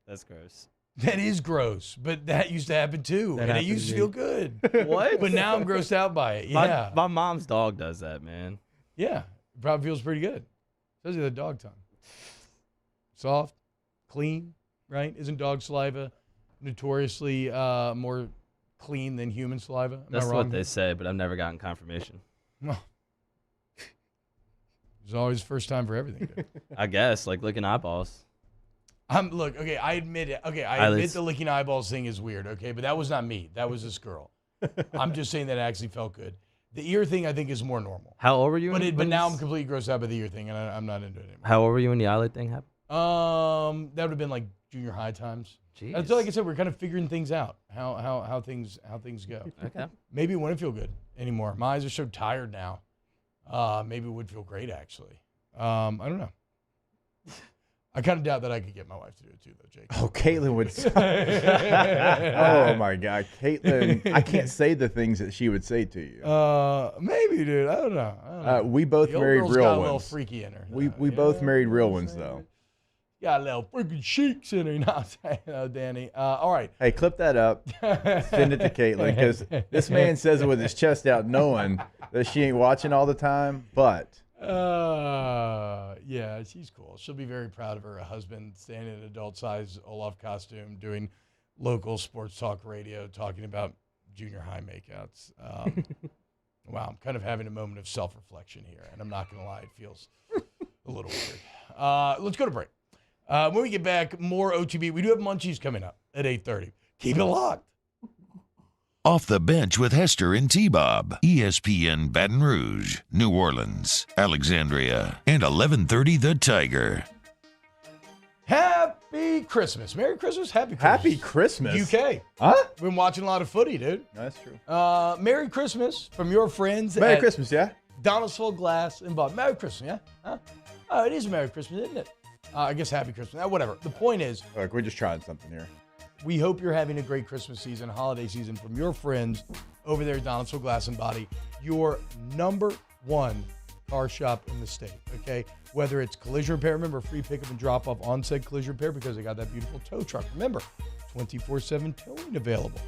That's gross. That is gross, but that used to happen too, That and it happened used to to me. feel good. What? But now I'm grossed out by it. Yeah, My mom's dog does that, man. yeah, it probably feels pretty good, especially the dog tongue. Soft, clean, right? Isn't dog saliva notoriously more clean than human saliva? Am That's I wrong? what they say, but I've never gotten confirmation. Well, it's always first time for everything. Dude. I guess, like licking eyeballs. Look, okay, I admit it. Okay, I admit Eyelids. the licking eyeballs thing is weird, okay, but that was not me. That was this girl. I'm just saying that it actually felt good. The ear thing, I think, is more normal. How old were you? But now I'm completely grossed out by the ear thing, and I'm not into it anymore. How old were you when the eyelid thing happened? That would have been like junior high times. Jeez. That's like I said, we're kind of figuring things out, how things go. Okay. Maybe it wouldn't feel good anymore. My eyes are so tired now. Maybe it would feel great actually. I don't know. I kind of doubt that I could get my wife to do it too, though, Jake. Oh, Caitlin would. Oh my God, Caitlin! I can't say the things that she would say to you. Maybe, dude. I don't know. We both The old married girl's real got ones. a little freaky in her. We both married real ones though. Got a little freaking sheiks in her. You know what I'm saying, Danny? All right. Hey, clip that up. Send it to Caitlin because this man says it with his chest out, knowing that she ain't watching all the time. But yeah, she's cool. She'll be very proud of her husband standing in an adult-size Olaf costume, doing local sports talk radio, talking about junior high makeouts. Wow, I'm kind of having a moment of self-reflection here, and I'm not going to lie, it feels a little weird. Let's go to break. When we get back, more OTB. We do have Munchies coming up at 8:30. Keep it locked. Off the Bench with Hester and T-Bob. ESPN Baton Rouge, New Orleans, Alexandria, and 1130 The Tiger. Happy Christmas. Merry Christmas. Happy Christmas. Happy Christmas. UK. Huh? Been watching a lot of footy, dude. That's true. Merry Christmas from your friends. Merry at Christmas, yeah. Donaldsville Glass and Bob. Merry Christmas, yeah? Huh? Oh, it is Merry Christmas, isn't it? I guess Happy Christmas. Whatever. The point is, Look, we're just trying something here. we hope you're having a great Christmas season, holiday season from your friends over there at Donaldsville Glass and Body, your number one car shop in the state, okay? Whether it's collision repair, remember free pickup and drop off on said collision repair because they got that beautiful tow truck. Remember, 24/7 towing available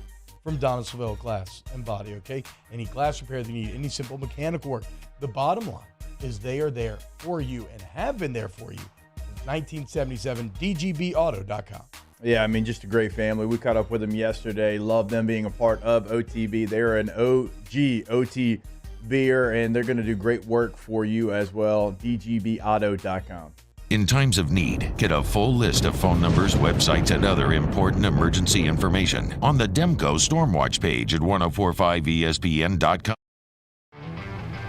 from Donaldsville Glass and Body, okay? Any glass repair they need, any simple mechanical work. The bottom line is they are there for you and have been there for you since 1977, dgbauto.com. Yeah, I mean, just a great family. We caught up with them yesterday. Love them being a part of OTB. They're an OG OT beer, and they're going to do great work for you as well. dgbauto.com. In times of need, get a full list of phone numbers, websites, and other important emergency information on the Demco Stormwatch page at 1045ESPN.com.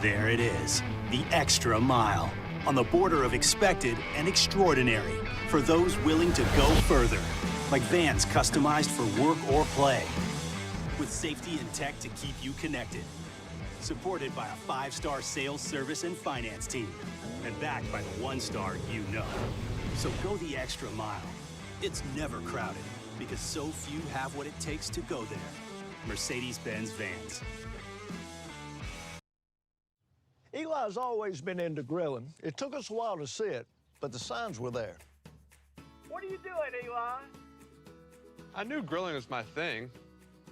There it is, the extra mile, on the border of expected and extraordinary, for those willing to go further, like vans customized for work or play, with safety and tech to keep you connected, supported by a 5-star sales, service, and finance team, and backed by the 1-star you know. So go the extra mile. It's never crowded, because so few have what it takes to go there. Mercedes-Benz Vans. Eli's always been into grilling. It took us a while to see it, but the signs were there. What are you doing, Eli? I knew grilling was my thing.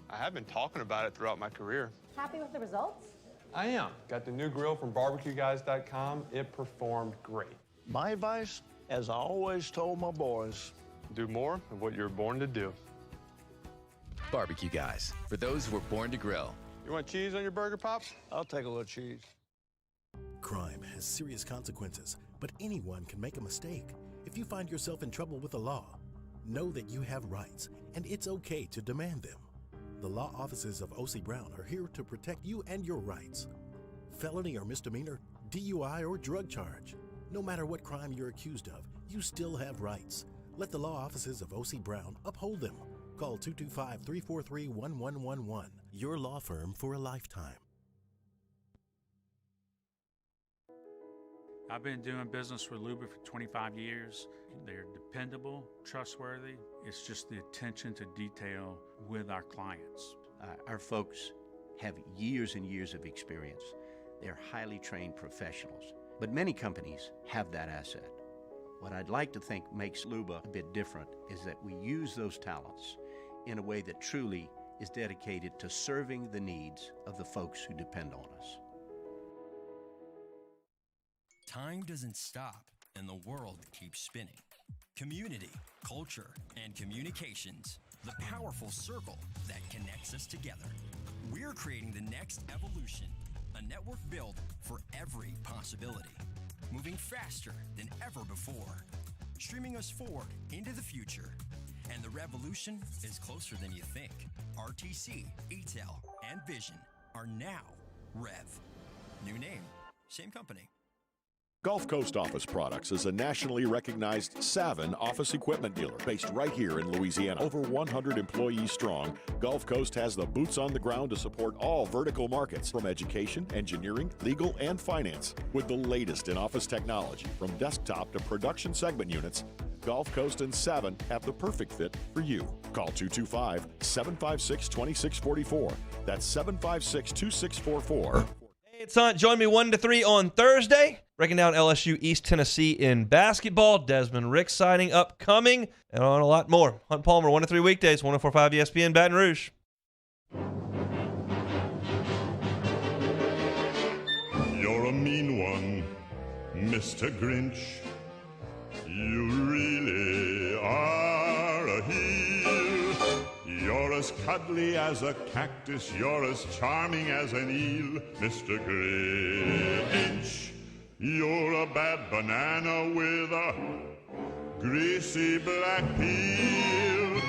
I have been talking about it throughout my career. Happy with the results? I am. Got the new grill from barbecueguys.com. It performed great. My advice, as I always told my boys, do more of what you were born to do. Barbecue Guys, for those who were born to grill. You want cheese on your burger, Pop? I'll take a little cheese. Crime has serious consequences, but anyone can make a mistake. If you find yourself in trouble with the law, know that you have rights, and it's okay to demand them. The law offices of O.C. Brown are here to protect you and your rights. Felony or misdemeanor, DUI or drug charge. No matter what crime you're accused of, you still have rights. Let the law offices of O.C. Brown uphold them. Call 225-343-1111. Your law firm for a lifetime. I've been doing business with Luba for 25 years. They're dependable, trustworthy. It's just the attention to detail with our clients. Our folks have years and years of experience. They're highly trained professionals, but many companies have that asset. What I'd like to think makes Luba a bit different is that we use those talents in a way that truly is dedicated to serving the needs of the folks who depend on us. Time doesn't stop, and the world keeps spinning. Community, culture, and communications, the powerful circle that connects us together. We're creating the next evolution, a network built for every possibility, moving faster than ever before, streaming us forward into the future. And the revolution is closer than you think. RTC, ETEL, and Vision are now Rev. New name, same company. Gulf Coast Office Products is a nationally recognized Savin office equipment dealer based right here in Louisiana. Over 100 employees strong, Gulf Coast has the boots on the ground to support all vertical markets from education, engineering, legal, and finance. With the latest in office technology, from desktop to production segment units, Gulf Coast and Savin have the perfect fit for you. Call 225-756-2644. That's 756-2644. Hey, it's Hunt. Join me 1 to 3 on Thursday. Breaking down LSU East Tennessee in basketball. Desmond Rick signing upcoming, and on a lot more. Hunt Palmer, 1 to 3 weekdays, 104.5 ESPN, Baton Rouge. You're a mean one, Mr. Grinch. You really are a heel. You're as cuddly as a cactus. You're as charming as an eel, Mr. Grinch. You're a bad banana with a greasy black peel.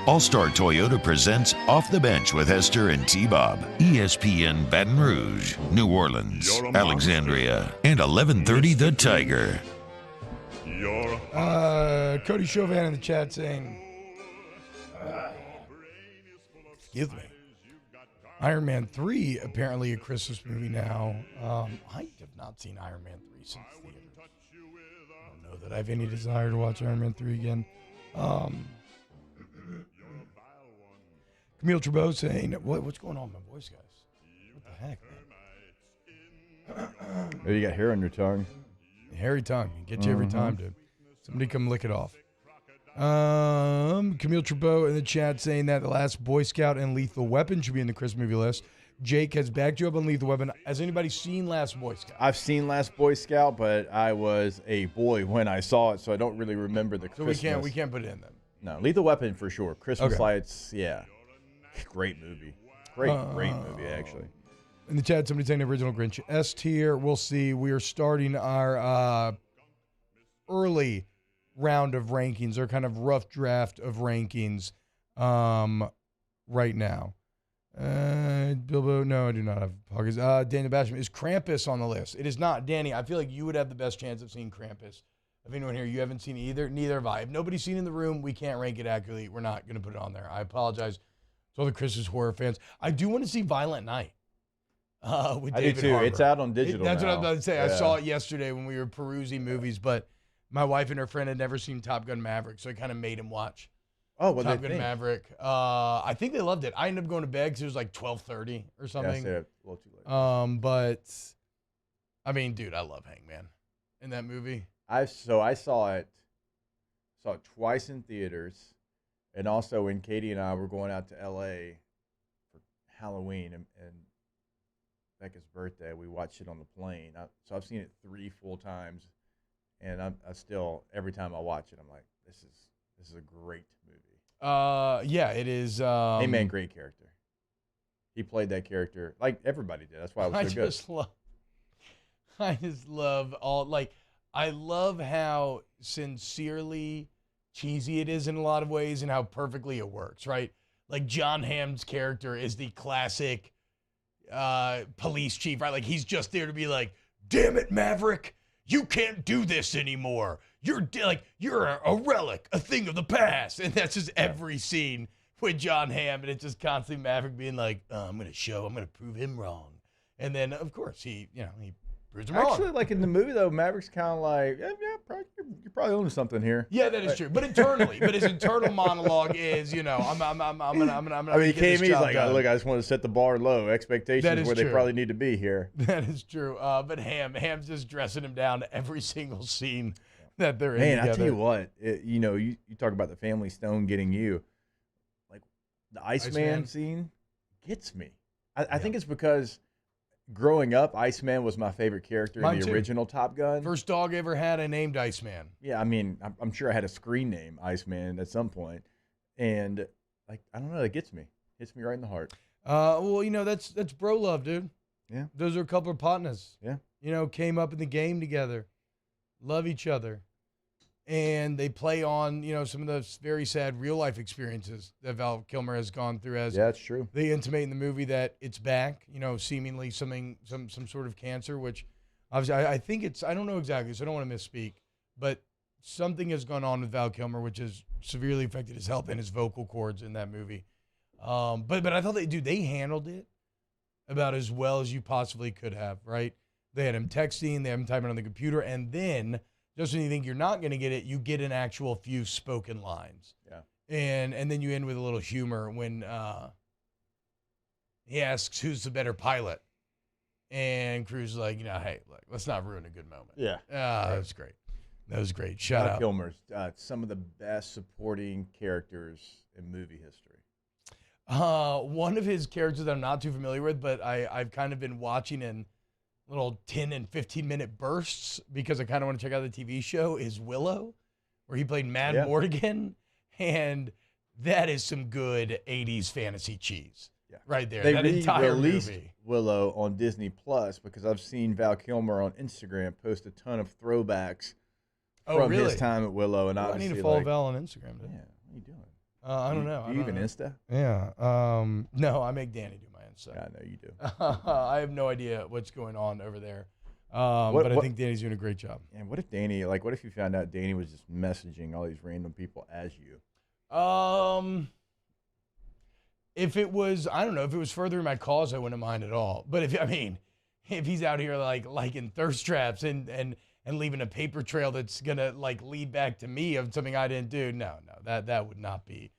All-Star Toyota presents Off the Bench with Hester and T-Bob. ESPN Baton Rouge, New Orleans, Alexandria, and 1130 The Tiger. Cody Chauvin in the chat saying, excuse me, Iron Man 3 apparently a Christmas movie now. I have not seen Iron Man 3 since theaters. I don't know that I have any desire to watch Iron Man 3 again. Camille Trebow saying, what's going on with my voice, guys? What the heck, man? Oh, you got hair on your tongue. Hairy tongue. Get you every time, dude. Somebody come lick it off. Camille Trebow in the chat saying that The Last Boy Scout and Lethal Weapon should be in the Christmas movie list. Jake has backed you up on Lethal Weapon. Has anybody seen Last Boy Scout? I've seen Last Boy Scout, but I was a boy when I saw it, so I don't really remember the Christmas. So we can't put it in then. No, Lethal Weapon for sure. Christmas Okay. Lights, yeah. Great movie. Great movie, actually. In the chat, somebody saying original Grinch S tier. We'll see. We are starting our early round of rankings, or kind of rough draft of rankings right now. Bilbo, no, I do not have Poggers. Daniel Basham, is Krampus on the list? It is not. Danny, I feel like you would have the best chance of seeing Krampus. Of anyone here, you haven't seen it either. Neither have I. If nobody's seen it in the room, we can't rank it accurately. We're not going to put it on there. I apologize to all the Christmas horror fans. I do want to see Violent Night. With David do too. Harbour. It's out on digital That's now. what I was about to say. Yeah. I saw it yesterday when we were perusing movies, but my wife and her friend had never seen Top Gun Maverick, so I kind of made him watch what Top they Gun think? Maverick. I think they loved it. I ended up going to bed because it was like 12:30 or something. Yeah, I stayed up a little too late. But I mean, dude, I love Hangman in that movie. I saw it twice in theaters, and also when Katie and I were going out to LA for Halloween and Becca's birthday, we watched it on the plane. So I've seen it 3 full times, and I still, every time I watch it, I'm like, this is a great movie. Yeah, it is. Hangman, great character. He played that character like everybody did. That's why it was so good. I just love I love how sincerely cheesy it is in a lot of ways and how perfectly it works, right? Like John Hamm's character is the classic police chief, right? Like he's just there to be like, damn it, Maverick, you can't do this anymore. You're a relic, a thing of the past. And that's just every scene with John Hamm. And it's just constantly Maverick being like, I'm going to prove him wrong. And then, of course, he proves him wrong. Actually, like in the movie, though, Maverick's kind of like, you're probably onto something here. Yeah, that is true. But internally, his internal monologue is, I'm gonna. I mean, he came in, he's like, look, I just want to set the bar low. Expectations where they probably need to be here. That is true. But Ham's just dressing him down to every single scene that they're in. Man, together. I tell you what, you talk about the Family Stone getting you. Like the Iceman scene gets me. I think it's because growing up, Iceman was my favorite character in the original Top Gun. First dog I ever had, I named Iceman. Yeah, I mean, I'm sure I had a screen name, Iceman, at some point. And, like, I don't know, that gets me. Hits me right in the heart. Well, that's bro love, dude. Yeah. Those are a couple of partners. Yeah. Came up in the game together, love each other. And they play on, some of those very sad real-life experiences that Val Kilmer has gone through. As that's true. They intimate in the movie that it's back, seemingly some sort of cancer, which obviously I think I don't know exactly, so I don't want to misspeak, but something has gone on with Val Kilmer, which has severely affected his health and his vocal cords in that movie. But I thought they handled it about as well as you possibly could have, right? They had him texting, they had him typing on the computer, and then just when you think you're not going to get it, you get an actual few spoken lines. Yeah. And then you end with a little humor when he asks who's the better pilot. And Cruise is like, hey, let's not ruin a good moment. Yeah. That was great. That was great. Shout out. Kilmer's some of the best supporting characters in movie history. One of his characters that I'm not too familiar with, but I've kind of been watching in little 10 and 15-minute bursts because I kind of want to check out the TV show is Willow, where he played Mad Mortigan. And that is some good 80s fantasy cheese right there. They that entire released movie. Willow on Disney Plus because I've seen Val Kilmer on Instagram post a ton of throwbacks from his time at Willow. And I need to follow Val on Instagram. Yeah, what are you doing? I don't know. Do you even Insta? Yeah. No, I make Danny do my Insta. Yeah, I know you do. I have no idea what's going on over there. But I think Danny's doing a great job. And what if what if you found out Danny was just messaging all these random people as you? If it was, I don't know, if it was furthering my cause, I wouldn't mind at all. But if he's out here like in thirst traps and leaving a paper trail that's gonna lead back to me of something I didn't do, no, that would not be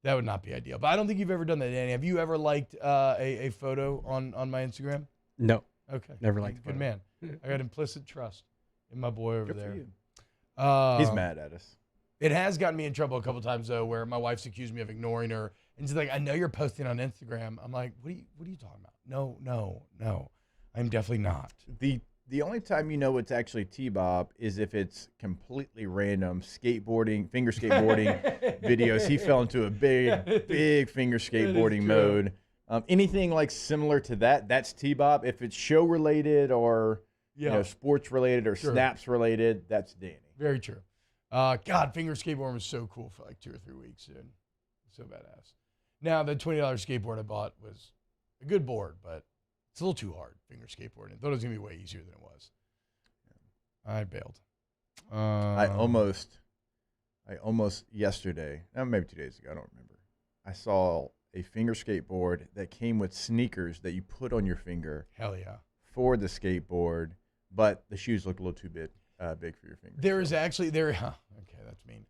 ideal. But I don't think you've ever done that, Danny. Have you ever liked a photo on my Instagram? No. Okay. Never liked. Good man. I got implicit trust in my boy over there. He's mad at us. It has gotten me in trouble a couple times though, where my wife's accused me of ignoring her, and she's like, "I know you're posting on Instagram." I'm like, "What are you talking about? No, I'm definitely not." The only time you know it's actually T-Bob is if it's completely random finger skateboarding videos. He fell into a big finger skateboarding mode. Anything similar to that, that's T-Bob. If it's show related or sports related or snaps related, that's Danny. Very true. God, finger skateboarding was so cool for 2 or 3 weeks, dude. So badass. Now, the $20 skateboard I bought was a good board, but it's a little too hard, finger skateboarding. I thought it was going to be way easier than it was. I bailed. I almost yesterday, maybe 2 days ago, I don't remember. I saw a finger skateboard that came with sneakers that you put on your finger. Hell yeah. For the skateboard, but the shoes looked a little too big for your fingers. There is actually okay, that's mean.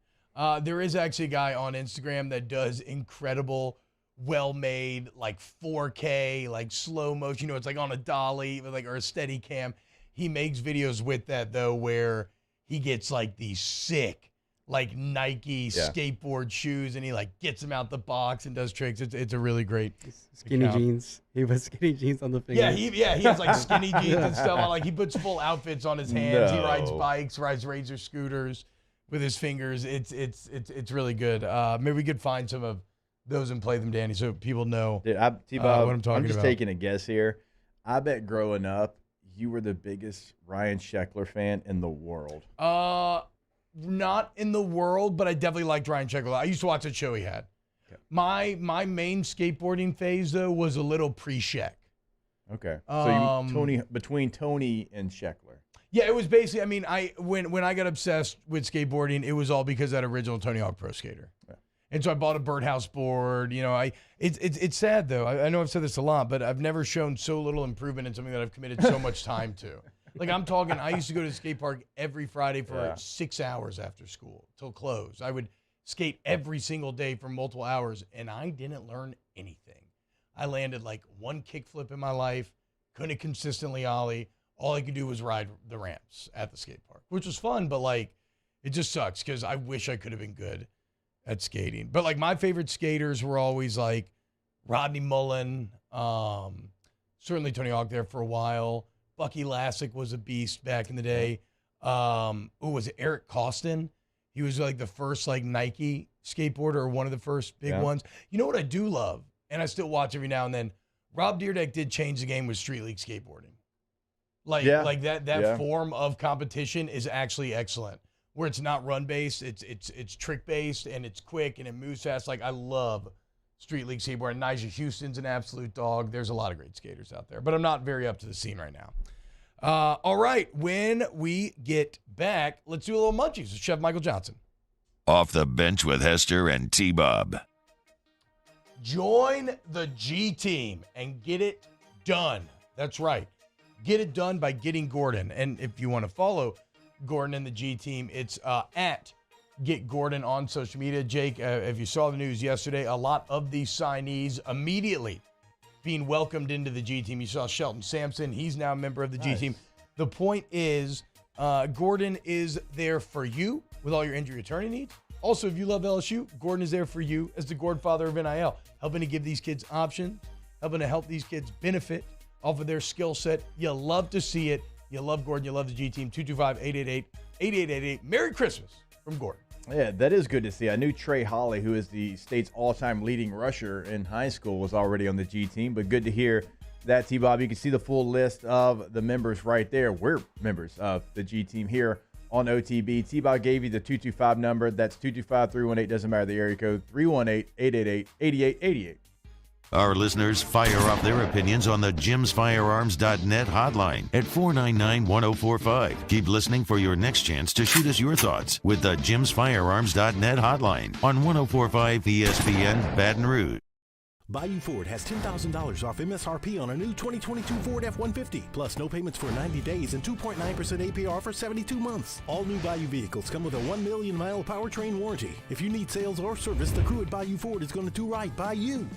There is actually a guy on Instagram that does incredible, well-made, 4K, slow motion. It's on a dolly or a steady cam. He makes videos with that though, where he gets these sick, Nike skateboard shoes, and he gets them out the box and does tricks. It's a really great skinny account. jeans. He was skinny jeans on the fingers. He has skinny jeans and stuff on. He puts full outfits on his hands. No. He rides bikes, rides Razor scooters with his fingers. It's really good. Maybe we could find some of those and play them, Danny, so people know Dude, what I'm talking about. I'm just taking a guess here. I bet growing up, you were the biggest Ryan Sheckler fan in the world. Not in the world, but I definitely liked Ryan Sheckler. I used to watch that show he had. Okay. My main skateboarding phase, though, was a little pre-Sheck. Okay. So between Tony and Sheckler. Yeah, it was basically, I mean, when I got obsessed with skateboarding, it was all because of that original Tony Hawk Pro Skater. Yeah. And so I bought a birdhouse board. You know, it's sad, though. I know I've said this a lot, but I've never shown so little improvement in something that I've committed so much time to. Like, I'm talking, I used to go to the skate park every Friday for 6 hours after school till close. I would skate every single day for multiple hours, and I didn't learn anything. I landed like one kickflip in my life, couldn't consistently ollie. All I could do was ride the ramps at the skate park, which was fun, but like, it just sucks because I wish I could have been good at skating. But like, my favorite skaters were always like Rodney Mullen, certainly Tony Hawk there for a while. Bucky Lassick was a beast back in the day. Was it Eric Costin? He was like the first like Nike skateboarder, or one of the first big ones. You know what I do love, and I still watch every now and then? Rob Dyrdek did change the game with Street League skateboarding. Like that form of competition is actually excellent. Where it's not run based, it's trick based, and it's quick and it moves fast. Like, I love Street League skateboarding. Nyjah Houston's an absolute dog. There's a lot of great skaters out there, but I'm not very up to the scene right now. All right, when we get back, let's do a little Munchies with Chef Michael Johnson. Off the Bench with Hester and T-Bob. Join the G Team and get it done. That's right. Get it done by getting Gordon. And if you want to follow Gordon and the G Team, it's at Get Gordon on social media. Jake, if you saw the news yesterday, a lot of these signees immediately being welcomed into the G Team. You saw Shelton Sampson. He's now a member of the G Team. The point is, Gordon is there for you with all your injury attorney needs. Also, if you love LSU, Gordon is there for you as the Godfather of NIL, helping to give these kids options, helping to help these kids benefit off of their skill set. You love to see it. You love Gordon. You love the G Team. 225-888-8888. Merry Christmas from Gordon. Yeah, that is good to see. I knew Trey Holly, who is the state's all-time leading rusher in high school, was already on the G Team, but good to hear that, T-Bob. You can see the full list of the members right there. We're members of the G Team here on OTB. T-Bob gave you the 225 number. That's 225-318. Doesn't matter the area code. 318-888-8888. Our listeners fire off their opinions on the jimsfirearms.net hotline at 499-1045. Keep listening for your next chance to shoot us your thoughts with the jimsfirearms.net hotline on 1045 ESPN Baton Rouge. Bayou Ford has $10,000 off MSRP on a new 2022 Ford F-150, plus no payments for 90 days and 2.9% APR for 72 months. All new Bayou vehicles come with a 1 million mile powertrain warranty. If you need sales or service, the crew at Bayou Ford is going to do right by you.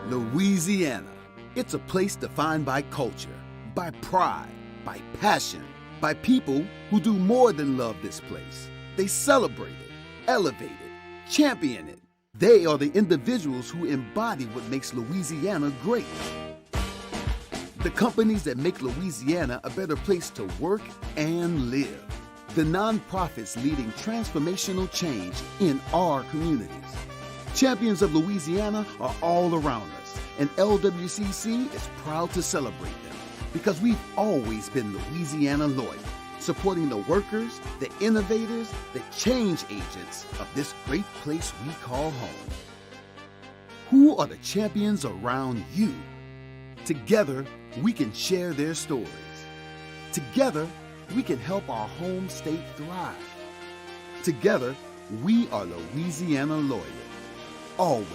Louisiana. It's a place defined by culture, by pride, by passion, by people who do more than love this place. They celebrate it, elevate it, champion it. They are the individuals who embody what makes Louisiana great. The companies that make Louisiana a better place to work and live. The nonprofits leading transformational change in our communities. Champions of Louisiana are all around us, and LWCC is proud to celebrate them because we've always been Louisiana loyal, supporting the workers, the innovators, the change agents of this great place we call home. Who are the champions around you? Together, we can share their stories. Together, we can help our home state thrive. Together, we are Louisiana loyal. Always.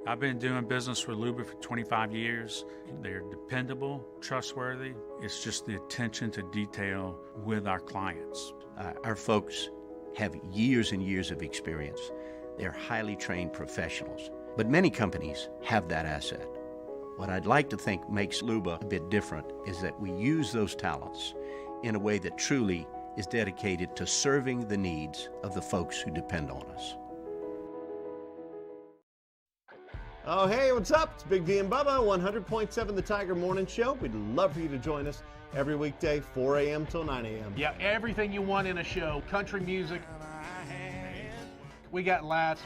I've been doing business with Luba for 25 years. They're dependable, trustworthy. It's just the attention to detail with our clients. Our folks have years and years of experience. They're highly trained professionals, but many companies have that asset. What I'd like to think makes Luba a bit different is that we use those talents in a way that truly is dedicated to serving the needs of the folks who depend on us. Oh, hey, what's up? It's Big V and Bubba, 100.7 The Tiger Morning Show. We'd love for you to join us every weekday, 4 a.m. till 9 a.m. Yeah, everything you want in a show. Country music. We got laughs.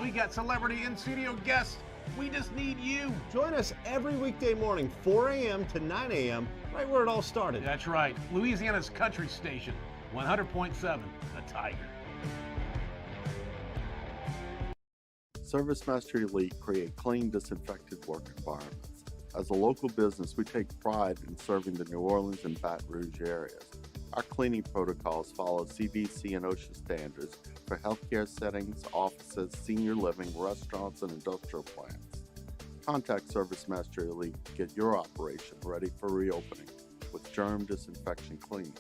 We got celebrity in-studio guests. We just need you. Join us every weekday morning, 4 a.m. to 9 a.m., right where it all started. That's right. Louisiana's country station, 100.7 The Tiger. ServiceMaster Elite create clean, disinfected work environments. As a local business, we take pride in serving the New Orleans and Baton Rouge areas. Our cleaning protocols follow CDC and OSHA standards for healthcare settings, offices, senior living, restaurants, and industrial plants. Contact ServiceMaster Elite to get your operation ready for reopening with germ disinfection cleaning.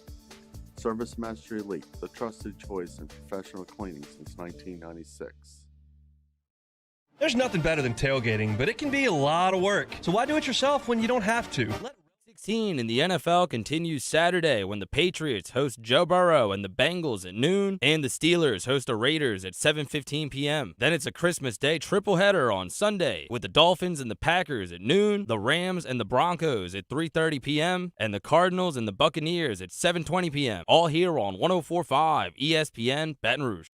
ServiceMaster Elite, the trusted choice in professional cleaning since 1996. There's nothing better than tailgating, but it can be a lot of work. So why do it yourself when you don't have to? 16 in the NFL continues Saturday when the Patriots host Joe Burrow and the Bengals at noon, and the Steelers host the Raiders at 7:15 p.m. Then it's a Christmas Day tripleheader on Sunday with the Dolphins and the Packers at noon, the Rams and the Broncos at 3:30 p.m., and the Cardinals and the Buccaneers at 7:20 p.m. All here on 104.5 ESPN Baton Rouge.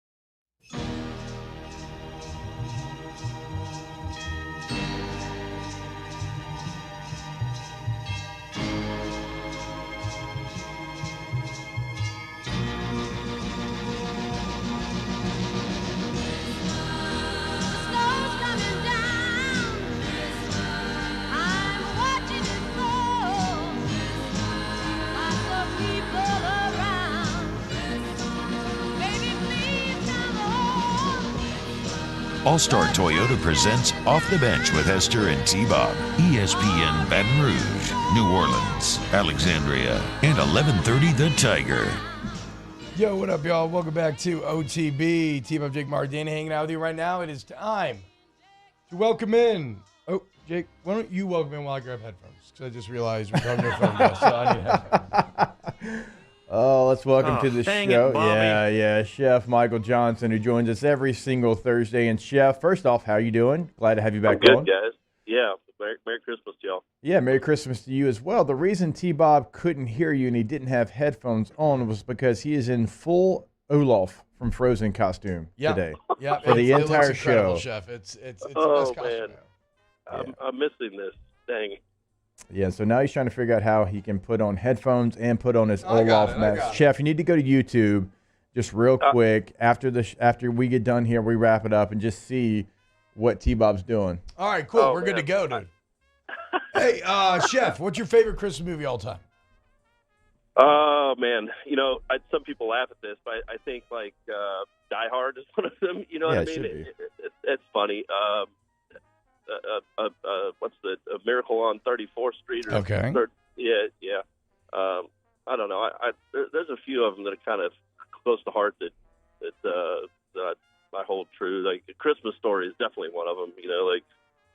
All-Star Toyota presents Off the Bench with Hester and T-Bob. ESPN Baton Rouge, New Orleans, Alexandria, and 1130 The Tiger. Yo, what up, y'all? Welcome back to OTB. T-Bob Jake Mardini hanging out with you right now. It is time to welcome in. Oh, Jake, why don't you welcome in while I grab headphones? Because I just realized we're talking to a phone guest, so I need headphones. Oh, let's welcome to the show. It, yeah, Chef Michael Johnson, who joins us every single Thursday. And Chef, first off, how are you doing? Glad to have you back on. Good, guys. Yeah, Merry Christmas to y'all. Yeah, Merry Christmas to you as well. The reason T-Bob couldn't hear you and he didn't have headphones on was because he is in full Olaf from Frozen costume today. Yeah, for the entire show. Chef. It's the best costume. Man. I'm missing this. Dang. Yeah, so now he's trying to figure out how he can put on headphones and put on his Olaf mask. Chef, you need to go to YouTube just real quick after we get done here, we wrap it up and just see what T-Bob's doing. All right, cool. We're good to go, dude. Hey, Chef, what's your favorite Christmas movie all time? Oh, man. You know, some people laugh at this, but I think, like, Die Hard is one of them. You know what I mean? It's funny. What's the Miracle on 34th Street? Or okay. Yeah. I don't know. There's a few of them that are kind of close to heart that I hold true. Like the Christmas Story is definitely one of them. You know, like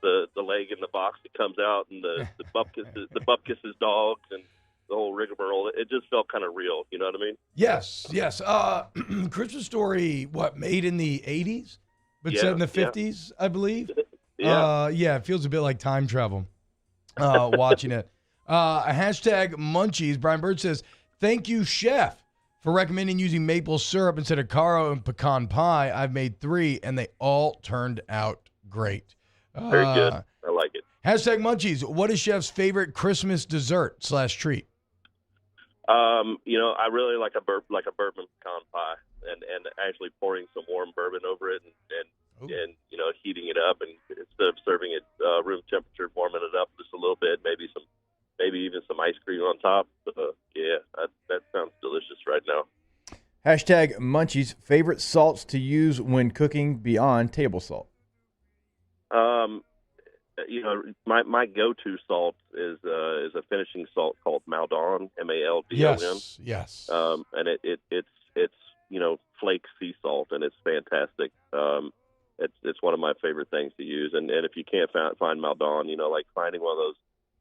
the leg in the box that comes out and the Bupkis's dogs and the whole rigmarole. It just felt kind of real. You know what I mean? Yes. Christmas Story, made in the 80s, but set in the 50s, I believe. Yeah. It feels a bit like time travel watching it. Hashtag Munchies. Brian Bird says, thank you, Chef, for recommending using maple syrup instead of caro and pecan pie. I've made 3, and they all turned out great. Very good. I like it. Hashtag Munchies. What is Chef's favorite Christmas dessert / treat? You know, I really like a bourbon pecan pie and actually pouring some warm bourbon over it and you know, heating it up, and instead of serving it room temperature, warming it up just a little bit, maybe even some ice cream on top. That sounds delicious right now. Hashtag Munchies. Favorite salts to use when cooking beyond table salt? You know, my go-to salt is a finishing salt called Maldon, Maldon. Yes. And it's you know, flake sea salt, and it's fantastic. It's one of my favorite things to use. And if you can't find Maldon, you know, like finding one of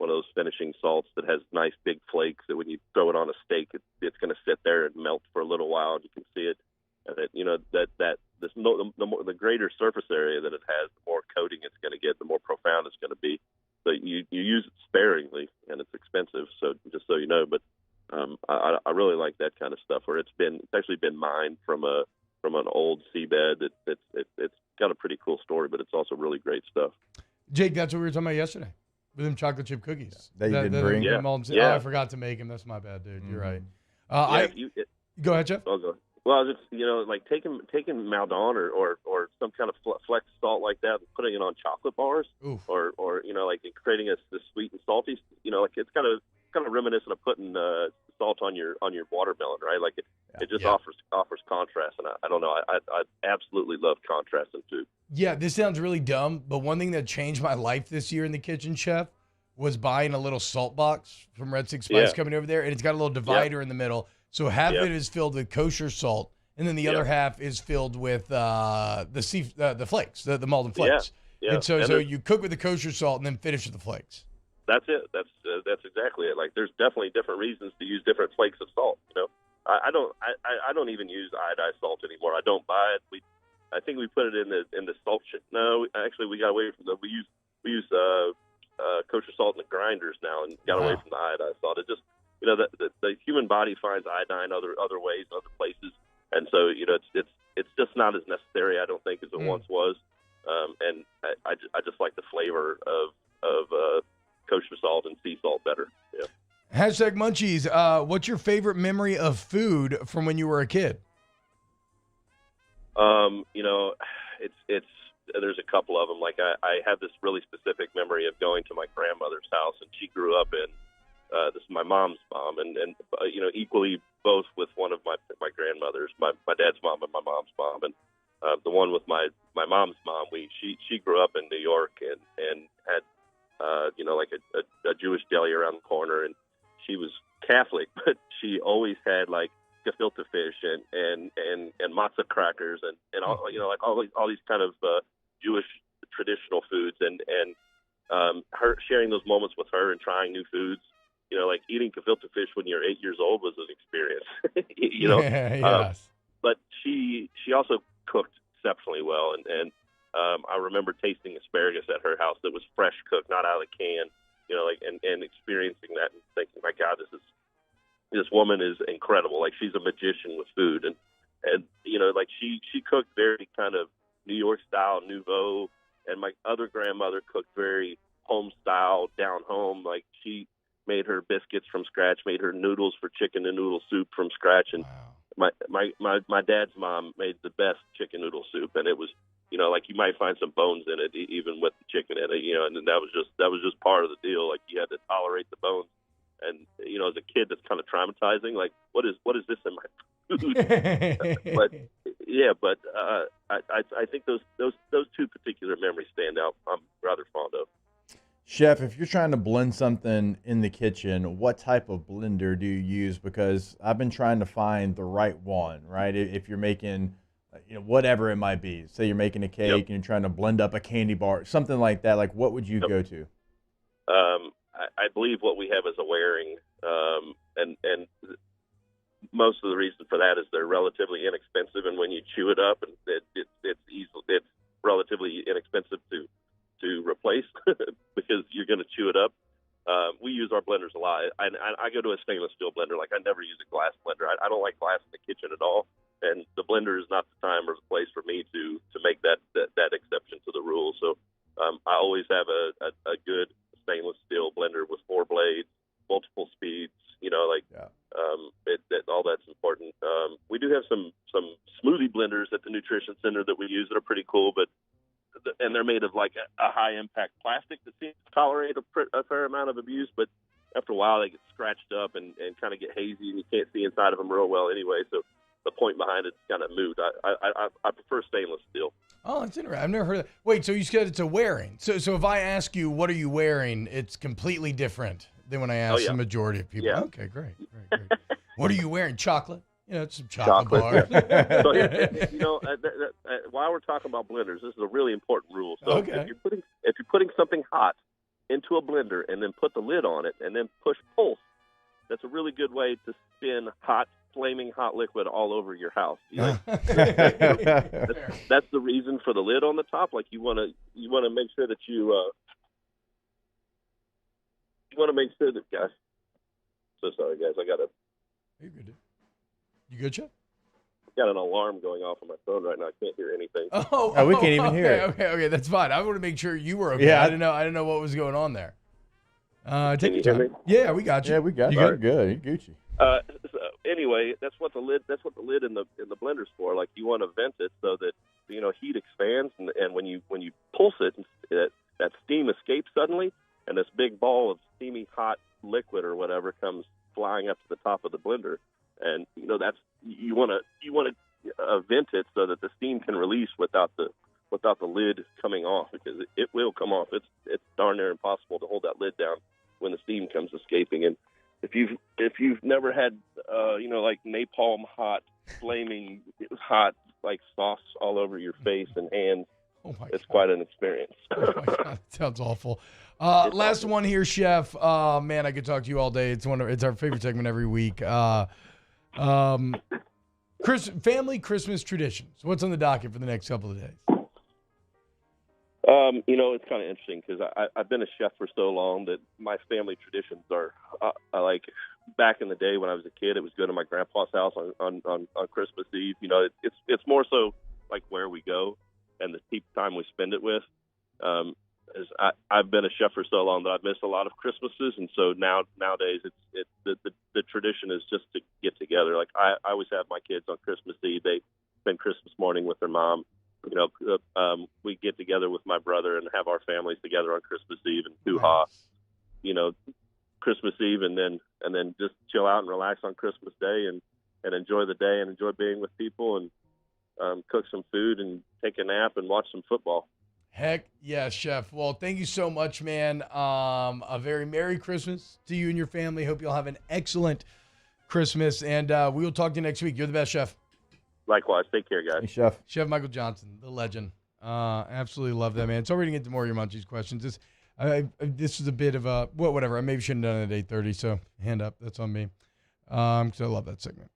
those finishing salts that has nice big flakes that when you throw it on a steak, it's going to sit there and melt for a little while, and you can see it. And you know, that the greater surface area that it has, the more coating it's going to get, the more profound it's going to be. So you use it sparingly, and it's expensive. So just so you know, but I really like that kind of stuff where it's actually been mined from an old seabed. It's got a pretty cool story, but it's also really great stuff. Jake, that's what we were talking about yesterday with them chocolate chip cookies. That you didn't bring? Yeah. Oh, I forgot to make them. That's my bad, dude. You're right. Go ahead, Jeff. I'll go. Well, just like taking Maldon or some kind of flex salt like that and putting it on chocolate bars, or like creating this sweet and salty. Like it's kind of reminiscent of putting salt on your watermelon, right? Like it just offers contrast, and I don't know. I absolutely love contrast in food. Yeah, this sounds really dumb, but one thing that changed my life this year in the kitchen, Chef, was buying a little salt box from Red Six Spice coming over there, and it's got a little divider in the middle. So half of it is filled with kosher salt, and then the other half is filled with the flakes, the Malden flakes. Yeah. And so you cook with the kosher salt and then finish with the flakes. That's it. That's exactly it. Like there's definitely different reasons to use different flakes of salt. I don't even use iodized salt anymore. I don't buy it. I think we put it in the salt. No, actually we got away from we use kosher salt in the grinders now and got away from the iodized salt. It just the human body finds iodine other ways, other places, and so it's just not as necessary, I don't think, as it once was. And I just like the flavor of kosher salt and sea salt better. Yeah. Hashtag Munchies. What's your favorite memory of food from when you were a kid? It's there's a couple of them. Like I have this really specific memory of going to my grandmother's house, and she grew up in. This is my mom's mom, and equally both with one of my grandmothers, my dad's mom and my mom's mom, and the one with my mom's mom. She grew up in New York and had like a Jewish deli around the corner, and she was Catholic, but she always had like gefilte fish and matzah crackers and all like all these kind of Jewish traditional foods, and her sharing those moments with her and trying new foods. Like eating gefilte fish when you're 8 years old was an experience. Yes. But she also cooked exceptionally well, and I remember tasting asparagus at her house that was fresh cooked, not out of the can. And experiencing that and thinking, my God, this woman is incredible. Like she's a magician with food, and like she cooked very kind of New York style, nouveau, and my other grandmother cooked very home style, down home. Like she made her biscuits from scratch, made her noodles for chicken and noodle soup from scratch, and my dad's mom made the best chicken noodle soup, and it was like you might find some bones in it even with the chicken in it, and that was just part of the deal. Like you had to tolerate the bones, and as a kid that's kind of traumatizing. Like what is this in my food? but I think those two particular memories stand out. I'm rather fond of. Chef, if you're trying to blend something in the kitchen, what type of blender do you use? Because I've been trying to find the right one, right? If you're making, whatever it might be. Say you're making a cake and you're trying to blend up a candy bar, something like that. Like, what would you go to? I believe what we have is a Waring, and most of the reason for that is they're relatively inexpensive, and when you chew it up, and it's relatively inexpensive to replace because you're going to chew it up. We use our blenders a lot. I go to a stainless steel blender. Like I never use a glass blender. I don't like glass in the kitchen at all. And the blender is not the time or the place for me to make that exception to the rule. So I always have a good stainless steel blender with 4 blades, multiple speeds. All that's important. We do have some smoothie blenders at the Nutrition Center that we use that are pretty cool, and they're made of like a high impact plastic that seems to tolerate a fair amount of abuse, but after a while they get scratched up and kind of get hazy, and you can't see inside of them real well anyway. So the point behind it's kind of moot. I prefer stainless steel. Oh, that's interesting. I've never heard of that. Wait, so you said it's a wearing. So if I ask you, what are you wearing? It's completely different than when I ask the majority of people. Yeah. Okay, great. What are you wearing? Chocolate? It's some chocolate bar. Yeah. So, while we're talking about blenders, this is a really important rule. So if you're putting something hot into a blender and then put the lid on it and then push pulse, that's a really good way to spin hot flaming hot liquid all over your house. That's the reason for the lid on the top. Like you want to make sure that you want to make sure that, guys. So sorry, guys. I got a. You good? You good, Chip? Got an alarm going off on my phone right now. I can't hear anything. Oh, we can't even hear it. Okay, that's fine. I want to make sure you were okay. Yeah. I didn't know what was going on there. Take your you hear time. me? Yeah, we got you. Yeah, we got you. You're Good. You're Gucci. So anyway, that's what the lid in the blender's for. Like you want to vent it so that heat expands, and when you pulse it, that steam escapes suddenly, and this big ball of steamy hot liquid or whatever comes flying up to the top of the blender, and that's you want to vent it so that the steam can release without the lid coming off, because it will come off. It's darn near impossible to hold that lid down when the steam comes escaping. And if you've never had like napalm hot, flaming hot, like sauce all over your face and hands, it's quite an experience. Oh my God, that sounds awful. Last one here, Chef. Man, I could talk to you all day. It's our favorite segment every week. Family Christmas traditions. What's on the docket for the next couple of days? It's kind of interesting because I've been a chef for so long that my family traditions are like back in the day when I was a kid, it was going to my grandpa's house on Christmas Eve. It's more so like where we go and the time we spend it with. I've been a chef for so long that I've missed a lot of Christmases, and so nowadays the tradition is just to get together. Like I always have my kids on Christmas Eve. They spend Christmas morning with their mom. We get together with my brother and have our families together on Christmas Eve and hoo-ha, Christmas Eve, and then just chill out and relax on Christmas Day and enjoy the day and enjoy being with people and cook some food and take a nap and watch some football. Heck yeah, Chef. Well, thank you so much, man. A very Merry Christmas to you and your family. Hope you'll have an excellent Christmas, and we will talk to you next week. You're the best, Chef. Likewise. Take care, guys. Hey, Chef. Chef Michael Johnson, the legend. Absolutely love that, man. So we're going to get to more of your Munchies questions. This is a bit of a, whatever. I maybe shouldn't have done it at 8:30, so hand up. That's on me. Because I love that segment.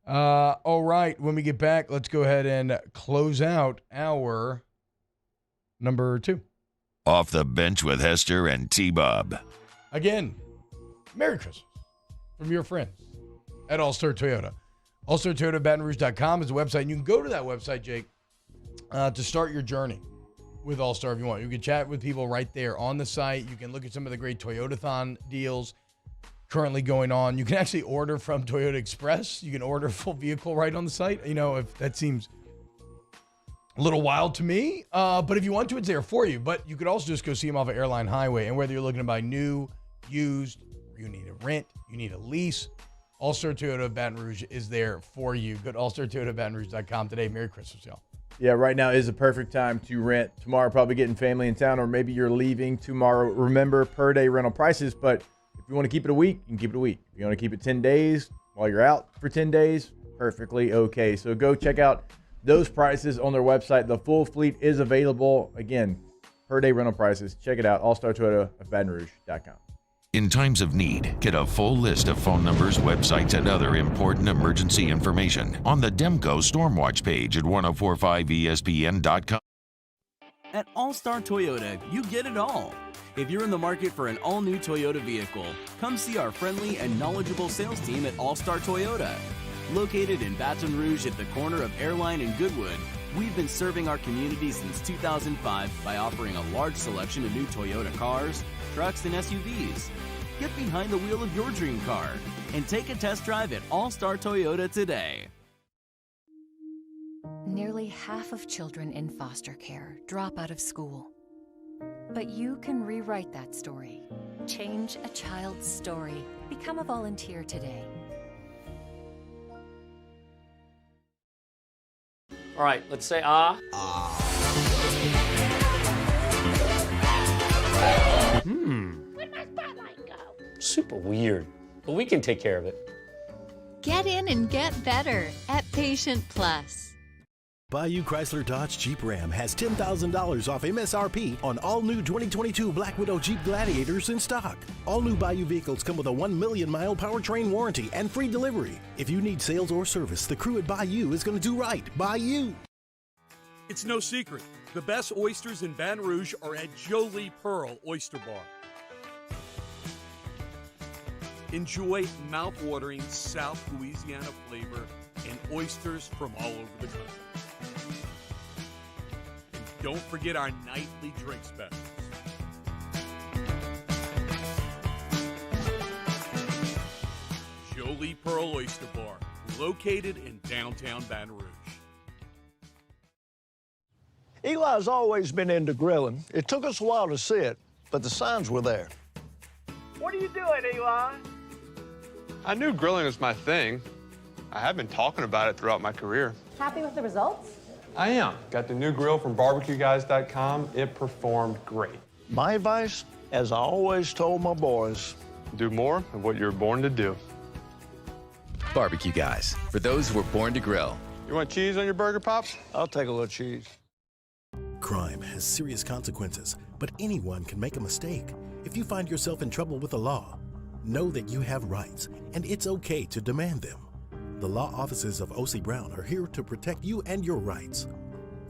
All right. When we get back, let's go ahead and close out our number 2. Off the Bench with Hester and T-Bob. Again, Merry Christmas from your friends at All-Star Toyota. AllStarToyotaBatonRouge.com is the website. And you can go to that website, Jake, to start your journey with All-Star if you want. You can chat with people right there on the site. You can look at some of the great Toyotathon deals currently going on. You can actually order from Toyota Express. You can order a full vehicle right on the site. If that seems a little wild to me. But if you want to, it's there for you. But you could also just go see them off of Airline Highway. And whether you're looking to buy new, used, or you need a rent, you need a lease, All-Star Toyota Baton Rouge is there for you. Go to allstartoyotabatonrouge.com today. Merry Christmas, y'all. Yeah, right now is the perfect time to rent. Tomorrow, probably getting family in town, or maybe you're leaving tomorrow. Remember, per day rental prices, but if you want to keep it a week, you can keep it a week. If you want to keep it 10 days while you're out for 10 days, perfectly okay. So go check out those prices on their website. The full fleet is available. Again, per day rental prices. Check it out, allstartoyotabatonrouge.com. In times of need, get a full list of phone numbers, websites, and other important emergency information on the Demco Stormwatch page at 1045ESPN.com. At All-Star Toyota, you get it all. If you're in the market for an all-new Toyota vehicle, come see our friendly and knowledgeable sales team at All-Star Toyota. Located in Baton Rouge at the corner of Airline and Goodwood, we've been serving our community since 2005 by offering a large selection of new Toyota cars, trucks, and SUVs. Get behind the wheel of your dream car and take a test drive at All-Star Toyota today. Nearly half of children in foster care drop out of school. But you can rewrite that story. Change a child's story. Become a volunteer today. All right, let's say ah. Where'd my spotlight go? Super weird, but we can take care of it. Get in and get better at Patient Plus. Bayou Chrysler Dodge Jeep Ram has $10,000 off MSRP on all new 2022 Black Widow Jeep Gladiators in stock. All new Bayou vehicles come with a 1 million mile powertrain warranty and free delivery. If you need sales or service, the crew at Bayou is going to do right by you. It's no secret. The best oysters in Baton Rouge are at Jolie Pearl Oyster Bar. Enjoy mouth-watering South Louisiana flavor and oysters from all over the country. And don't forget our nightly drink specials. Jolie Pearl Oyster Bar, located in downtown Baton Rouge. Eli's always been into grilling. It took us a while to see it, but the signs were there. What are you doing, Eli? I knew grilling was my thing. I have been talking about it throughout my career. Happy with the results? I am. Got the new grill from barbecueguys.com. It performed great. My advice, as I always told my boys, do more of what you're born to do. Barbecue Guys, for those who were born to grill. You want cheese on your burger, Pops? I'll take a little cheese. Crime has serious consequences, but anyone can make a mistake. If you find yourself in trouble with the law, know that you have rights, and it's okay to demand them. The law offices of O.C. Brown are here to protect you and your rights.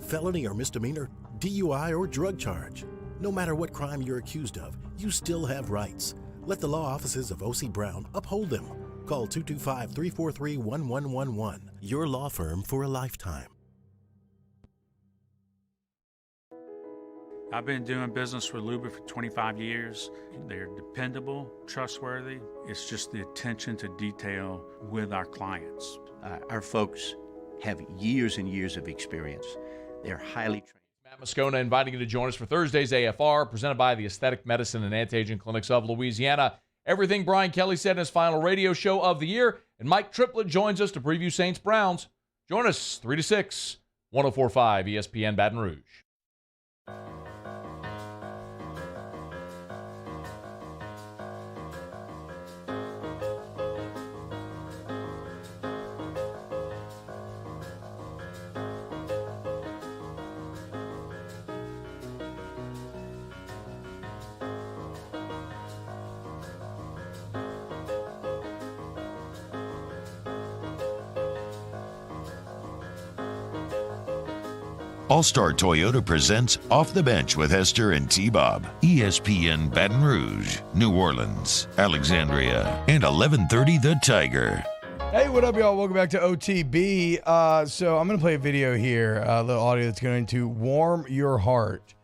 Felony or misdemeanor, DUI or drug charge. No matter what crime you're accused of, you still have rights. Let the law offices of O.C. Brown uphold them. Call 225-343-1111. Your law firm for a lifetime. I've been doing business with Luba for 25 years. They're dependable, trustworthy. It's just the attention to detail with our clients. Our folks have years and years of experience. They're highly trained. Matt Moscona inviting you to join us for Thursday's AFR, presented by the Aesthetic Medicine and Anti-Aging Clinics of Louisiana. Everything Brian Kelly said in his final radio show of the year, and Mike Triplett joins us to preview Saints-Browns. Join us 3 to 6, 104.5 ESPN Baton Rouge. All-Star Toyota presents Off the Bench with Hester and T-Bob. ESPN Baton Rouge, New Orleans, Alexandria, and 1130 The Tiger. Hey, what up, y'all? Welcome back to OTB. So I'm going to play a video here, a little audio that's going to warm your heart.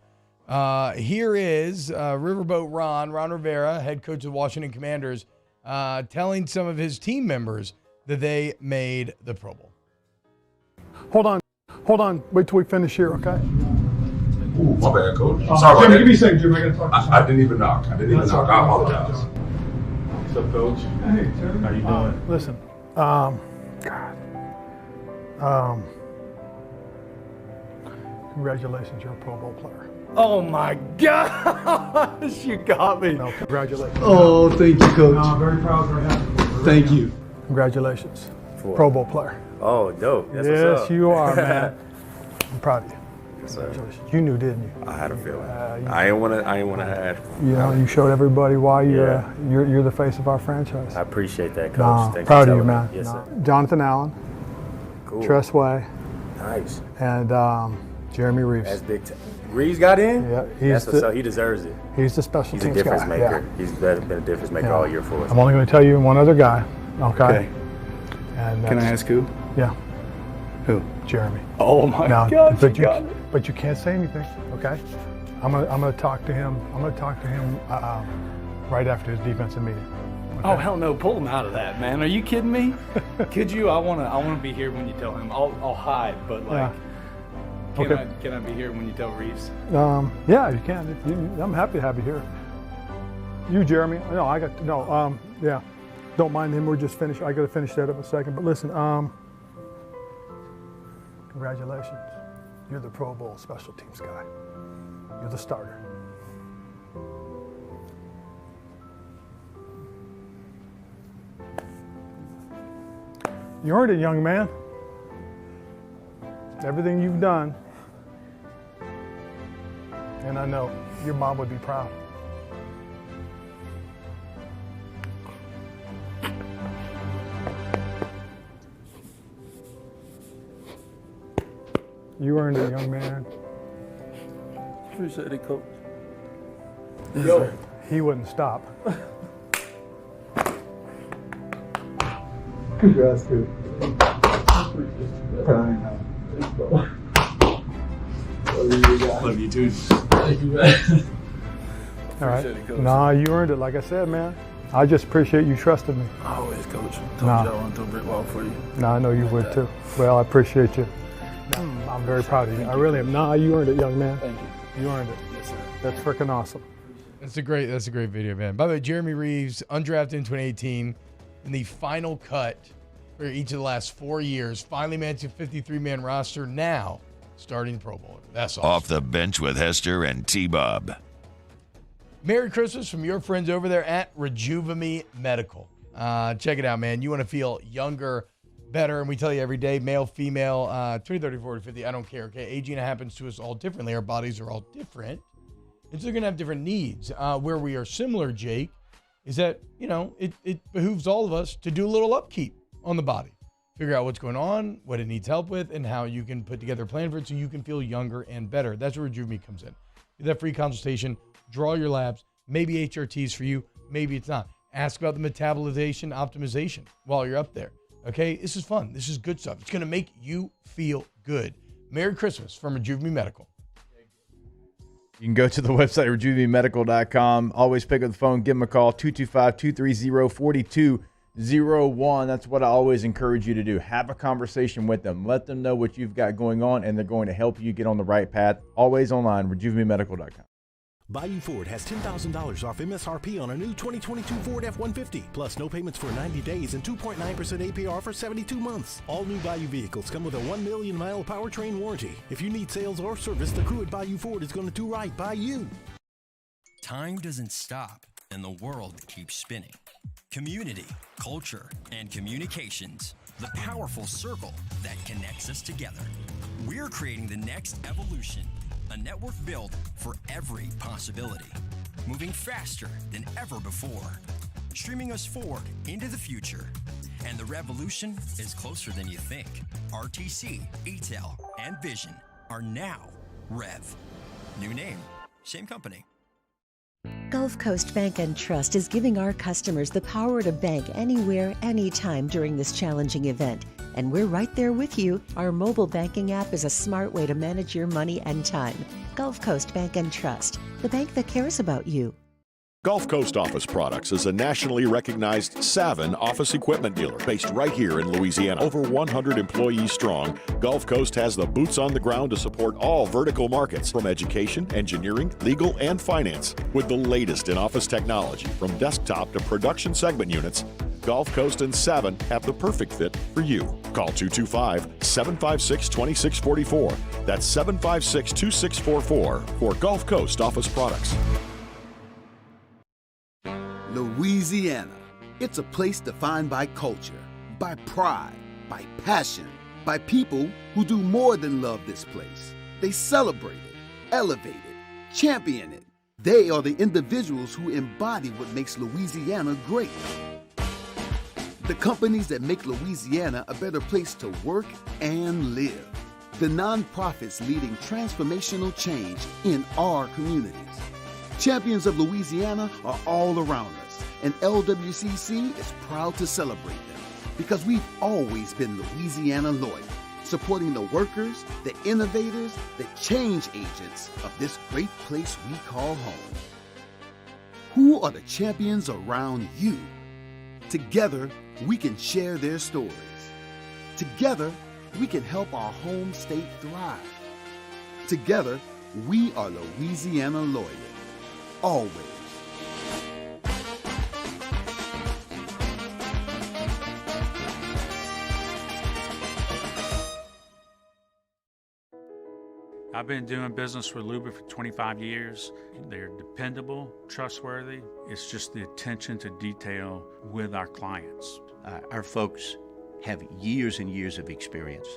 Here is Riverboat Ron Rivera, head coach of the Washington Commanders, telling some of his team members that they made the Pro Bowl. Hold on. Wait till we finish here, okay? Ooh, my bad, Coach. Sorry about that. Give me a second, Jim. I got to talk to you. I didn't even knock. I apologize. What's up, Coach? Hey, Terry. How you doing? Listen, congratulations, you're a Pro Bowl player. Oh my gosh, you got me. No, congratulations. Oh, thank you, Coach. I'm very proud, very happy. Thank you. Congratulations. For Pro Bowl player. Oh, dope. That's yes, what's up. you are, man. I'm proud of you. Yes, sir. You knew, didn't you? I had a feeling. I ain't want to add. You know, you showed everybody why you're the face of our franchise. I appreciate that, Coach. No, Thanks proud for of you, telling man. me. Yes, No. sir. Jonathan Allen, Cool. Tress Way, Nice. and Jeremy Reeves. That's big time. Reeves got in? Yeah, So he deserves it. He's the special He's teams a difference guy. maker. Yeah. He's been a difference maker all year for us. I'm only going to tell you one other guy, okay? And Can I ask who? Yeah. Who? Jeremy. Oh my Now, God! but you can't say anything, okay? I'm gonna talk to him. I'm gonna talk to him right after his defensive meeting. Oh hell no! Pull him out of that, man. Are you kidding me? Could you? I wanna be here when you tell him. I'll hide, but like, can I be here when you tell Reeves? Yeah, you can. I'm happy to have you here. You, Jeremy? No, yeah. Don't mind him. We're just finished. I got to finish that up in a second. But listen, congratulations. You're the Pro Bowl special teams guy. You're the starter. You earned it, young man. everything you've done, and I know your mom would be proud. You earned it, young man. Appreciate it, Coach. Yo, he wouldn't stop. Congrats, dude. Love you, dude. Thank you, man. All right. Nah, you earned it. Like I said, man. I just appreciate you trusting me. Always, Coach. Told Nah. you I want to throw a brick wall for you. Nah, I know you would too. Well, I appreciate you. I'm very proud of you. I really am. Nah, you earned it, young man. Thank you. You earned it. Yes, sir. That's freaking awesome. That's a great video, man. By the way, Jeremy Reeves, undrafted in 2018, in the final cut for each of the last 4 years, finally managed a 53-man roster, now starting Pro Bowl. That's awesome. Off the bench with Hester and T-Bob. Merry Christmas from your friends over there at Rejuvenate Medical. Check it out, man. You want to feel younger, better, and we tell you every day, male, female, 20, 30, 40, 50, I don't care, okay? Aging happens to us all differently. Our bodies are all different, and so they're going to have different needs. Where we are similar, Jake, is that, it behooves all of us to do a little upkeep on the body. Figure out what's going on, what it needs help with, and how you can put together a plan for it so you can feel younger and better. That's where Rejuvenate comes in. Get that free consultation, draw your labs, maybe HRTs for you, maybe it's not. Ask about the metabolization optimization while you're up there. Okay, this is fun. This is good stuff. It's going to make you feel good. Merry Christmas from Rejuvenate Medical. You can go to the website, rejuvenatemedical.com. Always pick up the phone, give them a call, 225-230-4201. That's what I always encourage you to do. Have a conversation with them. Let them know what you've got going on, and they're going to help you get on the right path. Always online, rejuvenatemedical.com. Bayou Ford has $10,000 off MSRP on a new 2022 Ford F-150. Plus no payments for 90 days and 2.9% APR for 72 months. All new Bayou vehicles come with a 1 million mile powertrain warranty. If you need sales or service, the crew at Bayou Ford is going to do right by you. Time doesn't stop, and the world keeps spinning. Community, culture, and communications. The powerful circle that connects us together. We're creating the next evolution. A network built for every possibility, moving faster than ever before, streaming us forward into the future. And the revolution is closer than you think. RTC, ETEL, and Vision are now Rev. New name, same company. Gulf Coast Bank and Trust is giving our customers the power to bank anywhere, anytime during this challenging event. And we're right there with you. Our mobile banking app is a smart way to manage your money and time. Gulf Coast Bank and Trust, the bank that cares about you. Gulf Coast Office Products is a nationally recognized Savin office equipment dealer based right here in Louisiana. Over 100 employees strong, Gulf Coast has the boots on the ground to support all vertical markets, from education, engineering, legal, and finance. With the latest in office technology, from desktop to production segment units, Gulf Coast and Savin have the perfect fit for you. Call 225-756-2644. That's 756-2644 for Gulf Coast Office Products. Louisiana. It's a place defined by culture, by pride, by passion, by people who do more than love this place. They celebrate it, elevate it, champion it. They are the individuals who embody what makes Louisiana great. The companies that make Louisiana a better place to work and live. The nonprofits leading transformational change in our communities. Champions of Louisiana are all around us, and LWCC is proud to celebrate them because we've always been Louisiana loyal, supporting the workers, the innovators, the change agents of this great place we call home. Who are the champions around you? Together, we can share their stories. Together, we can help our home state thrive. Together, we are Louisiana loyal. Always. I've been doing business with Luba for 25 years. They're dependable, trustworthy. It's just the attention to detail with our clients. Our folks have years and years of experience.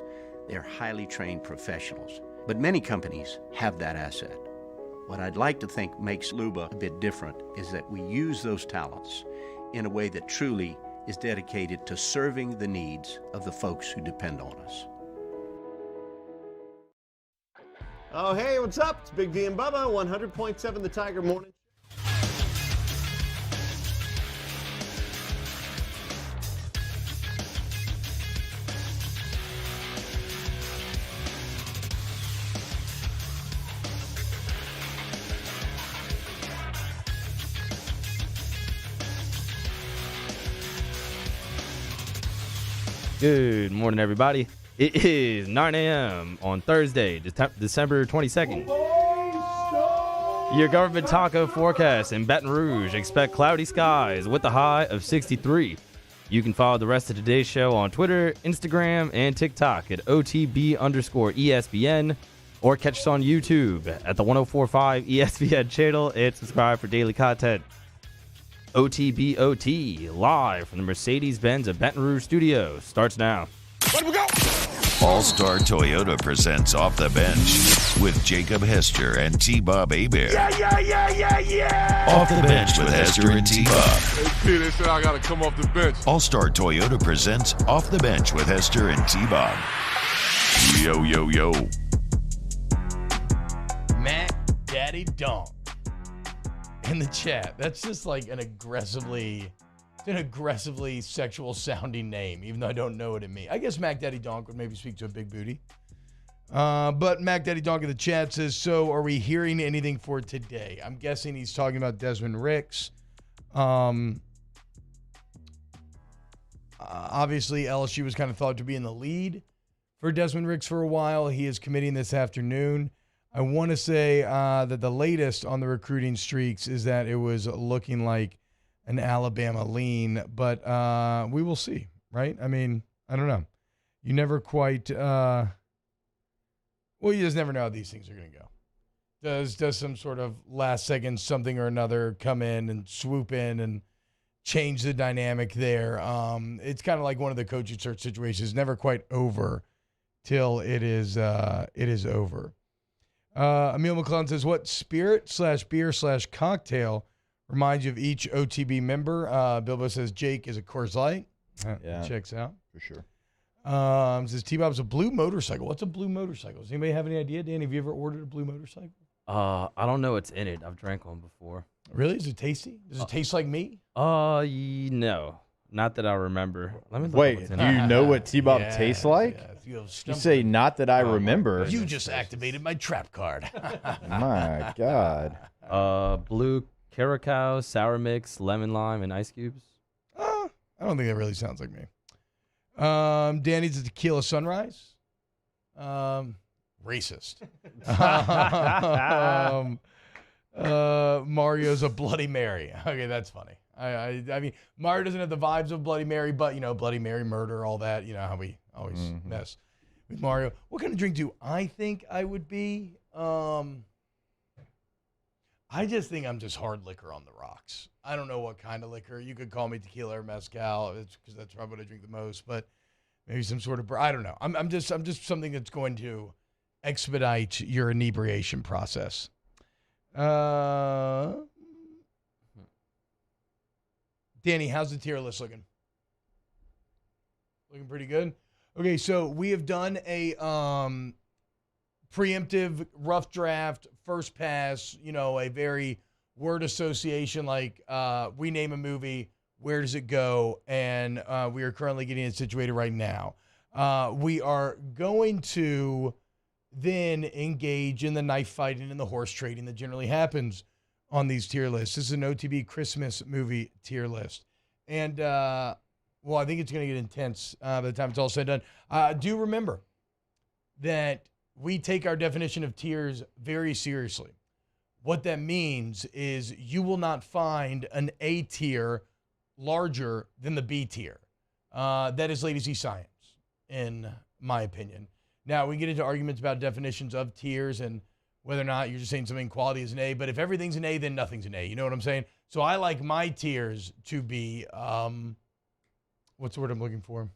They're highly trained professionals. But many companies have that asset. What I'd like to think makes Luba a bit different is that we use those talents in a way that truly is dedicated to serving the needs of the folks who depend on us. Oh, hey, what's up? It's Big D and Bubba, 100.7 The Tiger Morning. Good morning, everybody. It is 9 a.m. on Thursday, December 22nd. Your government taco forecast in Baton Rouge. Expect cloudy skies with a high of 63. You can follow the rest of today's show on Twitter, Instagram, and TikTok at OTB_ESPN, or catch us on YouTube at the 1045 ESPN channel and subscribe for daily content. OTBOT, live from the Mercedes-Benz of Baton Rouge studio, starts now. Let we go! All-Star Toyota presents Off the Bench with Jacob Hester and T-Bob Hebert. Yeah. Off the Bench with Hester and T-Bob. Hey, they said I got to come off the bench. All-Star Toyota presents Off the Bench with Hester and T-Bob. Yo, yo, yo. Matt Daddy Donk in the chat. That's just like an aggressively sexual sounding name, even though I don't know what it means. I guess Mac Daddy Donk would maybe speak to a big booty. But Mac Daddy Donk in the chat says, so are we hearing anything for today? I'm guessing he's talking about Desmond Ricks. Obviously, LSU was kind of thought to be in the lead for Desmond Ricks for a while. He is committing this afternoon. I want to say that the latest on the recruiting streaks is that it was looking like an Alabama lean, but we will see, right? I mean, I don't know. You never quite you just never know how these things are going to go. Does some sort of last second something or another come in and swoop in and change the dynamic there? It's kind of like one of the coaching search situations, never quite over till it is over. Emil McClellan says, what spirit/beer/cocktail reminds you of each OTB member? Bilbo says Jake is a Coors Light. Yeah. Checks out. For sure. Says T-Bob's a blue motorcycle. What's a blue motorcycle? Does anybody have any idea? Danny, have you ever ordered a blue motorcycle? I don't know what's in it. I've drank one before. Really? Is it tasty? Does it taste like me? No. Not that I remember. Let me look Wait, what's do in it. you know what T-Bob tastes like? You say not that I remember. You just activated my trap card. My God. Blue Curacao, sour mix, lemon lime, and ice cubes. I don't think that really sounds like me. Danny's a tequila sunrise. Racist. Mario's a Bloody Mary. Okay, that's funny. I mean, Mario doesn't have the vibes of Bloody Mary, but, Bloody Mary murder, all that. You know how we always mess with Mario. What kind of drink do I think I would be? I just think I'm just hard liquor on the rocks. I don't know what kind of liquor. You could call me tequila or mezcal, because that's probably what I drink the most. But maybe some sort of, I don't know. I'm just something that's going to expedite your inebriation process. Danny, how's the tier list looking? Looking pretty good. Okay, so we have done a preemptive rough draft, first pass, a very word association, like we name a movie, where does it go? And we are currently getting it situated right now. We are going to then engage in the knife fighting and the horse trading that generally happens on these tier lists. This is an OTB Christmas movie tier list. And, I think it's going to get intense by the time it's all said and done. Do remember that we take our definition of tiers very seriously. What that means is you will not find an A tier larger than the B tier. That is lazy science, in my opinion. Now, we get into arguments about definitions of tiers and whether or not you're just saying something quality is an A, but if everything's an A, then nothing's an A. You know what I'm saying? So I like my tiers to be, what's the word I'm looking for?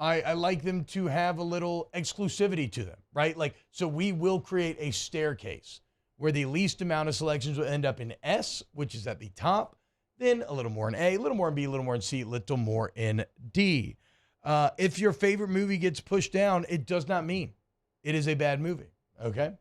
I like them to have a little exclusivity to them, right? Like, so we will create a staircase where the least amount of selections will end up in S, which is at the top, then a little more in A, a little more in B, a little more in C, a little more in D. If your favorite movie gets pushed down, it does not mean it is a bad movie, okay?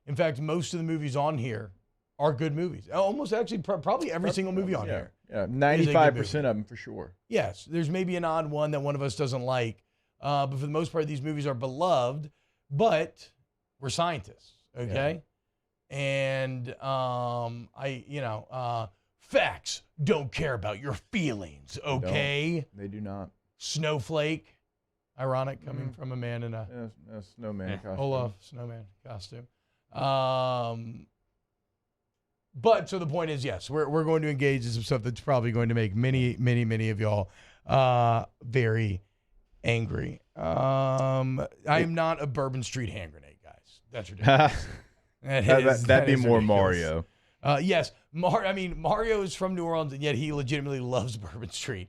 In fact, most of the movies on here are good movies. Almost actually, probably every single movie on here. Yeah, 95% of them for sure. Yes, there's maybe an odd one that one of us doesn't like, but for the most part, these movies are beloved, but we're scientists, okay? Yeah. And facts don't care about your feelings, okay? They do not. Snowflake, ironic coming from a man in a snowman costume. Olaf snowman costume. But so the point is, yes, we're going to engage in some stuff that's probably going to make many of y'all very angry. I am not a Bourbon Street hand grenade, guys. That's ridiculous. That'd be more ridiculous. Mario. Yes, Mario is from New Orleans, and yet he legitimately loves Bourbon Street,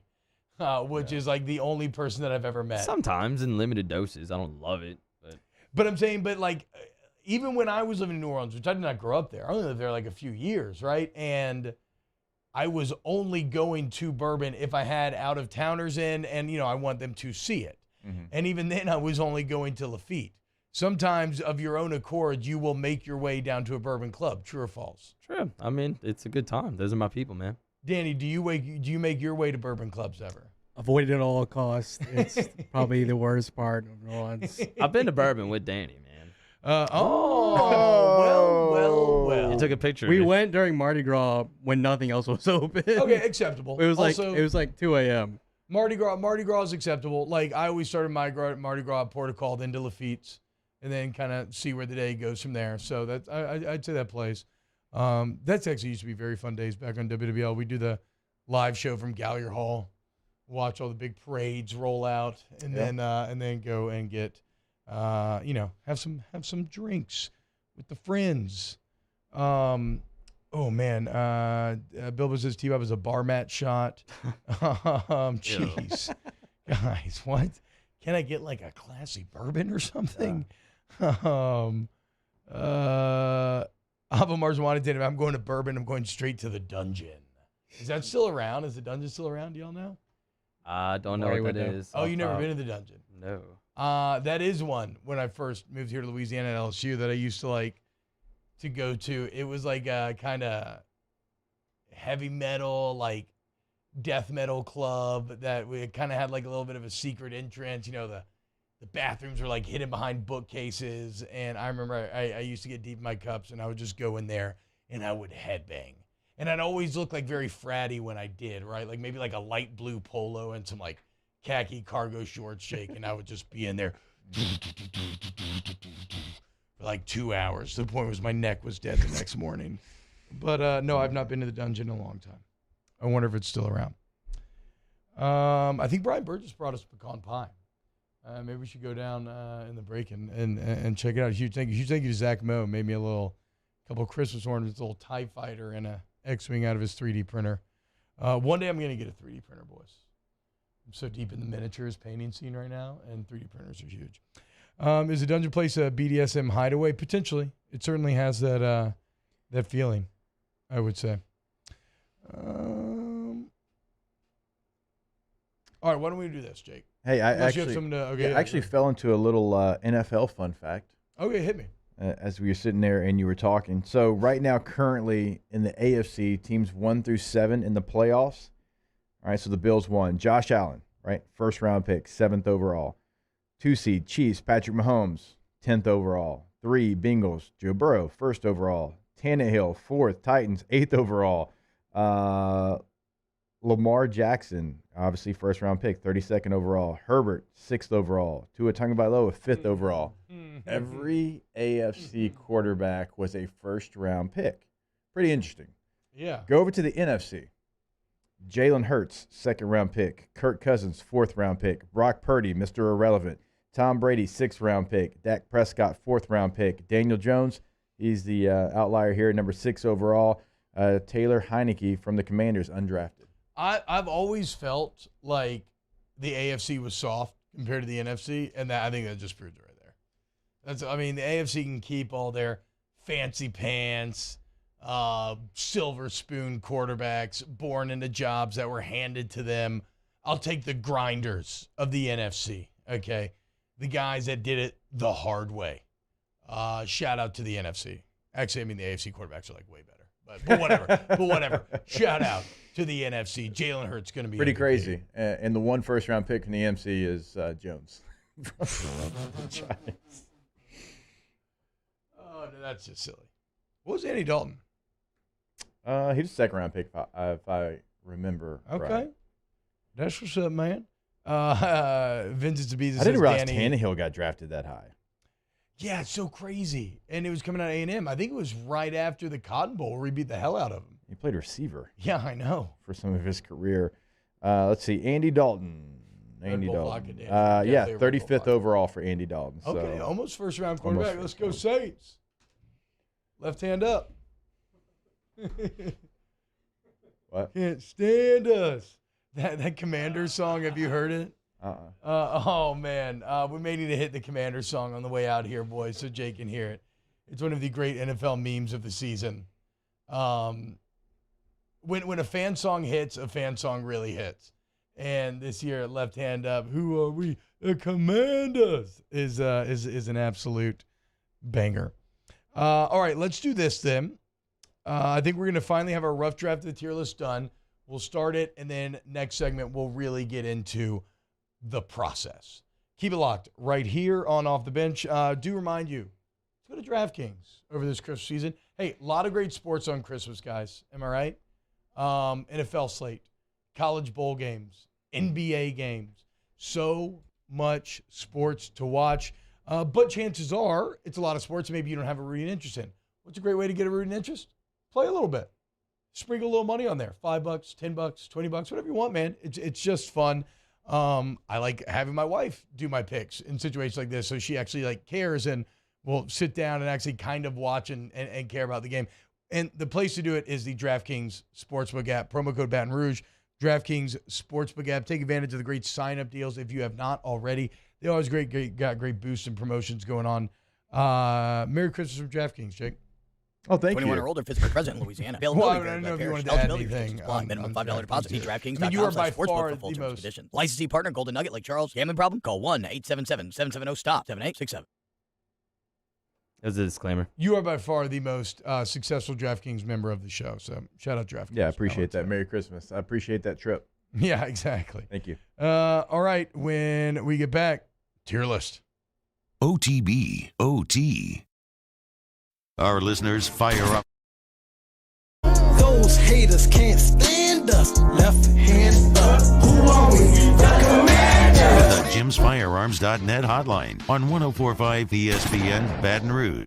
which is like the only person that I've ever met. Sometimes in limited doses. I don't love it, but I'm saying, like. Even when I was living in New Orleans, which I did not grow up there, I only lived there like a few years, right? And I was only going to Bourbon if I had out-of-towners in, and, I want them to see it. Mm-hmm. And even then, I was only going to Lafitte. Sometimes, of your own accord, you will make your way down to a Bourbon club. True or false? True. I mean, it's a good time. Those are my people, man. Danny, do you make your way to Bourbon clubs ever? Avoid it at all costs. It's probably the worst part of New Orleans. I've been to Bourbon with Danny, man. Well. You took a picture. We went during Mardi Gras when nothing else was open. Okay, acceptable. It was like 2 a.m. Mardi Gras is acceptable. Like, I always started my Mardi Gras at Port of Call, then to Lafitte's, and then kind of see where the day goes from there. So that I'd say that plays. That's actually used to be very fun days back on WWL. We do the live show from Gallier Hall, watch all the big parades roll out, and then go and get. Have some drinks with the friends. Bilbo says T-Bob is a bar mat shot. Jeez. Guys, what? Can I get like a classy bourbon or something? Ava Mars wanted to, if I'm going to Bourbon, I'm going straight to the dungeon. Is that still around? Is the dungeon still around? Do y'all know? I don't know what that is. Oh, you've never been to the dungeon? No. That is one when I first moved here to Louisiana at LSU that I used to like to go to. It was like a kind of heavy metal, like death metal club that we kind of had like a little bit of a secret entrance. The bathrooms were like hidden behind bookcases. And I remember I used to get deep in my cups and I would just go in there and I would headbang. And I'd always look like very fratty when I did, right? Like maybe like a light blue polo and some like khaki cargo shorts shake, and I would just be in there for like 2 hours. The point was my neck was dead the next morning. But no, I've not been to the dungeon in a long time. I wonder if it's still around. I think Brian Burgess brought us pecan pie. Maybe we should go down in the break and check it out. Huge thank you to Zach Moe. Made me a couple Christmas ornaments, a little TIE fighter and a X-Wing out of his 3D printer. One day I'm going to get a 3D printer, boys. I'm so deep in the miniatures painting scene right now, and 3D printers are huge. Is the dungeon place a BDSM hideaway? Potentially. It certainly has that feeling, I would say. All right, why don't we do this, Jake? Hey, I actually fell into a little NFL fun fact. Okay, hit me. As we were sitting there and you were talking. So right now, currently in the AFC, teams 1-7 in the playoffs. All right, so the Bills won. Josh Allen, right, first round pick, 7th overall. 2 seed Chiefs, Patrick Mahomes, 10th overall. 3 Bengals, Joe Burrow, 1st overall. Tannehill, 4th. Titans, 8th overall. Lamar Jackson, obviously first round pick, 32nd overall. Herbert, 6th overall. Tua Tagovailoa, 5th overall. Every AFC quarterback was a first round pick. Pretty interesting. Yeah. Go over to the NFC. Jalen Hurts, 2nd round pick. Kirk Cousins, 4th round pick. Brock Purdy, Mr. Irrelevant. Tom Brady, 6th round pick. Dak Prescott, 4th round pick. Daniel Jones, he's the outlier here, number 6 overall. Taylor Heineke from the Commanders, undrafted. I've always felt like the AFC was soft compared to the NFC, and I think that just proved it right there. The AFC can keep all their fancy pants, silver spoon quarterbacks born into jobs that were handed to them. I'll take the grinders of the NFC, okay? The guys that did it the hard way. Shout out to the NFC. Actually, the AFC quarterbacks are way better. But whatever. Shout out to the NFC. Jalen Hurts going to be pretty crazy. And the one first-round pick from the NFC is Jones. Oh, no, that's just silly. What was Andy Dalton? He was a second-round pick, if I remember Okay. right. That's what's up, man. Vincent Zabisa I didn't realize Tannehill got drafted that high. Yeah, it's so crazy. And it was coming out of A&M. I think it was right after the Cotton Bowl where he beat the hell out of him. He played receiver. Yeah, I know. For some of his career. Let's see. Andy Dalton. Andy Dalton. Yeah, 35th overall for Andy Dalton. So. Okay, almost first-round quarterback. Let's go Saints. Left hand up. What? Can't stand us. That Commander song, have you heard it? Oh, man. We may need to hit the Commander song on the way out here, boys, so Jake can hear it. It's one of the great NFL memes of the season. When a fan song hits, a fan song really hits. And this year, Left Hand Up, who are we? The Commanders is an absolute banger. All right, let's do this then. I think we're going to finally have our rough draft of the tier list done. We'll start it, and then next segment, we'll really get into the process. Keep it locked right here on Off the Bench. Do remind you, let's go to DraftKings over this Christmas season. Hey, a lot of great sports on Christmas, guys. Am I right? NFL slate, college bowl games, NBA games. So much sports to watch. But chances are it's a lot of sports maybe you don't have a rooting interest in. What's a great way to get a rooting interest? Play a little bit. Sprinkle a little money on there. $5, $10, $20, whatever you want, man. It's just fun. I like having my wife do my picks in situations like this, so she actually cares and will sit down and actually kind of watch and care about the game. And the place to do it is the DraftKings Sportsbook app. Promo code Baton Rouge. DraftKings Sportsbook app. Take advantage of the great sign-up deals if you have not already. They always got great boosts and promotions going on. Merry Christmas from DraftKings, Jake. Oh, thank 21 you. or older, Pittsburgh present, Louisiana. Well, I don't know if you wanted to add anything. Minimum $5 deposit. See DraftKings.com. You are by far for full the terms and most. conditions. Licensee partner, Golden Nugget, Lake Charles. Gambling problem? Call 1-877-770-STOP. 7867. As a disclaimer. You are by far the most successful DraftKings member of the show. So shout out DraftKings. Yeah, I appreciate that. Merry Christmas. I appreciate that trip. Yeah, exactly. Thank you. All right. When we get back, tier list. OTB, OT. Our listeners fire up. Those haters can't stand us. Left hand up. Who are we? The Commanders. The JimsFirearms.net hotline on 104.5 ESPN Baton Rouge.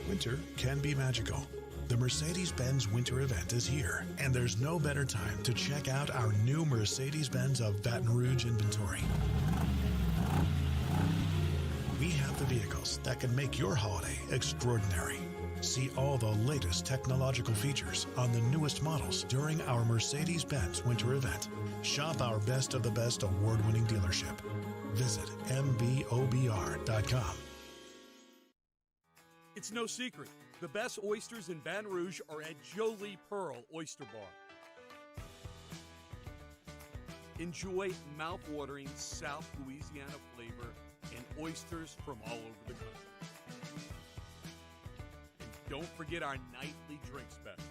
Winter can be magical. The Mercedes-Benz Winter Event is here, and there's no better time to check out our new Mercedes-Benz of Baton Rouge inventory. We have the vehicles that can make your holiday extraordinary. See all the latest technological features on the newest models during our Mercedes-Benz Winter Event. Shop our best of the best award-winning dealership. Visit mbobr.com. It's no secret. The best oysters in Baton Rouge are at Jolie Pearl Oyster Bar. Enjoy mouth-watering South Louisiana flavor and oysters from all over the country. And don't forget our nightly drink specials.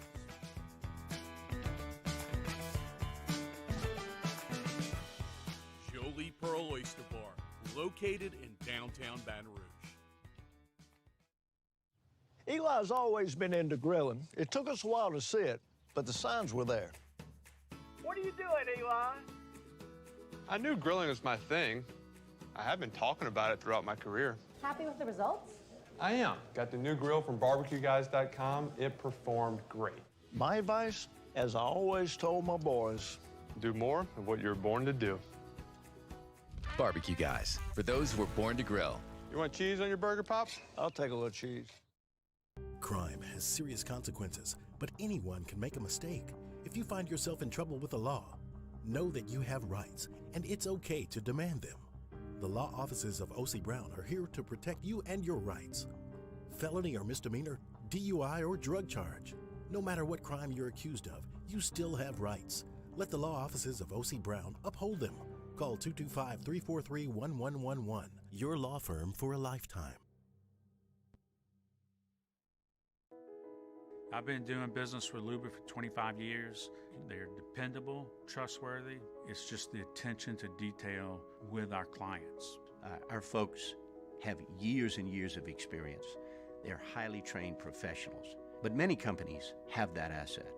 Jolie Pearl Oyster Bar, located in downtown Baton Rouge. Eli's always been into grilling. It took us a while to see it, but the signs were there. What are you doing, Eli? I knew grilling was my thing. I have been talking about it throughout my career. Happy with the results? I am. Got the new grill from barbecueguys.com. It performed great. My advice, as I always told my boys, do more of what you're born to do. Barbecue Guys, for those who were born to grill. You want cheese on your burger, Pops? I'll take a little cheese. Crime has serious consequences, but anyone can make a mistake. If you find yourself in trouble with the law, know that you have rights, and it's okay to demand them. The law offices of O.C. Brown are here to protect you and your rights. Felony or misdemeanor, DUI or drug charge. No matter what crime you're accused of, you still have rights. Let the law offices of O.C. Brown uphold them. Call 225-343-1111. Your law firm for a lifetime. I've been doing business with Luba for 25 years. They're dependable, trustworthy. It's just the attention to detail with our clients. Our folks have years and years of experience. They're highly trained professionals, but many companies have that asset.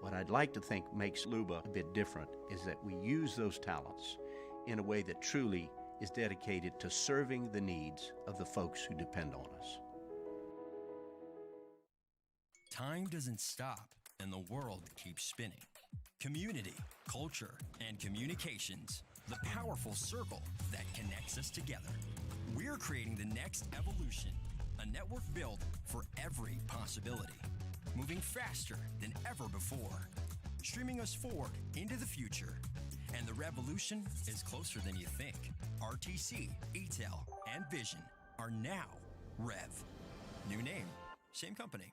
What I'd like to think makes Luba a bit different is that we use those talents in a way that truly is dedicated to serving the needs of the folks who depend on us. Time doesn't stop, and the world keeps spinning. Community, culture, and communications, the powerful circle that connects us together. We're creating the next evolution, a network built for every possibility, moving faster than ever before, streaming us forward into the future. And the revolution is closer than you think. RTC, ATEL, and Vision are now Rev. New name, same company.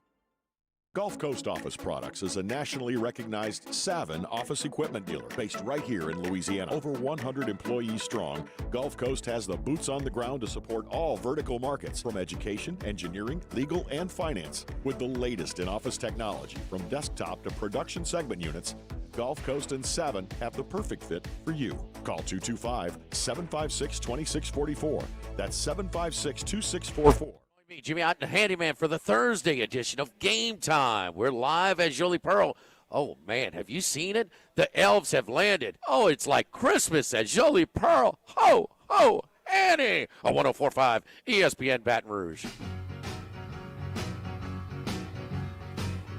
Gulf Coast Office Products is a nationally recognized Savin office equipment dealer based right here in Louisiana. Over 100 employees strong, Gulf Coast has the boots on the ground to support all vertical markets from education, engineering, legal, and finance. With the latest in office technology from desktop to production segment units, Gulf Coast and Savin have the perfect fit for you. Call 225-756-2644. That's 756-2644. Me, Jimmy Ott, the handyman for the Thursday edition of Game Time. We're live as Jolie Pearl. Oh, man, have you seen it? The elves have landed. Oh, it's like Christmas at Jolie Pearl. Ho, ho, Annie. On 104.5 ESPN Baton Rouge.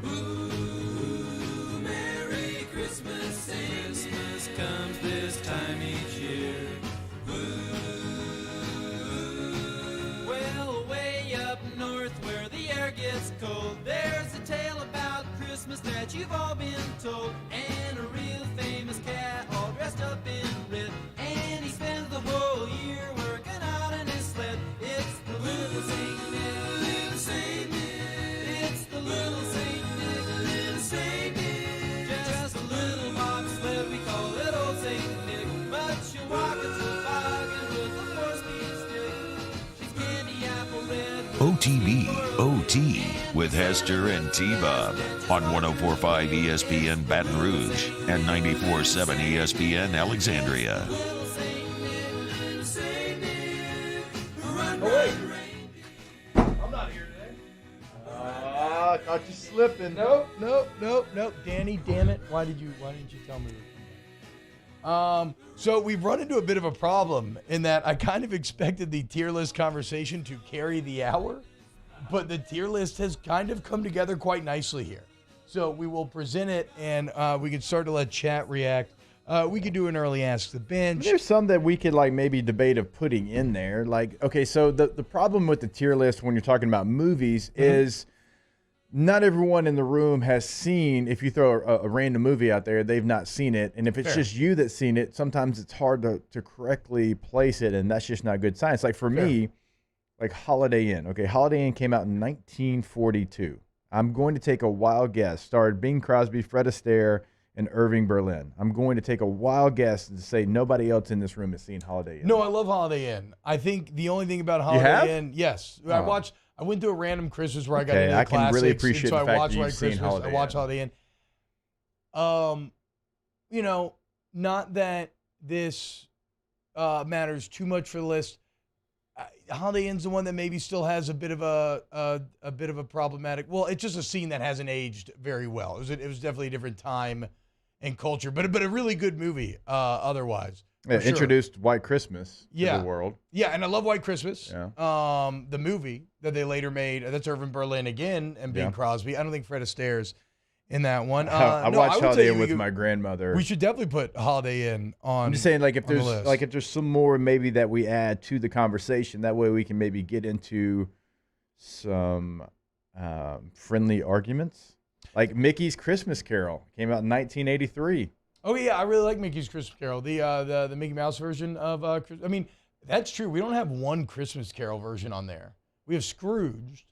Ooh, Merry Christmas, Christmas comes this time each year. Where the air gets cold, there's a tale about Christmas that you've all been told, and a real famous cat all dressed up in red, and he spends the whole year working out on his sled. It's the little Saint Nick, little Saint Nick. It's the little Saint Nick, little Saint Nick. Just a little box sled, we call it old Saint Nick, but she'll walk a toboggan with a 4-speed stick. She's candy apple red. OTB OT with Hester and T-Bob on 104.5 ESPN Baton Rouge and 94.7 ESPN Alexandria. Oh, wait. I'm not here today. I caught you slipping. Nope. Danny, damn it. Why didn't you tell me? So we've run into a bit of a problem in that I kind of expected the tier list conversation to carry the hour, but the tier list has kind of come together quite nicely here. So we will present it, and we can start to let chat react. We could do an early Ask the Bench. There's some that we could maybe debate of putting in there. Okay, so the problem with the tier list when you're talking about movies is not everyone in the room has seen, if you throw a random movie out there, they've not seen it. And if it's just you that's seen it, sometimes it's hard to correctly place it, and that's just not good science. Like for me, Holiday Inn. Okay, Holiday Inn came out in 1942. I'm going to take a wild guess. Starred Bing Crosby, Fred Astaire, and Irving Berlin. I'm going to take a wild guess to say nobody else in this room has seen Holiday Inn. No, I love Holiday Inn. I think the only thing about Holiday Inn, yes. Oh. I went to a random Christmas where I got into the I can classics, really appreciate and so the fact I watched that you've White seen Christmas. Holiday I watched Inn. Holiday Inn. Not that this matters too much for the list. Holiday Inn's the one that maybe still has a bit of a problematic. Well, it's just a scene that hasn't aged very well. It was definitely a different time and culture, but a really good movie otherwise. for sure. Introduced White Christmas to the world. Yeah, and I love White Christmas. Yeah. The movie that they later made, that's Irvin Berlin again and Bing Crosby. I don't think Fred Astaire's in that one. I watched Holiday Inn with my grandmother. We should definitely put Holiday Inn on. I'm just saying, like if the there's some more maybe that we add to the conversation, that way we can maybe get into some friendly arguments. Like Mickey's Christmas Carol came out in 1983. Oh yeah, I really like Mickey's Christmas Carol. The Mickey Mouse version of I mean, that's true. We don't have one Christmas Carol version on there. We have Scrooged,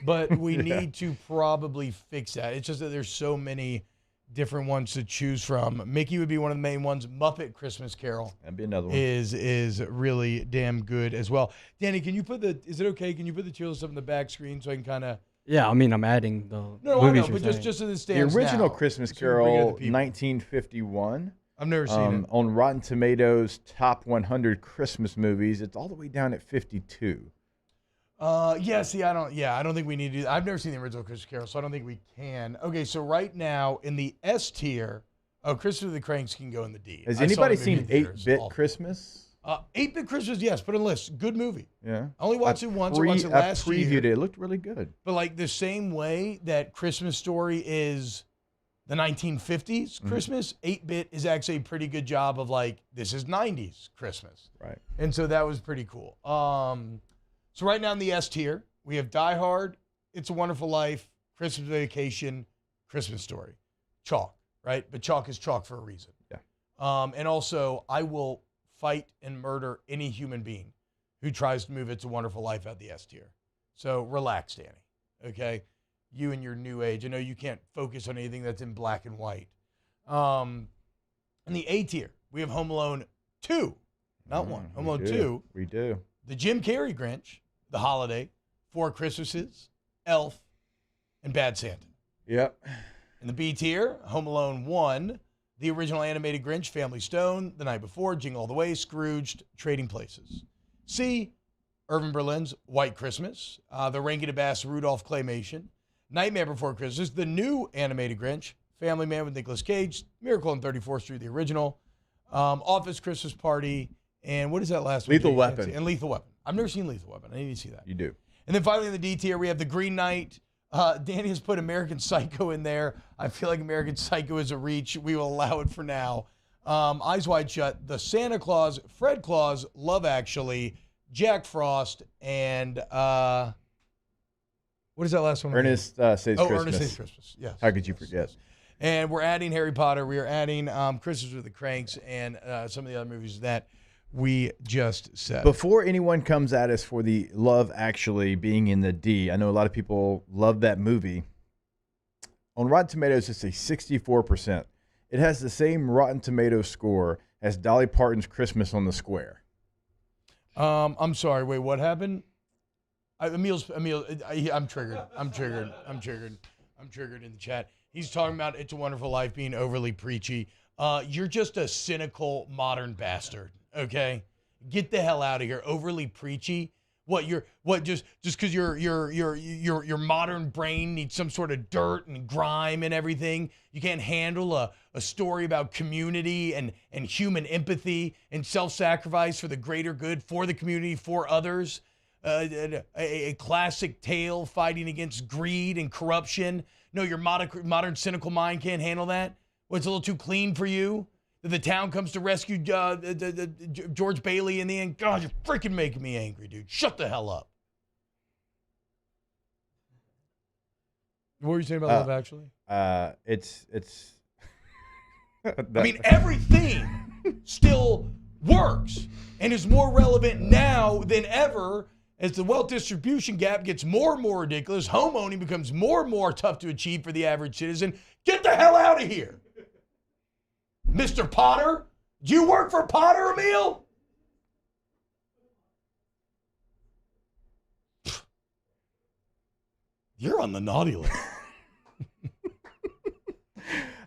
but we need to probably fix that. It's just that there's so many different ones to choose from. Mickey would be one of the main ones. Muppet Christmas Carol. That'd be another one. Is really damn good as well. Danny, can you put is it okay? Can you put the tier list up in the back screen so I can kind of Yeah, I mean, I'm adding the No, I know, but just as it stands the original now, Christmas so we bring it to Carol, the people. 1951. I've never seen it. On Rotten Tomatoes top 100 Christmas movies, it's all the way down at 52. Yeah, see, I don't think we need to do that. I've never seen the original Christmas Carol, so I don't think we can. Okay, so right now in the S tier, Christmas with the Cranks can go in the D. Has I saw anybody the movie in seen theaters. 8-Bit Awful. Christmas? 8-Bit Christmas, yes, put on the list. Good movie. Yeah. I only watched it once. I watched it last I previewed year. it. It looked really good. But like the same way that Christmas Story is the 1950s Christmas, 8-Bit is actually a pretty good job of like, this is 90s Christmas. Right. And so that was pretty cool. So right now in the S tier, we have Die Hard, It's a Wonderful Life, Christmas Vacation, Christmas Story. Chalk, right? But chalk is chalk for a reason. Yeah. And also, I will fight and murder any human being who tries to move It's a Wonderful Life out the S tier. So relax, Danny, okay? You and your new age. I know you can't focus on anything that's in black and white. In the A tier, we have Home Alone 2, not 1. Home Alone 2. We do. The Jim Carrey Grinch, The Holiday, Four Christmases, Elf, and Bad Santa. Yep. In the B tier, Home Alone 1, the original animated Grinch, Family Stone, The Night Before, Jingle All the Way, Scrooged, Trading Places. C, Irvin Berlin's White Christmas, the Rankin Bass Rudolph Claymation, Nightmare Before Christmas, the new animated Grinch, Family Man with Nicolas Cage, Miracle on 34th Street, the original, Office Christmas Party, and what is that last one? Lethal Weapon. And Lethal Weapon. I've never seen Lethal Weapon. I need to see that. You do. And then finally in the D tier, we have The Green Knight. Danny has put American Psycho in there. I feel like American Psycho is a reach. We will allow it for now. Eyes Wide Shut, The Santa Claus, Fred Claus, Love Actually, Jack Frost, and what is that last one? Ernest Saves Christmas. Ernest Saves Christmas. Yes. How could you forget? And we're adding Harry Potter. We are adding Christmas with the Cranks and some of the other movies that we just said. Before anyone comes at us for the Love Actually being in the D, I know a lot of people love that movie. On Rotten Tomatoes, it's a 64%. It has the same Rotten Tomatoes score as Dolly Parton's Christmas on the Square. I'm sorry. Wait, what happened? Emil, I'm triggered. I'm triggered in the chat. He's talking about It's a Wonderful Life being overly preachy. You're just a cynical modern bastard. Okay, get the hell out of here. Overly preachy. Just because your modern brain needs some sort of dirt and grime and everything, you can't handle a story about community and human empathy and self-sacrifice for the greater good, for the community, for others. A classic tale fighting against greed and corruption. No, your modern cynical mind can't handle that. Well, it's a little too clean for you. The town comes to rescue George Bailey in the end. God, you're freaking making me angry, dude. Shut the hell up. What were you saying about Love Actually? It's. I mean, everything still works and is more relevant now than ever as the wealth distribution gap gets more and more ridiculous. Home owning becomes more and more tough to achieve for the average citizen. Get the hell out of here. Mr. Potter? Do you work for Potter, Emil? You're on the naughty list.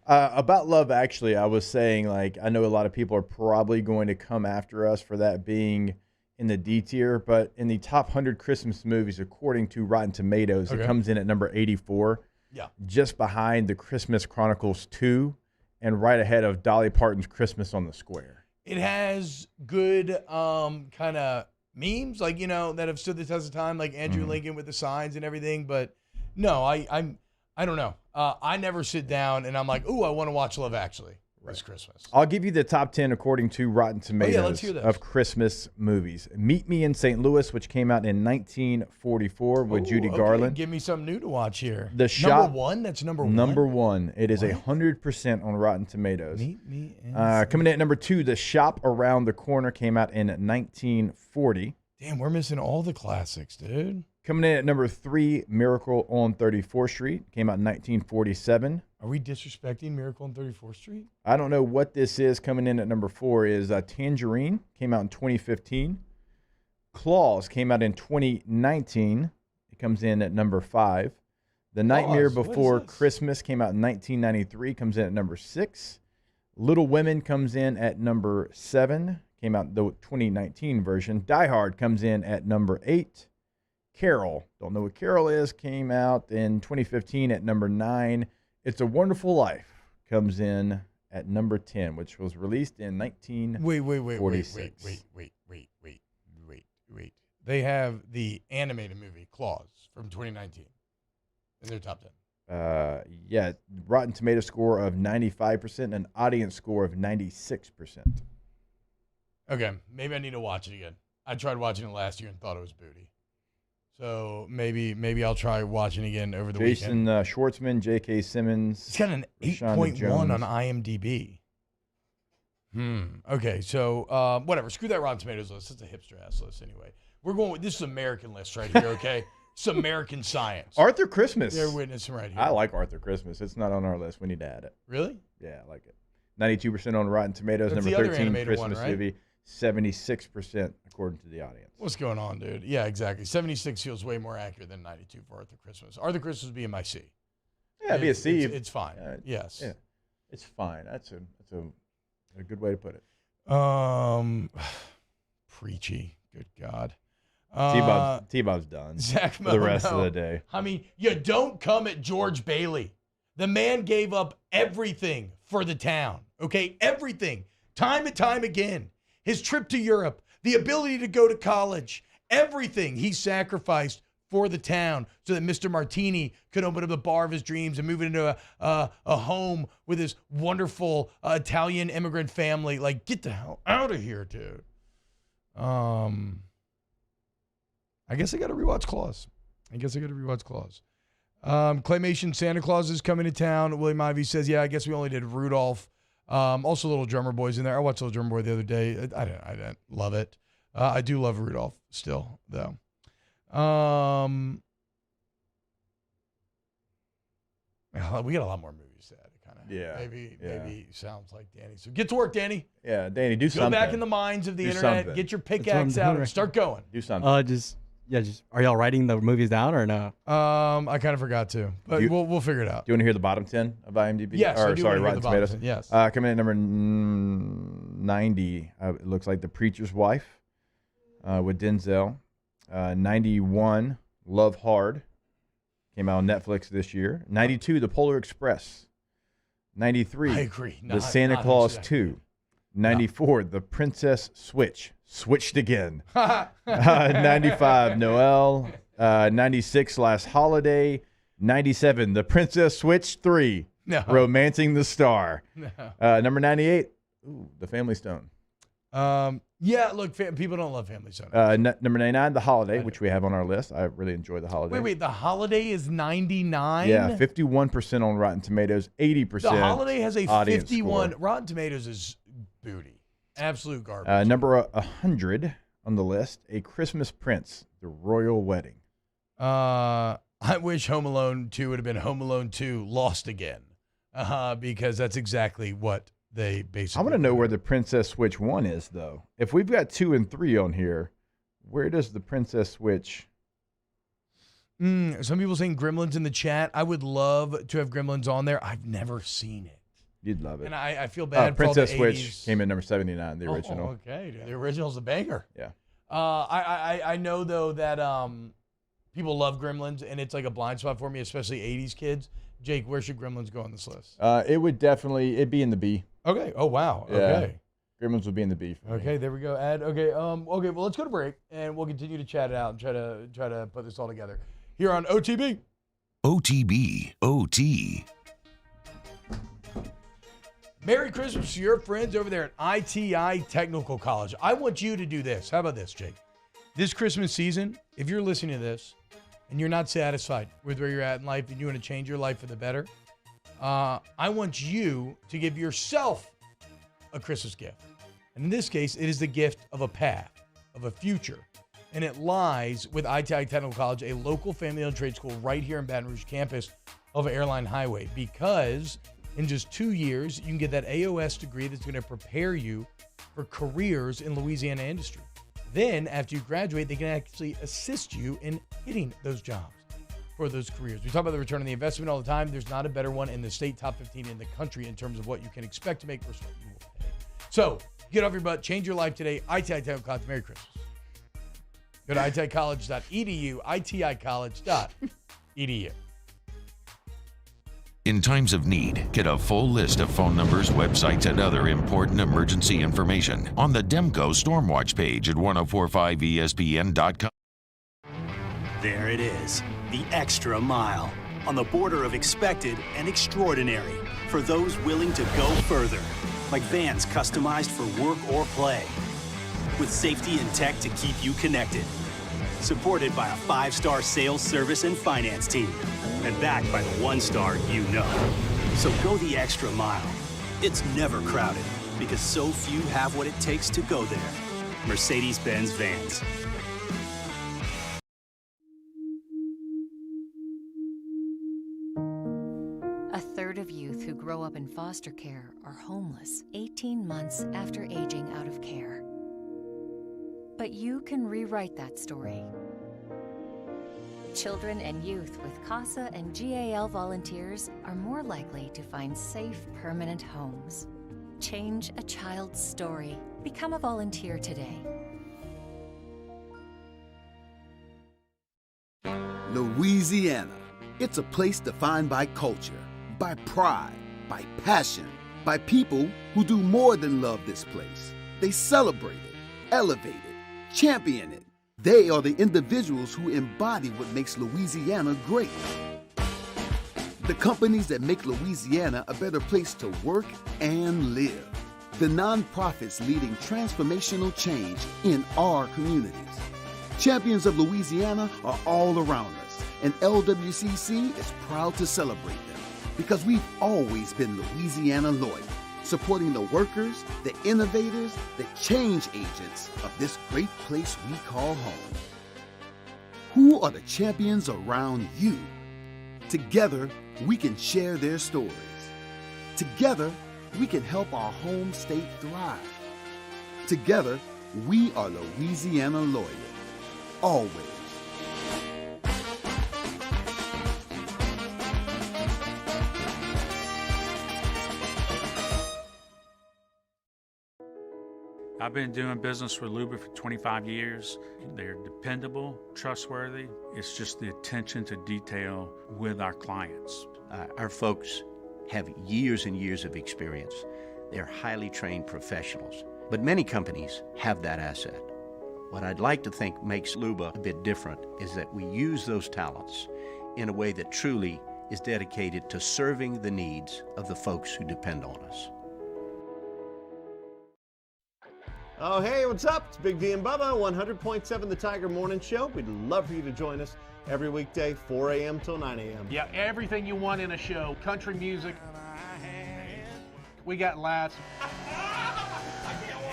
About Love Actually, I was saying, like, I know a lot of people are probably going to come after us for that being in the D tier, but in the top 100 Christmas movies, according to Rotten Tomatoes, it comes in at number 84. Yeah. Just behind The Christmas Chronicles 2 and right ahead of Dolly Parton's Christmas on the Square. It has good kind of memes, like, that have stood the test of time, like Andrew Lincoln with the signs and everything. But no, I don't know. I never sit down and I'm like, ooh, I want to watch Love Actually this Christmas. I'll give you the top 10 according to Rotten Tomatoes let's hear those. of Christmas movies. Meet Me in St. Louis, which came out in 1944 with Judy Garland. Give me something new to watch here. The Shop, number one? That's number one? Number one. It is 100% on Rotten Tomatoes. Meet Me in coming in at number 2, The Shop Around the Corner came out in 1940. Damn, we're missing all the classics, dude. Coming in at number 3, Miracle on 34th Street came out in 1947. Are we disrespecting Miracle on 34th Street? I don't know what this is. Coming in at number 4 is Tangerine, came out in 2015. Claws came out in 2019. It comes in at number 5. The Nightmare Before Christmas came out in 1993, comes in at number 6. Little Women comes in at number 7, came out the 2019 version. Die Hard comes in at number 8. Carol, don't know what Carol is, came out in 2015 at number 9. It's a Wonderful Life comes in at number 10, which was released in 1946. Wait. They have the animated movie Claws from 2019 in their top 10. Yeah, Rotten Tomato score of 95% and an audience score of 96%. Okay, maybe I need to watch it again. I tried watching it last year and thought it was booty. So maybe I'll try watching again over the Jason weekend. Schwartzman, J.K. Simmons. It's got an 8.1 on IMDb. Okay, so whatever. Screw that Rotten Tomatoes list. It's a hipster-ass list anyway. We're going with, this is American list right here, okay? It's American science. Arthur Christmas. They're witnessing right here. I like Arthur Christmas. It's not on our list. We need to add it. Really? Yeah, I like it. 92% on Rotten Tomatoes. That's number the other 13, animated Christmas one, right? movie. 76% according to the audience. What's going on, dude? Yeah, exactly. 76 feels way more accurate than 92 for Arthur Christmas. Arthur Christmas would be in my C. Yeah, it'd be a C. It's fine. Yes. Yeah, it's fine. That's a good way to put it. Preachy. Good God. T-Bob's done. Zach for the rest of the day. I mean, you don't come at George Bailey. The man gave up everything for the town. Okay, everything. Time and time again. His trip to Europe, the ability to go to college, everything he sacrificed for the town so that Mr. Martini could open up the bar of his dreams and move into a home with his wonderful Italian immigrant family. Like, get the hell out of here, dude. I guess I got to rewatch Claus. Claymation Santa Claus is coming to town. William Ivey says, yeah, I guess we only did Rudolph. Also, Little Drummer Boy's in there. I watched Little Drummer Boy the other day. I didn't love it. I do love Rudolph still, though. We got a lot more movies to add. Kind of. Yeah. Maybe sounds like Danny. So get to work, Danny. Yeah, Danny, do something. Go back in the minds of the internet. Something. Get your pickaxe out and start going. Do something. Just are y'all writing the movies down or no? I kind of forgot to, but we'll figure it out. Do you want to hear the bottom 10 of IMDb? Yes, I do want to hear the bottom 10, yes. Coming in at number 90, it looks like The Preacher's Wife with Denzel. 91, Love Hard. Came out on Netflix this year. 92, The Polar Express. 93, I agree. The Santa Claus 2. 94, The Princess Switch. Switched again. 95, Noel. 96, Last Holiday. 97, The Princess Switch 3. No. Romancing the Star. No. Number 98, The Family Stone. Yeah, look, people don't love Family Stone. Number 99, The Holiday, which we have on our list. I really enjoy The Holiday. Wait, The Holiday is 99? Yeah, 51% on Rotten Tomatoes, 80%. The Holiday has a 51. Score. Rotten Tomatoes is booty. Absolute garbage. Number 100 on the list, A Christmas Prince, The Royal Wedding. I wish Home Alone 2 would have been Home Alone 2 Lost Again, because that's exactly what they basically. I want to know where the Princess Switch 1 is, though. If we've got 2 and 3 on here, where does the Princess Switch? Some people saying Gremlins in the chat. I would love to have Gremlins on there. I've never seen it. You'd love it. And I feel bad for Princess all the Switch 80s. came in number 79, the original. Oh, okay, dude. The original's a banger. Yeah. I know, though, that people love Gremlins, and it's like a blind spot for me, especially 80s kids. Jake, where should Gremlins go on this list? It'd be in the B. Okay. Oh, wow. Yeah. Okay. Gremlins will be in the B. Okay, there we go. Okay, well, let's go to break, and we'll continue to chat it out and try to put this all together here on OTB. OTB, OT. Merry Christmas to your friends over there at ITI Technical College. I want you to do this. How about this, Jake? This Christmas season, if you're listening to this and you're not satisfied with where you're at in life and you want to change your life for the better, I want you to give yourself a Christmas gift. And in this case, it is the gift of a path, of a future. And it lies with ITI Technical College, a local family-owned trade school right here in Baton Rouge campus of Airline Highway, because in just 2 years, you can get that AOS degree that's going to prepare you for careers in Louisiana industry. Then, after you graduate, they can actually assist you in hitting those jobs for those careers. We talk about the return on the investment all the time. There's not a better one in the state top 15 in the country in terms of what you can expect to make versus what you will pay. So, get off your butt, change your life today. ITI Technical College, Merry Christmas. Go to iticollege.edu, iticollege.edu. In times of need, get a full list of phone numbers, websites, and other important emergency information on the Demco Stormwatch page at 1045ESPN.com. There it is, the extra mile, on the border of expected and extraordinary, for those willing to go further, like vans customized for work or play, with safety and tech to keep you connected, supported by a 5-star sales, service, and finance team, and backed by the 1-star you know. So go the extra mile. It's never crowded, because so few have what it takes to go there. Mercedes-Benz Vans. A third of youth who grow up in foster care are homeless 18 months after aging out of care. But you can rewrite that story. Children and youth with CASA and GAL volunteers are more likely to find safe, permanent homes. Change a child's story. Become a volunteer today. Louisiana. It's a place defined by culture, by pride, by passion, by people who do more than love this place. They celebrate it, elevate it, champion it. They are the individuals who embody what makes Louisiana great. The companies that make Louisiana a better place to work and live. The nonprofits leading transformational change in our communities. Champions of Louisiana are all around us, and LWCC is proud to celebrate them because we've always been Louisiana loyal, supporting the workers, the innovators, the change agents of this great place we call home. Who are the champions around you? Together, we can share their stories. Together, we can help our home state thrive. Together, we are Louisiana loyal. Always. I've been doing business with Luba for 25 years. They're dependable, trustworthy. It's just the attention to detail with our clients. Our folks have years and years of experience. They're highly trained professionals, but many companies have that asset. What I'd like to think makes Luba a bit different is that we use those talents in a way that truly is dedicated to serving the needs of the folks who depend on us. Oh, hey, what's up? It's Big V and Bubba, 100.7 The Tiger Morning Show. We'd love for you to join us every weekday, 4 a.m. till 9 a.m. Yeah, everything you want in a show. Country music. We got laughs.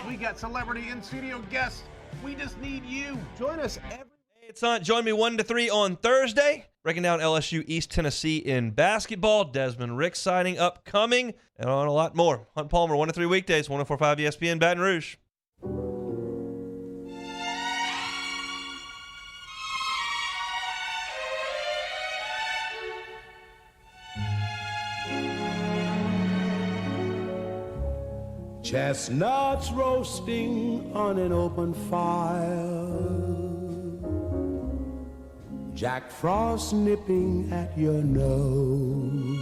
We got celebrity in-studio guests. We just need you. Join us every... Hey, it's on. Join me 1 to 3 on Thursday. Breaking down LSU East Tennessee in basketball. Desmond Rick signing upcoming. And on a lot more. Hunt Palmer, 1 to 3 weekdays, 104.5 ESPN Baton Rouge. Chestnuts roasting on an open fire, Jack Frost nipping at your nose.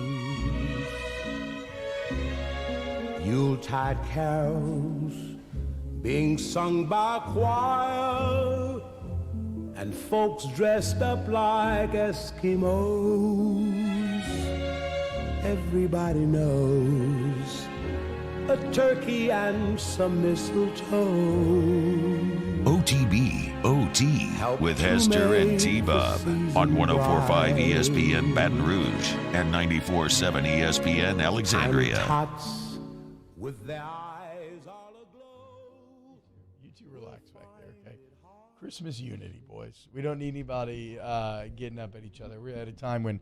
Yuletide carols being sung by a choir, and folks dressed up like Eskimos. Everybody knows a turkey and some mistletoe. OTB OT with Hester and T-Bob on 104.5 ESPN Baton Rouge and 94.7 ESPN Alexandria. Tots with their eyes all aglow. You two relax back there, okay? Christmas unity, boys. We don't need anybody getting up at each other. We're at a time when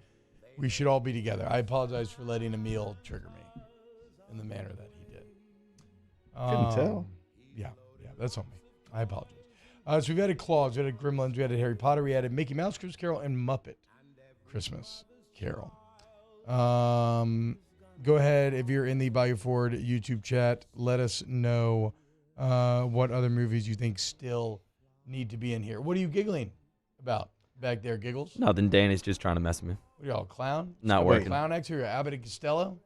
we should all be together. I apologize for letting Emil trigger me in the manner that he did. Couldn't tell. Yeah, that's on me. I apologize. So we've added Claus, we added Gremlins, we added Harry Potter, we added Mickey Mouse Christmas Carol, and Muppet Christmas Carol. Go ahead, if you're in the Bayou Ford YouTube chat, let us know what other movies you think still need to be in here. What are you giggling about back there, Giggles? Nothing. Danny's just trying to mess with me. What are y'all, clown? Not working. Clown X or Abbott and Costello?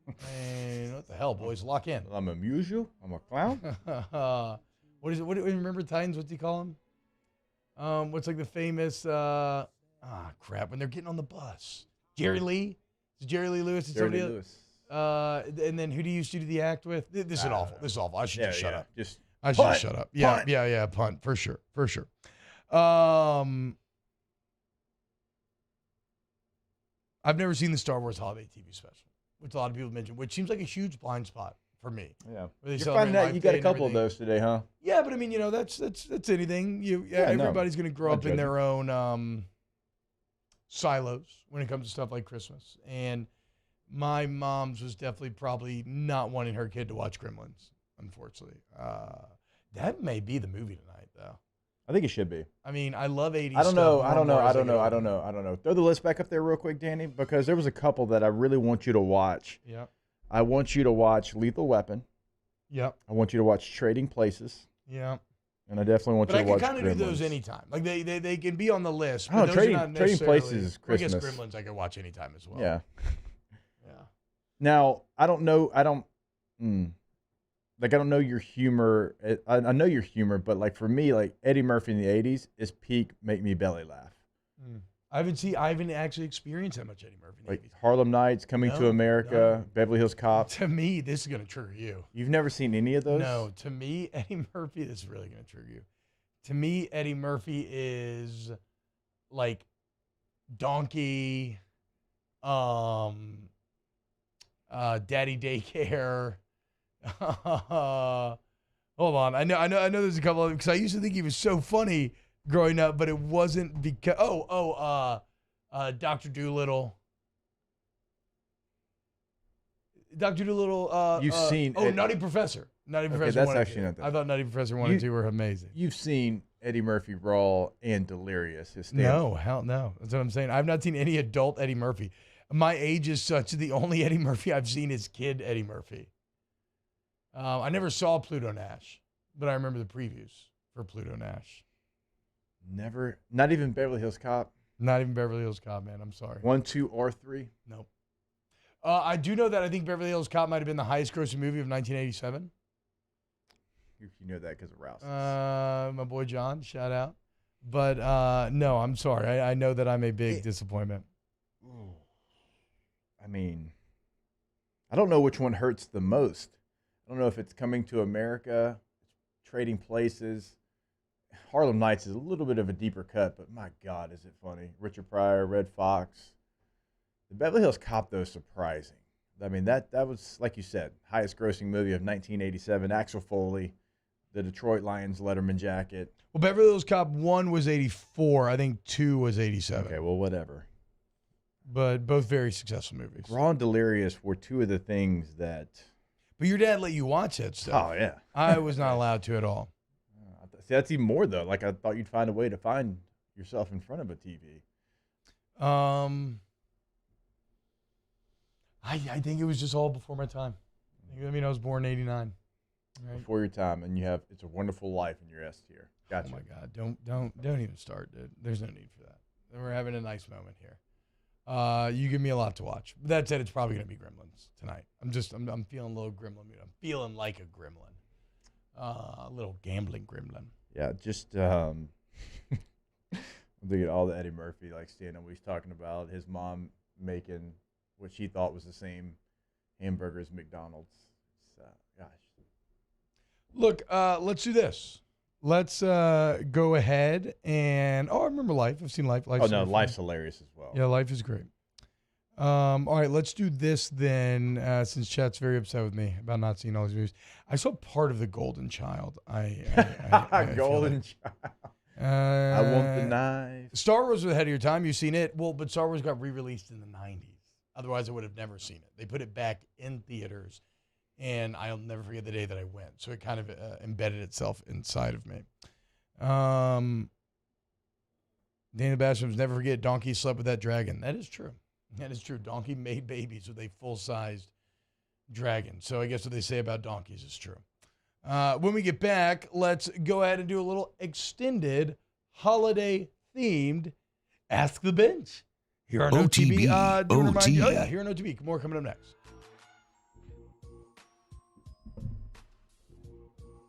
Man, what the hell, boys? Lock in. I'm a musual. I'm a clown. What is it? What remember Titans? What do you call him? What's like the famous? Crap! When they're getting on the bus, Jerry Lee. Is it Jerry Lee Lewis? Jerry Lee Lewis. And then who do you used to do the act with? This is awful. This is awful. I should just shut up. I should punt, just shut up. Yeah, punt. yeah, punt for sure. I've never seen the Star Wars Holiday TV special, which a lot of people mention, which seems like a huge blind spot for me. Yeah, Where they you're celebrate finding out Life you got Day a and couple of everything. those today, huh? Yeah, but I mean, that's anything. Everybody's going to grow Not up in their judging. own silos when it comes to stuff like Christmas. And my mom's was definitely probably not wanting her kid to watch Gremlins, unfortunately. That may be the movie tonight, though. I think it should be. I mean, I love 80s I don't know. stuff I don't more as I get older. know. Throw the list back up there real quick, Danny, because there was a couple that I really want you to watch. Yeah. I want you to watch Lethal Weapon. Yep. I want you to watch Trading Places. Yeah. And I definitely want But you I to watch can kind of do Gremlins. those anytime. Like they can be on the list. I But don't know, those are not Trading necessarily- Places is I guess Christmas. Gremlins I can watch anytime as well. Yeah. Yeah. Now, I don't know. I don't know your humor. I know your humor, but like for me, like Eddie Murphy in the 80s is peak make me belly laugh. I haven't actually experienced that much Eddie Murphy. Like Harlem Nights, Coming to America, Beverly Hills Cop. To me, this is going to trigger you. You've never seen any of those? No, to me, Eddie Murphy, this is really going to trigger you. To me, Eddie Murphy is like Donkey, Daddy Daycare. Hold on, I know. There's a couple of because I used to think he was so funny growing up, but it wasn't because Dr. Dolittle. Dr. Dolittle. You've seen it. Nutty Professor. Nutty Professor. That's 1 and actually 2. not that. I thought Nutty Professor 1 and 2 were amazing. You've seen Eddie Murphy Raw and Delirious. His stand- No, hell no. That's what I'm saying. I've not seen any adult Eddie Murphy. My age is such that the only Eddie Murphy I've seen is kid Eddie Murphy. I never saw Pluto Nash, but I remember the previews for Pluto Nash. Never, not even Beverly Hills Cop. Not even Beverly Hills Cop, man. I'm sorry. 1, 2, or 3. Nope. I do know that I think Beverly Hills Cop might have been the highest grossing movie of 1987. You know that because of Rouse. My boy John, shout out. But no, I'm sorry. I know that I'm a big disappointment. I mean, I don't know which one hurts the most. I don't know if it's Coming to America, Trading Places. Harlem Nights is a little bit of a deeper cut, but my God, is it funny. Richard Pryor, Red Fox. The Beverly Hills Cop, though, is surprising. I mean, that was, like you said, highest grossing movie of 1987. Axel Foley, the Detroit Lions Letterman jacket. Well, Beverly Hills Cop 1 was 84. I think 2 was 87. Okay, well, whatever. But both very successful movies. Raw and Delirious were two of the things that... But your dad let you watch that stuff. Oh, yeah. I was not allowed to at all. See, that's even more, though. Like, I thought you'd find a way to find yourself in front of a TV. I think it was just all before my time. I mean, I was born in 89. Right? Before your time, and you have It's a Wonderful Life in your S tier. Gotcha. Oh, my God. Don't even start, dude. There's no need for that. We're having a nice moment here. You give me a lot to watch. That said, it's probably going to be Gremlins tonight. I'm feeling a little gremlin mood. I'm feeling like a gremlin. A little gambling gremlin. Yeah, just I'm thinking all the Eddie Murphy, like stand-up he's talking about his mom making what she thought was the same hamburger as McDonald's. Gosh. Look, let's do this. Let's go ahead and I remember Life. I've seen Life. Life's hilarious as well. Yeah, Life is great. All right, let's do this then. Since chat's very upset with me about not seeing all these movies, I saw part of The Golden Child. I Golden Child. I want the knife. Star Wars was ahead of your time. You've seen it. Well, but Star Wars got re-released in the 90s. Otherwise, I would have never seen it. They put it back in theaters, and I'll never forget the day that I went. So it kind of embedded itself inside of me. Dana Basham's never forget Donkey slept with that dragon. That is true. That is true. Donkey made babies with a full-sized dragon. So I guess what they say about donkeys is true. When we get back, let's go ahead and do a little extended holiday-themed Ask the Bench. Here on OTB. Here on OTB. More coming up next.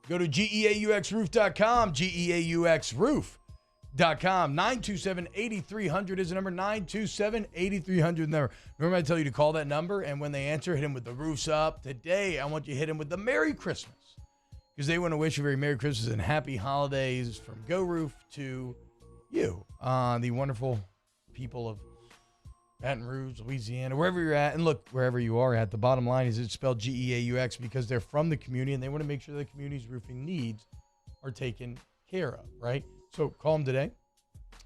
Go to GEAUXroof.com, GEAUXroof.com. 927-8300 is the number, 927-8300 number. Remember I tell you to call that number, and when they answer, hit them with the roof's up. Today, I want you to hit them with the Merry Christmas, because they want to wish you a very Merry Christmas and Happy Holidays from Go Roof to you, the wonderful people of Baton Rouge, Louisiana, wherever you're at. And look, wherever you are at, the bottom line is it's spelled GEAUX because they're from the community and they want to make sure the community's roofing needs are taken care of, right? So call them today.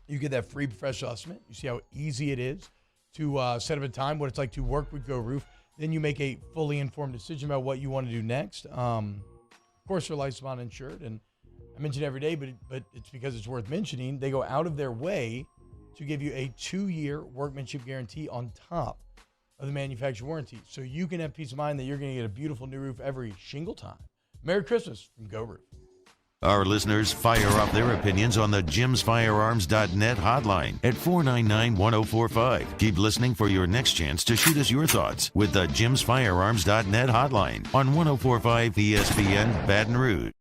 You get that free professional estimate. You see how easy it is to set up a time, what it's like to work with Go Roof. Then you make a fully informed decision about what you want to do next. Of course, your life's not insured, and I mention it every day, but it's because it's worth mentioning. They go out of their way to give you a 2-year workmanship guarantee on top of the manufacturer warranty. So you can have peace of mind that you're going to get a beautiful new roof every shingle time. Merry Christmas from Go Roof. Our listeners fire up their opinions on the JimsFirearms.net hotline at 499-1045. Keep listening for your next chance to shoot us your thoughts with the JimsFirearms.net hotline on 1045 ESPN Baton Rouge.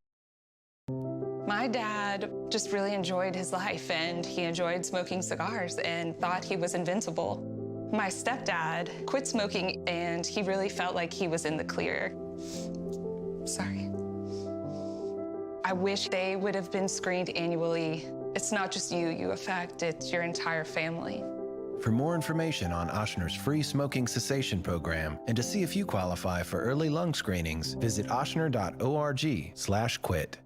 My dad just really enjoyed his life, and he enjoyed smoking cigars and thought he was invincible. My stepdad quit smoking, and he really felt like he was in the clear. Sorry. I wish they would have been screened annually. It's not just you affect, it's your entire family. For more information on Ochsner's free smoking cessation program and to see if you qualify for early lung screenings, visit ochsner.org/quit.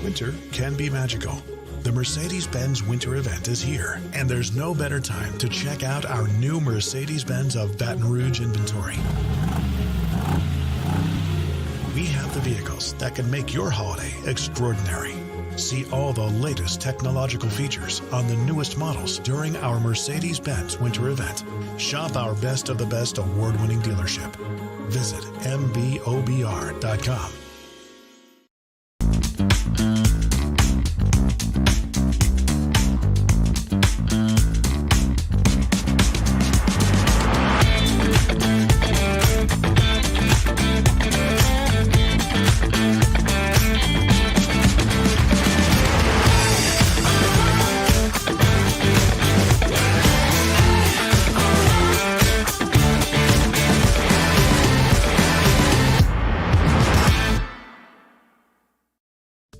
Winter can be magical. The Mercedes-Benz Winter Event is here, and there's no better time to check out our new Mercedes-Benz of Baton Rouge inventory. We have the vehicles that can make your holiday extraordinary. See all the latest technological features on the newest models during our Mercedes-Benz Winter Event. Shop our best of the best award-winning dealership. Visit mbobr.com.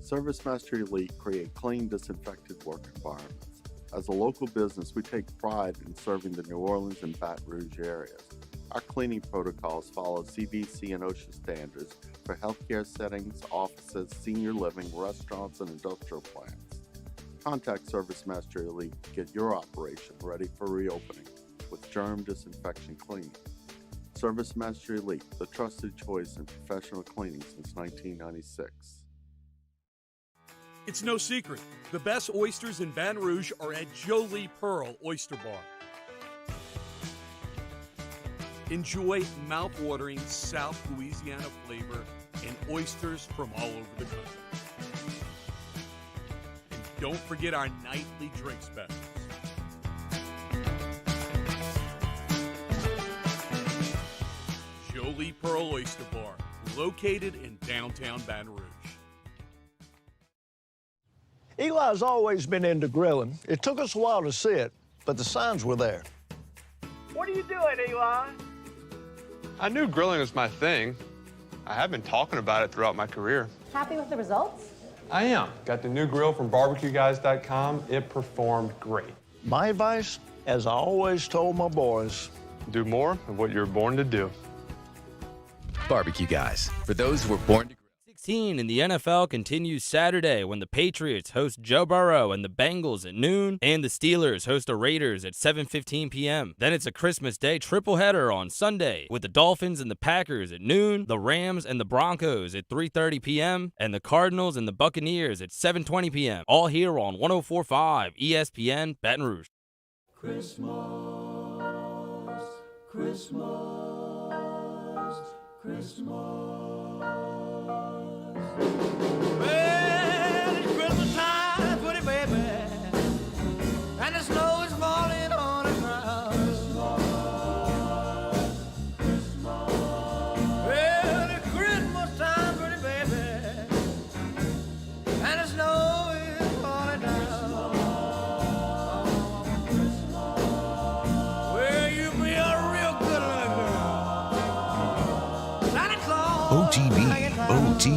ServiceMaster Elite create clean, disinfected work environments. As a local business, we take pride in serving the New Orleans and Baton Rouge areas. Our cleaning protocols follow CDC and OSHA standards for healthcare settings, offices, senior living, restaurants, and industrial plants. Contact ServiceMaster Elite to get your operation ready for reopening with germ disinfection cleaning. ServiceMaster Elite, the trusted choice in professional cleaning since 1996. It's no secret. The best oysters in Baton Rouge are at Jolie Pearl Oyster Bar. Enjoy mouth-watering South Louisiana flavor and oysters from all over the country. And don't forget our nightly drink specials. located in downtown Baton Rouge. Eli's always been into grilling. It took us a while to see it, but the signs were there. What are you doing, Eli? I knew grilling was my thing. I have been talking about it throughout my career. Happy with the results? I am. Got the new grill from barbecueguys.com. It performed great. My advice, as I always told my boys, do more of what you're born to do. Barbecue Guys, for those who were born to 16 in the NFL continues Saturday when the Patriots host Joe Burrow and the Bengals at noon, and the Steelers host the Raiders at 7:15 p.m. Then it's a Christmas Day triple header on Sunday with the Dolphins and the Packers at noon, the Rams and the Broncos at 3:30 p.m., and the Cardinals and the Buccaneers at 7:20 p.m. All here on 104.5 ESPN Baton Rouge. Christmas, Christmas, Christmas. Well, it's Christmas time, pretty baby, and the snow is falling on the ground. Christmas. Well, it's Christmas time, pretty baby, and the snow is falling down. Well, you be a real good little girl. Santa Claus. OTB, OT.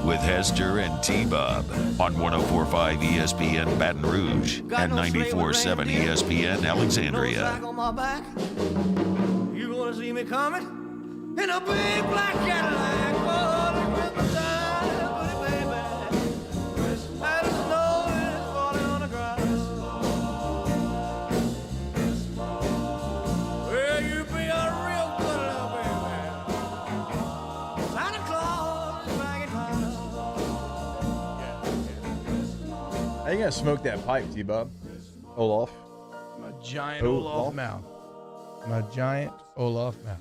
With Hester and T-Bob on 104.5 ESPN Baton Rouge and 94.7 ESPN Alexandria. On my back. You gonna see me coming in a big black Cadillac. Oh, the Christmas time, pretty baby. And the snow is falling on the ground. Well, you be a real good little baby. Santa Claus is back in town. How you gonna smoke that pipe, T-Bob? Olaf? My giant Olaf mouth. My giant Olaf mouth.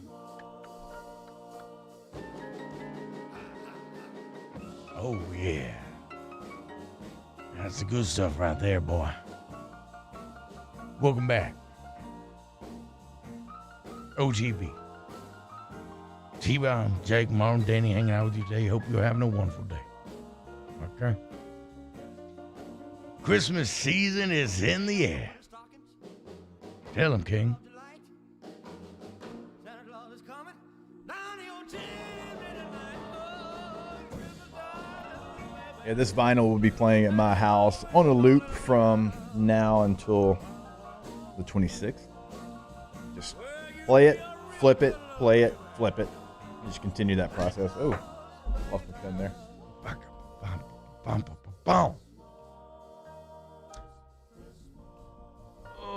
Oh, yeah. That's the good stuff right there, boy. Welcome back. OGB. T-Bob, Jake, Mom, Danny hanging out with you today. Hope you're having a wonderful day. Okay? Christmas season is in the air. Tell him, King. Yeah, this vinyl will be playing at my house on a loop from now until the 26th. Just play it, flip it, play it, flip it. Just continue that process. Oh, lost my pen there. Boom.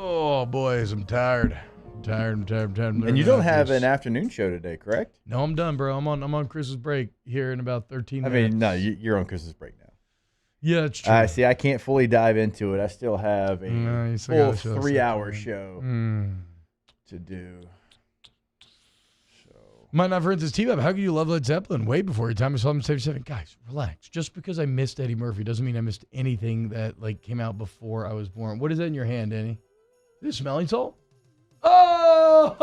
Oh, boys, I'm tired. I'm tired. And you don't have an afternoon show today, correct? No, I'm done, bro. I'm on Christmas break here in about 13 minutes. I mean, no, you're on Christmas break now. Yeah, it's true. See, I can't fully dive into it. I still have a full 3-hour show to do. Might not, for instance, T-Bob, how could you love Led Zeppelin way before your time? I saw them 77. Guys, relax. Just because I missed Eddie Murphy doesn't mean I missed anything that came out before I was born. What is that in your hand, Danny? Is it smelling salt? Oh!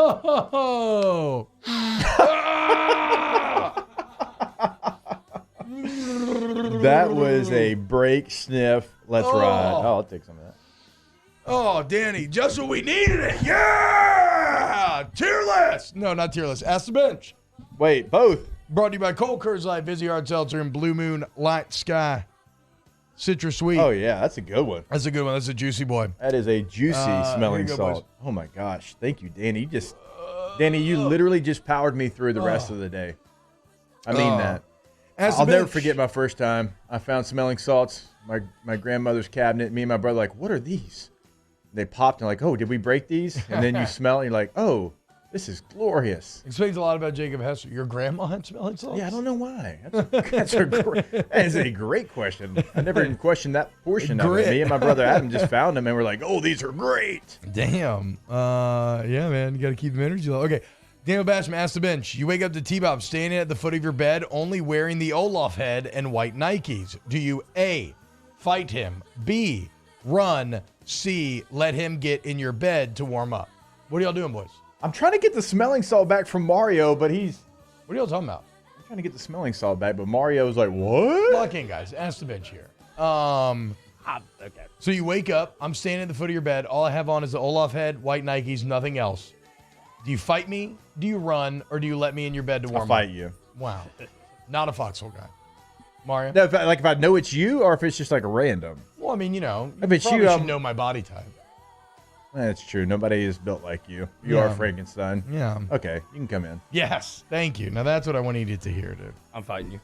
That was a break sniff. Let's ride. Oh, I'll take some of that. Oh, Danny, just what we needed it. Yeah! Tier list. No, not tier list. Ask the bench. Wait, both. Brought to you by Cold Curse Light, Vizzy Hard Seltzer, and Blue Moon Light Sky. Citrus Sweet. Oh, yeah, that's a good one. That's a good one. That's a juicy boy. That is a juicy smelling salt. Boys. Oh, my gosh. Thank you, Danny. Danny, you literally just powered me through the rest of the day. I mean that. I'll never forget my first time. I found smelling salts, my grandmother's cabinet. Me and my brother like, what are these? They popped and like, oh, did we break these? And then you smell it and you're like, oh, this is glorious. Explains a lot about Jacob Hester. Your grandma had smelling salts? Yeah, I don't know why. That is a great question. I never even questioned that portion of it. Me and my brother Adam just found them and we're like, oh, these are great. Damn. Yeah, man. You got to keep the energy low. Okay. Daniel Basham, ask the bench. You wake up to T-Bob standing at the foot of your bed, only wearing the Olaf head and white Nikes. Do you A, fight him, B, run, C, let him get in your bed to warm up? What are y'all doing, boys? I'm trying to get the smelling salt back from Mario, but he's... What are y'all talking about? I'm trying to get the smelling salt back, but Mario was like, what? Lock in, guys. Ask the bench here. Okay. So you wake up. I'm standing at the foot of your bed. All I have on is the Olaf head, white Nikes, nothing else. Do you fight me? Do you run? Or do you let me in your bed to warm up? I'll fight you. Wow. Not a foxhole guy. Mario? No, if I know it's you or if it's just like a random. Well, I mean, you know, If it's probably you, should know my body type. That's true. Nobody is built like you. You are Frankenstein. Yeah. Okay, you can come in. Yes. Thank you. Now that's what I wanted you to hear, dude. I'm fighting you.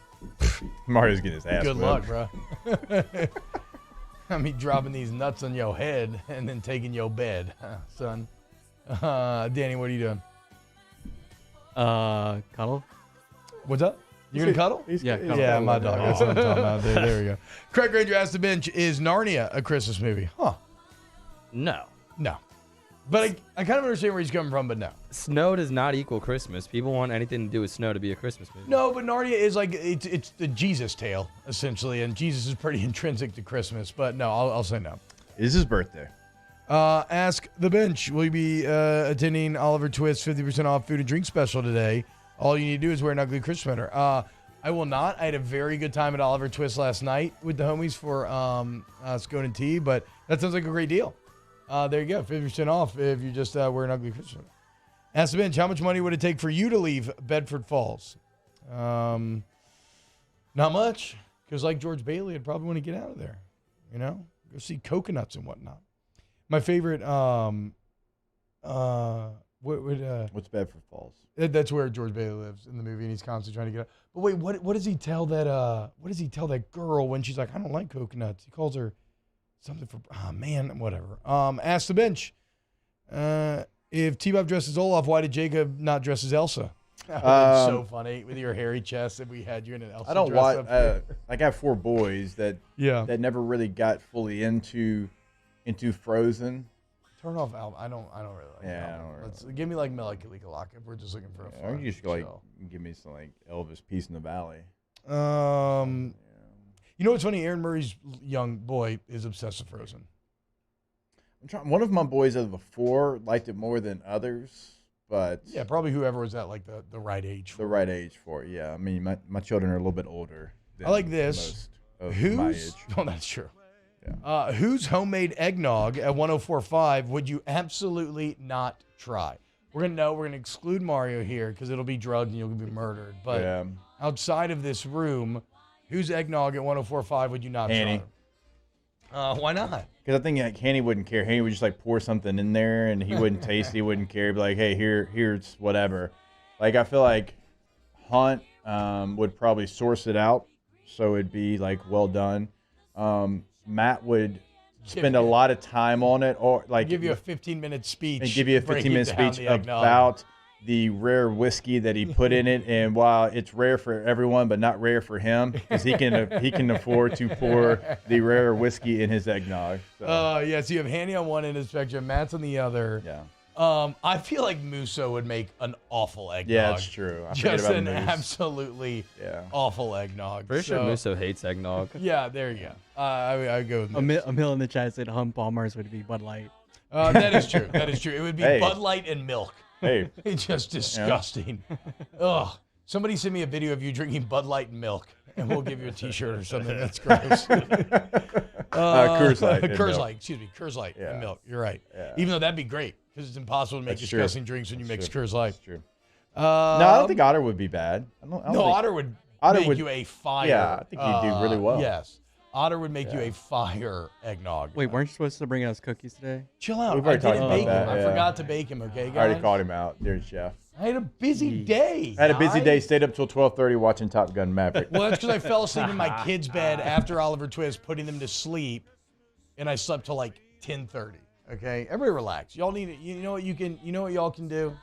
Mario's getting his ass Good whipped. luck, bro. I mean, dropping these nuts on your head and then taking your bed, son. Danny, what are you doing? Cuddle. What's up? You're gonna cuddle? Cuddle. Yeah, my dog. That's what I'm talking about. There we go. Craig Granger asked the bench, is Narnia a Christmas movie? Huh. No. No. But I kind of understand where he's coming from, but no. Snow does not equal Christmas. People want anything to do with snow to be a Christmas movie. No, but Narnia is like, it's the Jesus tale, essentially, and Jesus is pretty intrinsic to Christmas. But no, I'll say no. It is his birthday. Ask the bench. Will you be attending Oliver Twist's 50% off food and drink special today? All you need to do is wear an ugly Christmas sweater. I will not. I had a very good time at Oliver Twist last night with the homies for scone and tea, but that sounds like a great deal. There you go, 50% off if you just wear an ugly Christmas sweater. Ask the bench, how much money would it take for you to leave Bedford Falls? Not much, because like George Bailey, I'd probably want to get out of there. You know, go see coconuts and whatnot. My favorite, what's Bedford Falls? That's where George Bailey lives in the movie, and he's constantly trying to get out. But wait, what does he tell that? What does he tell that girl when she's like, I don't like coconuts? He calls her something for. Oh man, whatever. Ask the bench. If T-Bob dresses Olaf, why did Jacob not dress as Elsa? That would have been so funny with your hairy chest if we had you in an Elsa I don't dress watch. up there. I got 4 boys that never really got fully into Frozen. Turn off Alba. I don't really like Alba. Let's give me like Melikalika if we're just looking for a fun. Or you just like give me some like Elvis Peace in the Valley. You know what's funny? Aaron Murray's young boy is obsessed with Frozen. One of my boys out of the 4 liked it more than others, but yeah, probably whoever was at like the right age. The right age for it. Yeah, I mean my children are a little bit older. I like this. Most of my age. Oh, that's true. Yeah. Whose homemade eggnog at 104.5 would you absolutely not try? We're gonna exclude Mario here because it'll be drugged and you'll be murdered. But outside of this room, whose eggnog at 104.5 would you not Annie. try? Why not? Because I think like Hanny wouldn't care. Hanny would just like pour something in there and he wouldn't taste it. He wouldn't care. He'd be like, hey, here's whatever. Like I feel like Hunt would probably source it out so it'd be like well done. Matt would spend a lot of time on it, or like give you a 15-minute speech. And give you a 15-minute speech about the rare whiskey that he put in it, and while it's rare for everyone, but not rare for him, because he can afford to pour the rare whiskey in his eggnog. So. Yeah. So you have Hanny on one end of the spectrum, Matt's on the other. Yeah. I feel like Musso would make an awful eggnog. Yeah, that's true. Just an absolutely awful eggnog. Pretty sure Musso hates eggnog. Yeah, there you go. I go with Emil in the chat said Hunt Palmer's would be Bud Light. That is true. That is true. It would be Bud Light and milk. Hey. It's just disgusting. Ugh. Somebody send me a video of you drinking Bud Light and milk, and we'll give you a T-shirt or something. That's gross. Coors Light. Coors Light. Excuse me. Coors Light and milk. You're right. Yeah. Even though that'd be great, because it's impossible to make disgusting drinks when you mix Coors Light. That's true. No, I don't think Otter would be bad. Otter would make you a fire. Yeah, I think he'd do really well. Yes. Otter would make you a fire eggnog. Wait, weren't you supposed to bring us cookies today? Chill out. We've I already talked didn't about bake that. him. I forgot to bake him, okay, guys? I already called him out. There's Chef. I had a busy day. I had a busy day. Stayed up till 12:30 watching Top Gun Maverick. Well, that's because I fell asleep in my kid's bed after Oliver Twist, putting them to sleep, and I slept till like 10:30. Okay, everybody relax. Y'all need it. You know what y'all can do?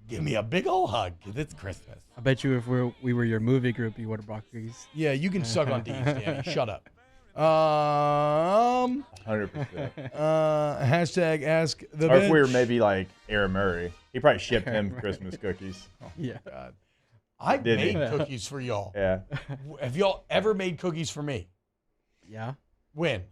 Give me a big old hug, because it's Christmas. I bet you if we were your movie group, you would have brought cookies. Yeah, you can suck on D's, Danny. Shut up. 100%. Hashtag ask the Or bench. if we were maybe like Aaron Murray, he probably shipped him Christmas cookies. Yeah. God. I made cookies for y'all. Yeah. Have y'all ever made cookies for me? Yeah. When?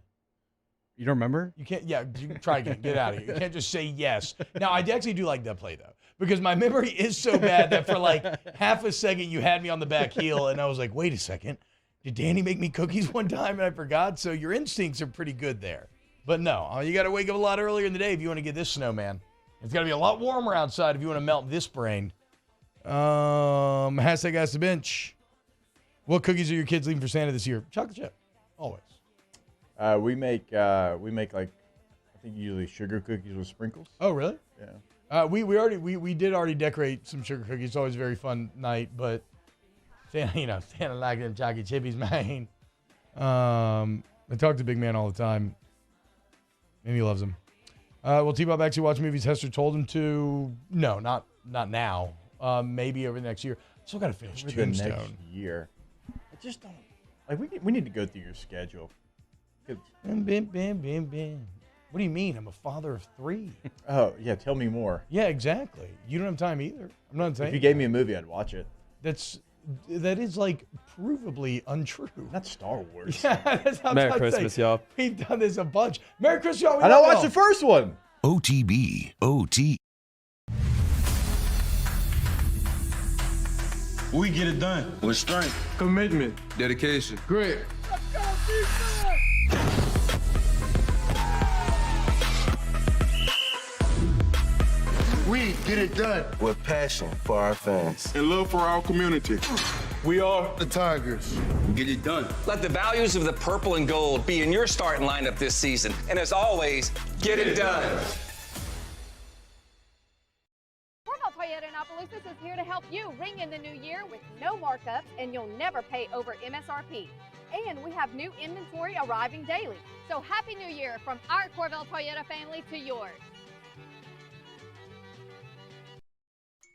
You don't remember? You can't. Yeah, you can try again. Get out of here. You can't just say yes. Now, I actually do like that play though, because my memory is so bad that for like half a second you had me on the back heel, and I was like, wait a second, did Danny make me cookies one time and I forgot? So your instincts are pretty good there. But no, you got to wake up a lot earlier in the day if you want to get this snowman. It's got to be a lot warmer outside if you want to melt this brain. Hashtag Ask the Bench. What cookies are your kids leaving for Santa this year? Chocolate chip, always. We make like, I think usually sugar cookies with sprinkles. Oh, really? Yeah. We did already decorate some sugar cookies. It's always a very fun night, but Santa like them chocolate chippies, man. I talk to Big Man all the time, and he loves them. Will T-Bob actually watch movies Hester told him to? No, not now. Maybe over the next year. Still got to finish Tombstone. Next year. I just don't like. We need to go through your schedule. Bam, bam, bam, bam, bam. What do you mean? I'm a father of 3. Oh yeah, tell me more. Yeah, exactly. You don't have time either. I'm not saying. If you gave me a movie, I'd watch it. That is like provably untrue. Not Star Wars. Yeah, that's how Merry Christmas, y'all. We've done this a bunch. Merry Christmas, y'all. And I watched the first one. OTB, OT. We get it done with strength, commitment, dedication, grit. We get it done with passion for our fans and love for our community. We are the Tigers. Get it done. Let the values of the purple and gold be in your starting lineup this season. And as always, get it done. Toyota in Opelousas is here to help you ring in the new year with no markups, and you'll never pay over MSRP. And we have new inventory arriving daily. So Happy New Year from our Corvell Toyota family to yours.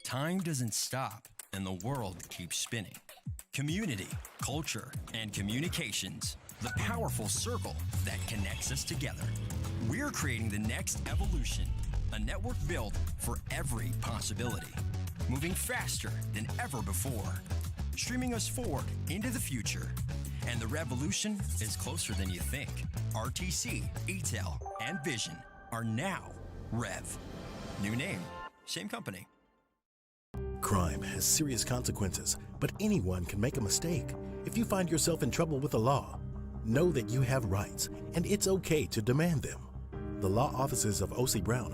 Time doesn't stop, and the world keeps spinning. Community, culture, and communications, the powerful circle that connects us together. We're creating the next evolution, a network built for every possibility, moving faster than ever before, streaming us forward into the future. And the revolution is closer than you think. RTC, ETEL, and Vision are now Rev. New name, same company. Crime has serious consequences, but anyone can make a mistake. If you find yourself in trouble with the law, know that you have rights, and it's okay to demand them. The law offices of O.C. Brown are